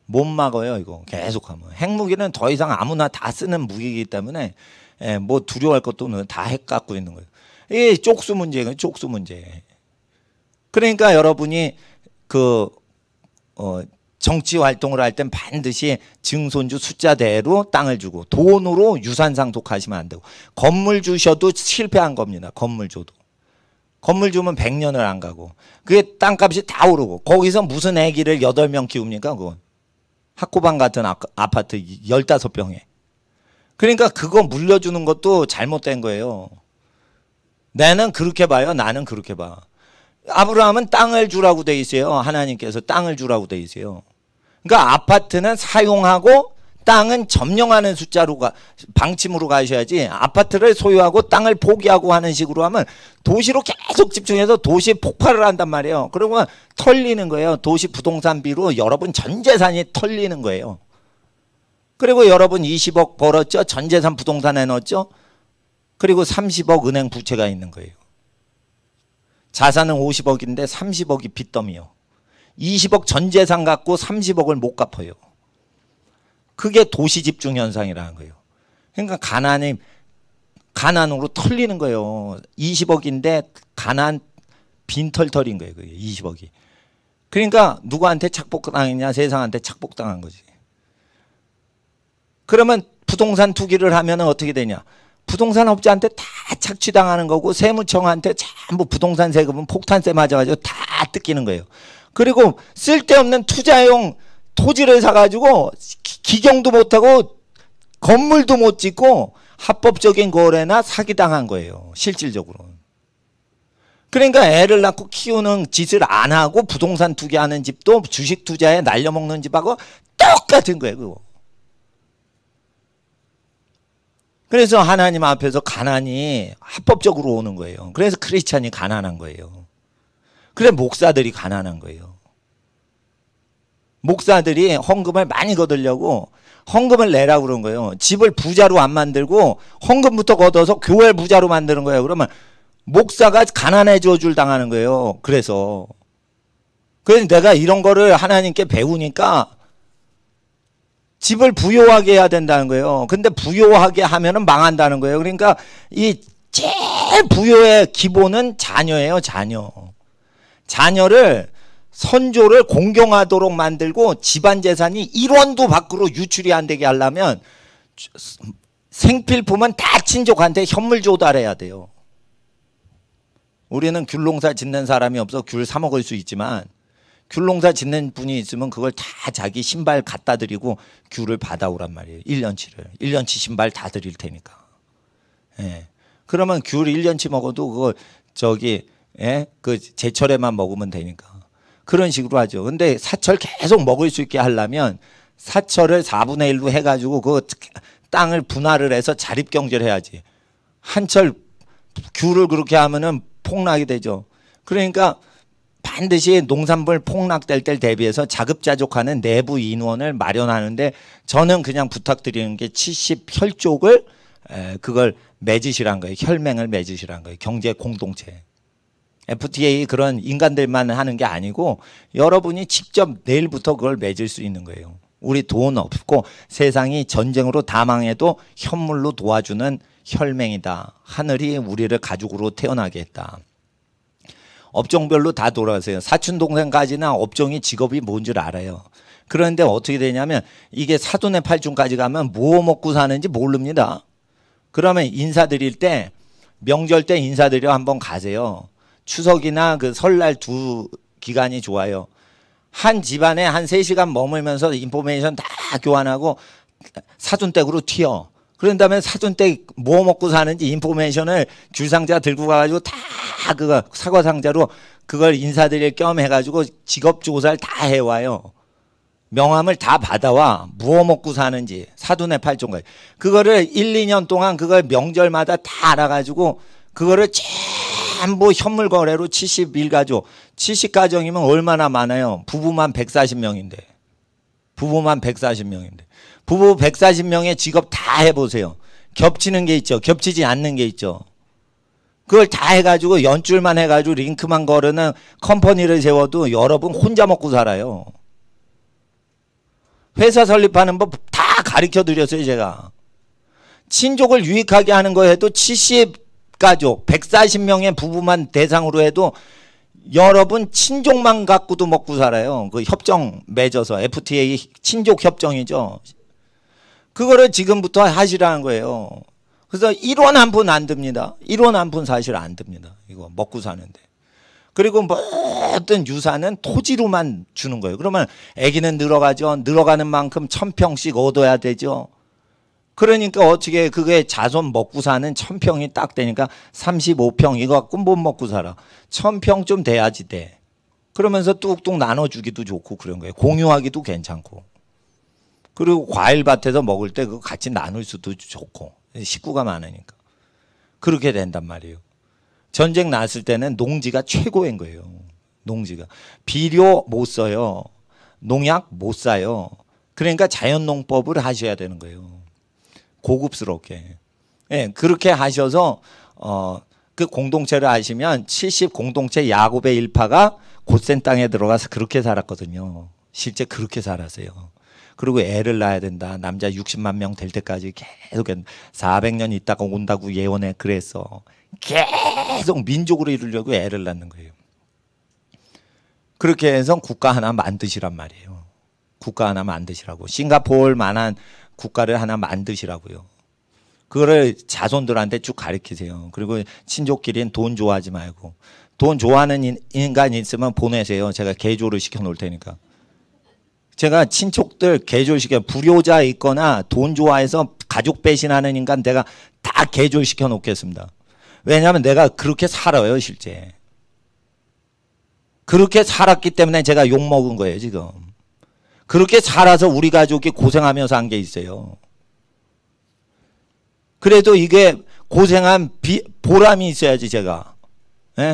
못 막아요. 이거 계속하면. 핵무기는 더 이상 아무나 다 쓰는 무기이기 때문에 뭐 두려워할 것도 없는 다 핵 갖고 있는 거예요. 이게 쪽수 문제예요. 쪽수 문제. 그러니까 여러분이 정치 활동을 할 땐 반드시 증손주 숫자대로 땅을 주고 돈으로 유산 상속하시면 안 되고 건물 주셔도 실패한 겁니다. 건물 줘도. 건물 주면 100년을 안 가고 그게 땅값이 다 오르고 거기서 무슨 애기를 8명 키웁니까? 그건. 학고방 같은 아파트 15평에. 그러니까 그거 물려주는 것도 잘못된 거예요. 나는 그렇게 봐요. 나는 그렇게 봐. 아브라함은 땅을 주라고 돼 있어요. 하나님께서 땅을 주라고 돼 있어요. 그러니까 아파트는 사용하고 땅은 점령하는 숫자로 방침으로 가셔야지 아파트를 소유하고 땅을 포기하고 하는 식으로 하면 도시로 계속 집중해서 도시 폭발을 한단 말이에요. 그러면 털리는 거예요. 도시 부동산비로 여러분 전 재산이 털리는 거예요. 그리고 여러분 20억 벌었죠. 전 재산 부동산에 넣었죠. 그리고 30억 은행 부채가 있는 거예요. 자산은 50억인데 30억이 빚더미요. 20억 전 재산 갖고 30억을 못 갚아요. 그게 도시 집중 현상이라는 거예요. 그러니까 가난으로 털리는 거예요. 20억인데 가난 빈털털인 거예요. 그게 20억이. 그러니까 누구한테 착복당했냐? 세상한테 착복당한 거지. 그러면 부동산 투기를 하면 어떻게 되냐? 부동산 업자한테 다 착취당하는 거고 세무청한테 전부 부동산 세금은 폭탄세 맞아가지고 다 뜯기는 거예요. 그리고 쓸데없는 투자용 토지를 사가지고 기경도 못하고 건물도 못 짓고 합법적인 거래나 사기당한 거예요. 실질적으로. 그러니까 애를 낳고 키우는 짓을 안 하고 부동산 투기하는 집도 주식 투자에 날려먹는 집하고 똑같은 거예요. 그거. 그래서 하나님 앞에서 가난이 합법적으로 오는 거예요. 그래서 크리스찬이 가난한 거예요. 그래 목사들이 가난한 거예요. 목사들이 헌금을 많이 거두려고 헌금을 내라고 그런 거예요. 집을 부자로 안 만들고 헌금부터 걷어서 교회를 부자로 만드는 거예요. 그러면 목사가 가난해져 줄 당하는 거예요. 그래서 내가 이런 거를 하나님께 배우니까 집을 부요하게 해야 된다는 거예요. 근데 부요하게 하면은 망한다는 거예요. 그러니까 이 제일 부요의 기본은 자녀예요. 자녀를 선조를 공경하도록 만들고 집안 재산이 1원도 밖으로 유출이 안 되게 하려면 생필품은 다 친족한테 현물 조달해야 돼요. 우리는 귤농사 짓는 사람이 없어 귤 사 먹을 수 있지만 귤농사 짓는 분이 있으면 그걸 다 자기 신발 갖다 드리고 귤을 받아오란 말이에요. 1년치 신발 다 드릴 테니까. 예. 그러면 귤 1년치 먹어도 그거 그 제철에만 먹으면 되니까. 그런 식으로 하죠. 근데 사철 계속 먹을 수 있게 하려면 사철을 4분의 1로 해가지고 그 땅을 분할을 해서 자립경제를 해야지. 한철 귤을 그렇게 하면은 폭락이 되죠. 그러니까 반드시 농산물 폭락될 때를 대비해서 자급자족하는 내부 인원을 마련하는데 저는 그냥 부탁드리는 게 70혈족을 그걸 맺으시란 거예요. 혈맹을 맺으시란 거예요. 경제 공동체. FTA 그런 인간들만 하는 게 아니고 여러분이 직접 내일부터 그걸 맺을 수 있는 거예요. 우리 돈 없고 세상이 전쟁으로 다 망해도 현물로 도와주는 혈맹이다. 하늘이 우리를 가족으로 태어나게 했다. 업종별로 다 돌아가세요. 사촌동생까지나 업종이 직업이 뭔 줄 알아요. 그런데 어떻게 되냐면 이게 사돈의 팔촌까지 가면 뭐 먹고 사는지 모릅니다. 그러면 인사드릴 때 명절 때 인사드리러 한번 가세요. 추석이나 그 설날 두 기간이 좋아요. 한 집안에 한 3시간 머물면서 인포메이션 다 교환하고 사돈댁으로 튀어. 그런 다음에 사돈댁 뭐 먹고 사는지 인포메이션을 귤상자 들고 가가지고 다 그거 사과상자로 그걸 인사드릴 겸 해가지고 직업조사를 다 해와요. 명함을 다 받아와. 뭐 먹고 사는지 사돈의 팔촌까지. 그거를 1, 2년 동안 그걸 명절마다 다 알아가지고 그거를 전부 현물 거래로 71가족. 70가정이면 얼마나 많아요. 부부만 140명인데. 부부 140명의 직업 다 해보세요. 겹치는 게 있죠. 겹치지 않는 게 있죠. 그걸 다 해가지고 연줄만 해가지고 링크만 거르는 컴퍼니를 세워도 여러분 혼자 먹고 살아요. 회사 설립하는 법 다 가르쳐 드렸어요. 제가. 친족을 유익하게 하는 거 해도 70가족 140명의 부부만 대상으로 해도 여러분 친족만 갖고도 먹고 살아요. 그 협정 맺어서 FTA 친족 협정이죠. 그거를 지금부터 하시라는 거예요. 그래서 1원 한 푼 안 듭니다. 1원 한 푼 사실 안 듭니다. 이거 먹고 사는데. 그리고 모든 유산은 토지로만 주는 거예요. 그러면 아기는 늘어가죠. 늘어가는 만큼 1000평씩 얻어야 되죠. 그러니까 어떻게 그게 자손 먹고 사는 1000평이 딱 되니까 35평 이거 갖고 못 먹고 살아. 1000평 좀 돼야지 돼. 그러면서 뚝뚝 나눠주기도 좋고 그런 거예요. 공유하기도 괜찮고. 그리고 과일밭에서 먹을 때 그거 같이 나눌 수도 좋고. 식구가 많으니까. 그렇게 된단 말이에요. 전쟁 났을 때는 농지가 최고인 거예요. 농지가. 비료 못 써요. 농약 못 사요. 그러니까 자연농법을 하셔야 되는 거예요. 고급스럽게. 예, 그렇게 하셔서 그 공동체를 하시면 70 공동체 야곱의 일파가 곧센 땅에 들어가서 그렇게 살았거든요. 실제 그렇게 살았어요. 그리고 애를 낳아야 된다. 남자 60만 명 될 때까지 계속 400년 있다가 온다고 예언해 그랬어. 계속 민족으로 이루려고 애를 낳는 거예요. 그렇게 해서 국가 하나 만드시란 말이에요. 국가 하나 만드시라고. 싱가포르만한 국가를 하나 만드시라고요. 그거를 자손들한테 쭉 가르치세요. 그리고 친족끼리는 돈 좋아하지 말고. 돈 좋아하는 인간이 있으면 보내세요. 제가 개조를 시켜놓을 테니까. 제가 친척들 개조시켜 불효자 있거나 돈 좋아해서 가족 배신하는 인간 내가 다 개졸시켜 놓겠습니다. 왜냐하면 내가 그렇게 살아요. 실제 그렇게 살았기 때문에 제가 욕먹은 거예요. 지금 그렇게 살아서 우리 가족이 고생하면서 한 게 있어요. 그래도 이게 고생한 보람이 있어야지. 제가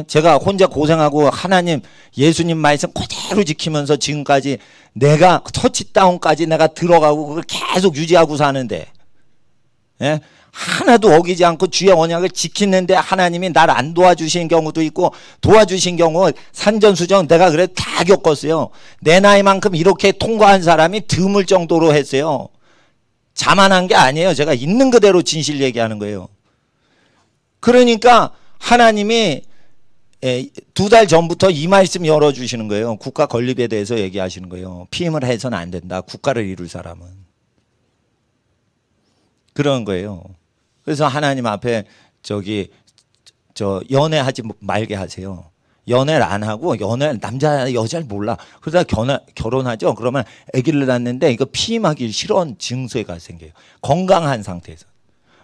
제가 혼자 고생하고 하나님 예수님 말씀 그대로 지키면서 지금까지 내가 터치다운까지 내가 들어가고 그걸 계속 유지하고 사는데 하나도 어기지 않고 주의 언약을 지키는데 하나님이 나를 안 도와주신 경우도 있고 도와주신 경우 산전수전 내가 그래 다 겪었어요. 내 나이만큼 이렇게 통과한 사람이 드물 정도로 했어요. 자만한 게 아니에요. 제가 있는 그대로 진실 얘기하는 거예요. 그러니까 하나님이 2달 전부터 이 말씀 열어주시는 거예요. 국가 건립에 대해서 얘기하시는 거예요. 피임을 해서는 안 된다. 국가를 이룰 사람은. 그런 거예요. 그래서 하나님 앞에 연애하지 말게 하세요. 연애를 안 하고 남자 여자를 몰라. 그러다 결혼하죠. 그러면 아기를 낳는데 이거 피임하기 싫은 증세가 생겨요. 건강한 상태에서.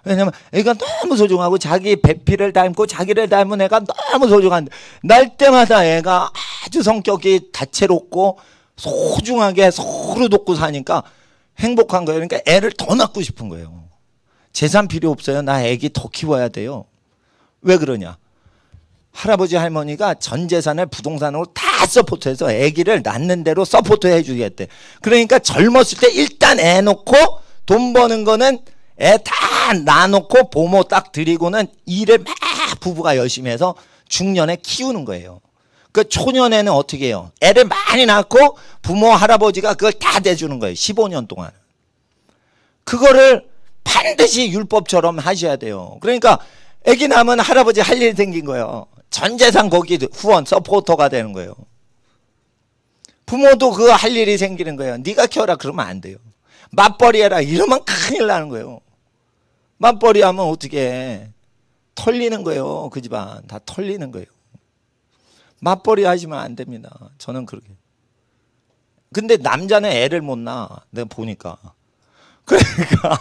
왜냐면 애가 너무 소중하고 자기 배피를 닮고 자기를 닮은 애가 너무 소중한데 날 때마다 애가 아주 성격이 다채롭고 소중하게 서로 돕고 사니까 행복한 거예요. 그러니까 애를 더 낳고 싶은 거예요. 재산 필요 없어요. 나 애기 더 키워야 돼요. 왜 그러냐? 할아버지 할머니가 전 재산을 부동산으로 다 서포트해서 아기를 낳는 대로 서포트해 주겠대. 그러니까 젊었을 때 일단 애 놓고 돈 버는 거는 애 다 낳아놓고 보모 딱 드리고는 일을 막 부부가 열심히 해서 중년에 키우는 거예요. 그 초년에는 어떻게 해요? 애를 많이 낳고 부모 할아버지가 그걸 다 대주는 거예요. 15년 동안. 그거를 반드시 율법처럼 하셔야 돼요. 그러니까 애기 낳으면 할아버지 할 일이 생긴 거예요. 전 재산 거기 후원 서포터가 되는 거예요. 부모도 그거 할 일이 생기는 거예요. 네가 키워라 그러면 안 돼요. 맞벌이 해라 이러면 큰일 나는 거예요. 맞벌이 하면 어떻게 해? 털리는 거예요. 그 집안 다 털리는 거예요. 맞벌이 하시면 안 됩니다. 저는 그렇게. 근데 남자는 애를 못 낳아. 내가 보니까. 그러니까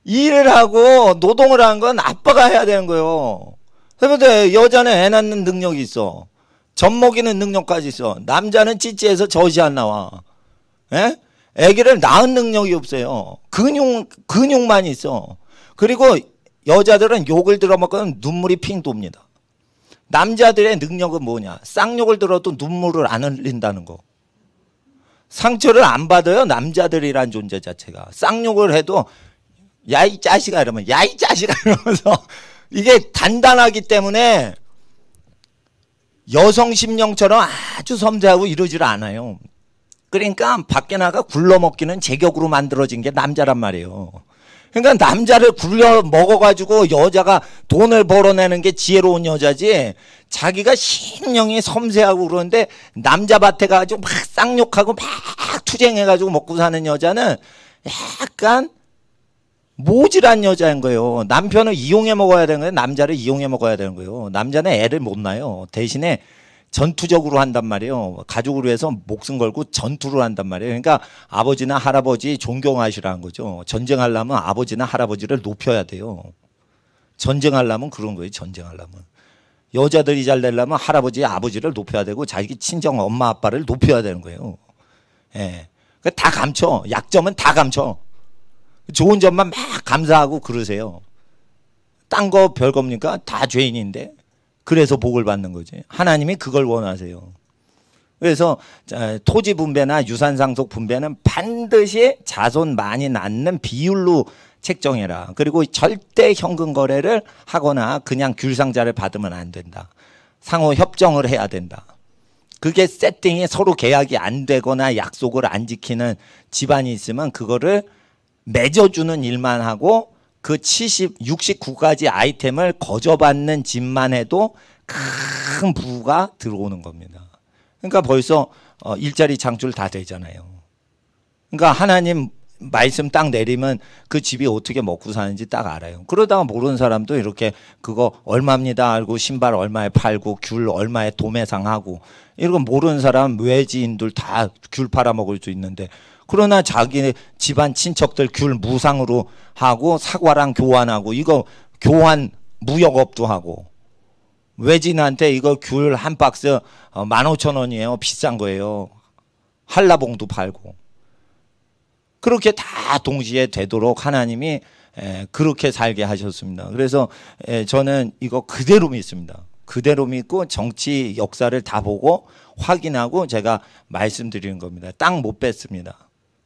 일을 하고 노동을 하는 건 아빠가 해야 되는 거예요. 그런데 여자는 애 낳는 능력이 있어. 젖 먹이는 능력까지 있어. 남자는 찌찌해서 젖이 안 나와. 에? 애기를 낳은 능력이 없어요. 근육만 있어. 그리고 여자들은 욕을 들어먹으면 눈물이 핑 돕니다. 남자들의 능력은 뭐냐? 쌍욕을 들어도 눈물을 안 흘린다는 거. 상처를 안 받아요. 남자들이란 존재 자체가. 쌍욕을 해도 야 이 자식아 이러면 야 이 자식아 이러면서 이게 단단하기 때문에 여성 심령처럼 아주 섬세하고 이러질 않아요. 그러니까 밖에 나가 굴러먹기는 제격으로 만들어진 게 남자란 말이에요. 그러니까 남자를 굴려 먹어가지고 여자가 돈을 벌어내는 게 지혜로운 여자지 자기가 심령이 섬세하고 그러는데 남자 밭에 가가지고 막 쌍욕하고 막 투쟁해가지고 먹고 사는 여자는 약간 모질한 여자인 거예요. 남편을 이용해 먹어야 되는 거예요. 남자를 이용해 먹어야 되는 거예요. 남자는 애를 못 낳아요. 대신에 전투적으로 한단 말이에요. 가족을 위해서 목숨 걸고 전투를 한단 말이에요. 그러니까 아버지나 할아버지 존경하시라는 거죠. 전쟁하려면 아버지나 할아버지를 높여야 돼요. 전쟁하려면 그런 거예요. 전쟁하려면. 여자들이 잘 되려면 할아버지, 아버지를 높여야 되고 자기 친정 엄마, 아빠를 높여야 되는 거예요. 예. 다 감춰. 약점은 다 감춰. 좋은 점만 막 감사하고 그러세요. 딴 거 별겁니까? 다 죄인인데. 그래서 복을 받는 거지. 하나님이 그걸 원하세요. 그래서 토지 분배나 유산 상속 분배는 반드시 자손 많이 낳는 비율로 책정해라. 그리고 절대 현금 거래를 하거나 그냥 귤상자를 받으면 안 된다. 상호 협정을 해야 된다. 그게 세팅이 서로 계약이 안 되거나 약속을 안 지키는 집안이 있으면 그거를 맺어주는 일만 하고 그 69가지 아이템을 거저받는 집만 해도 큰 부가 들어오는 겁니다. 그러니까 벌써 일자리 창출 다 되잖아요. 그러니까 하나님 말씀 딱 내리면 그 집이 어떻게 먹고 사는지 딱 알아요. 그러다가 모르는 사람도 이렇게 그거 얼마입니다 알고 신발 얼마에 팔고 귤 얼마에 도매상하고 이런 거 모르는 사람 외지인들 다 귤 팔아먹을 수 있는데 그러나 자기 집안 친척들 귤 무상으로 하고 사과랑 교환하고, 이거 교환 무역업도 하고, 외진한테 이거 귤 한 박스 15,000원이에요. 비싼 거예요. 한라봉도 팔고. 그렇게 다 동시에 되도록 하나님이 그렇게 살게 하셨습니다. 그래서 저는 이거 그대로 믿습니다. 그대로 믿고 정치 역사를 다 보고 확인하고 제가 말씀드리는 겁니다. 땅 못 뺐습니다.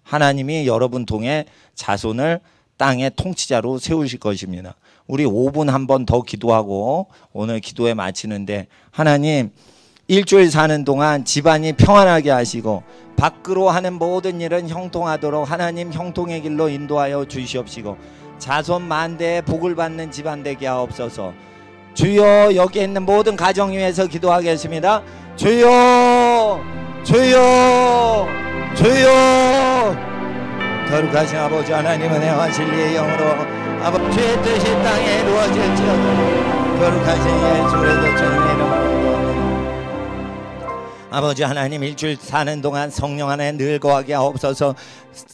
하나님이 여러분 통해 자손을 땅의 통치자로 세우실 것입니다. 우리 5분 한 번 더 기도하고 오늘 기도에 마치는데, 하나님 일주일 사는 동안 집안이 평안하게 하시고 밖으로 하는 모든 일은 형통하도록 하나님 형통의 길로 인도하여 주시옵시고, 자손 만대에 복을 받는 집안 되게 하옵소서. 주여, 여기 있는 모든 가정 위해서 기도하겠습니다. 주여, 주여, 주여. 거룩하신 아버지 하나님, 은혜와 진리의 영으로 아버지 주의 뜻이 땅에 이루어질지어다. 거룩하신 예수 그리스도 주님의 이름으로. 아버지 하나님, 일주일 사는 동안 성령 안에 늘 거하게 하옵소서.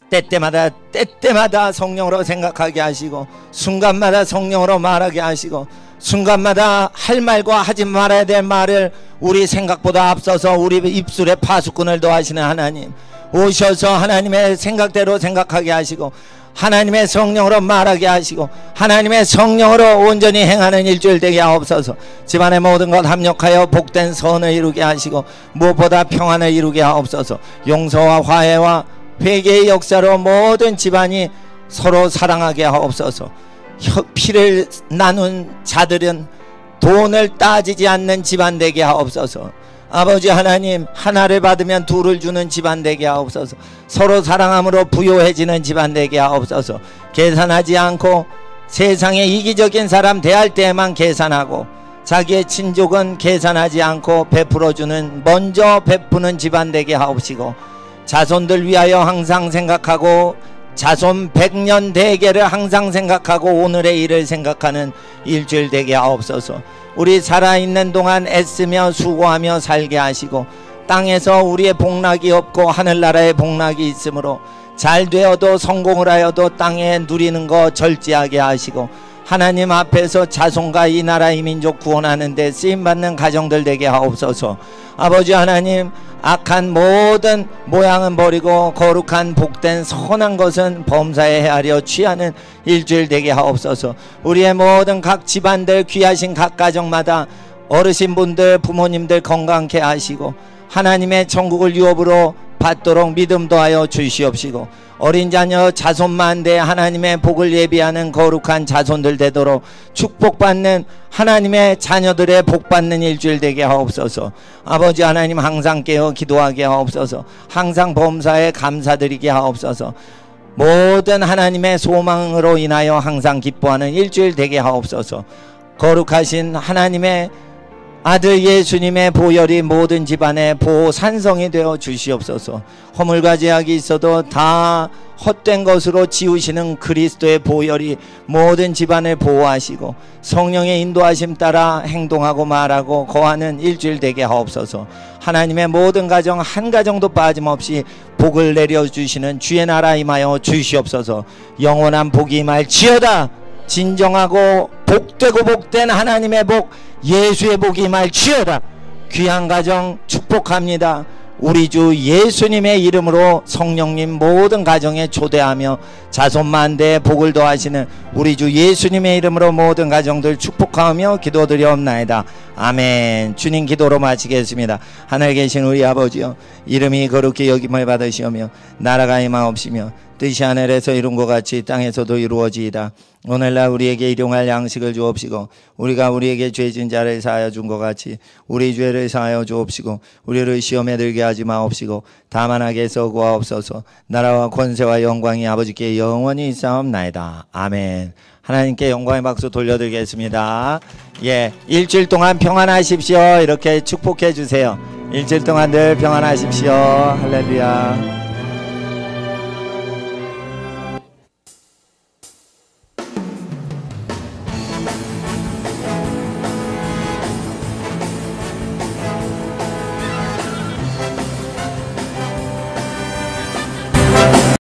때때마다 성령으로 생각하게 하시고, 순간마다 성령으로 말하게 하시고, 순간마다 할 말과 하지 말아야 될 말을 우리 생각보다 앞서서 우리 입술에 파수꾼을 더하시는 하나님, 오셔서 하나님의 생각대로 생각하게 하시고, 하나님의 성령으로 말하게 하시고, 하나님의 성령으로 온전히 행하는 일주일 되게 하옵소서. 집안의 모든 것 합력하여 복된 선을 이루게 하시고, 무엇보다 평안을 이루게 하옵소서. 용서와 화해와 회개의 역사로 모든 집안이 서로 사랑하게 하옵소서. 피를 나눈 자들은 돈을 따지지 않는 집안 되게 하옵소서. 아버지 하나님, 하나를 받으면 둘을 주는 집안 되게 하옵소서. 서로 사랑함으로 부요해지는 집안 되게 하옵소서. 계산하지 않고 세상에 이기적인 사람 대할 때에만 계산하고, 자기의 친족은 계산하지 않고 베풀어주는, 먼저 베푸는 집안 되게 하옵시고, 자손들 위하여 항상 생각하고, 자손 100년 대계를 항상 생각하고 오늘의 일을 생각하는 일주일 되게 하옵소서. 우리 살아있는 동안 애쓰며 수고하며 살게 하시고, 땅에서 우리의 복락이 없고 하늘나라의 복락이 있으므로 잘 되어도 성공을 하여도 땅에 누리는 거 절제하게 하시고, 하나님 앞에서 자손과 이 나라 이 민족 구원하는 데 쓰임받는 가정들 되게 하옵소서. 아버지 하나님, 악한 모든 모양은 버리고 거룩한 복된 선한 것은 범사에 헤아려 취하는 일주일 되게 하옵소서. 우리의 모든 각 집안들, 귀하신 각 가정마다 어르신분들, 부모님들 건강케 하시고, 하나님의 천국을 유업으로 받도록 믿음 더하여 주시옵시고, 어린 자녀 자손만대 하나님의 복을 예비하는 거룩한 자손들 되도록 축복받는 하나님의 자녀들의 복받는 일주일 되게 하옵소서. 아버지 하나님, 항상 깨어 기도하게 하옵소서. 항상 범사에 감사드리게 하옵소서. 모든 하나님의 소망으로 인하여 항상 기뻐하는 일주일 되게 하옵소서. 거룩하신 하나님의 아들 예수님의 보혈이 모든 집안의 보호 산성이 되어 주시옵소서. 허물과 제약이 있어도 다 헛된 것으로 지우시는 그리스도의 보혈이 모든 집안을 보호하시고, 성령의 인도하심 따라 행동하고 말하고 거하는 일주일 되게 하옵소서. 하나님의 모든 가정 한 가정도 빠짐없이 복을 내려주시는 주의 나라 임하여 주시옵소서. 영원한 복이 임할지어다. 진정하고 복되고 복된 하나님의 복, 예수의 복이 임할지어다. 귀한 가정 축복합니다. 우리 주 예수님의 이름으로 성령님 모든 가정에 초대하며 자손 만대에 복을 더하시는 우리 주 예수님의 이름으로 모든 가정들 축복하며 기도드리옵나이다. 아멘. 주님 기도로 마치겠습니다. 하늘에 계신 우리 아버지여, 이름이 거룩히 여김을 받으시오며 나라가 임하옵시며 뜻이 하늘에서 이룬 것 같이 땅에서도 이루어지이다. 오늘날 우리에게 일용할 양식을 주옵시고, 우리가 우리에게 죄진 자를 사하여 준 것 같이 우리 죄를 사하여 주옵시고, 우리를 시험에 들게 하지 마옵시고 다만 악에서 구하옵소서. 나라와 권세와 영광이 아버지께 영원히 있사옵나이다. 아멘. 하나님께 영광의 박수 돌려드리겠습니다. 예, 일주일 동안 평안하십시오. 이렇게 축복해 주세요. 일주일 동안 늘 평안하십시오. 할렐루야.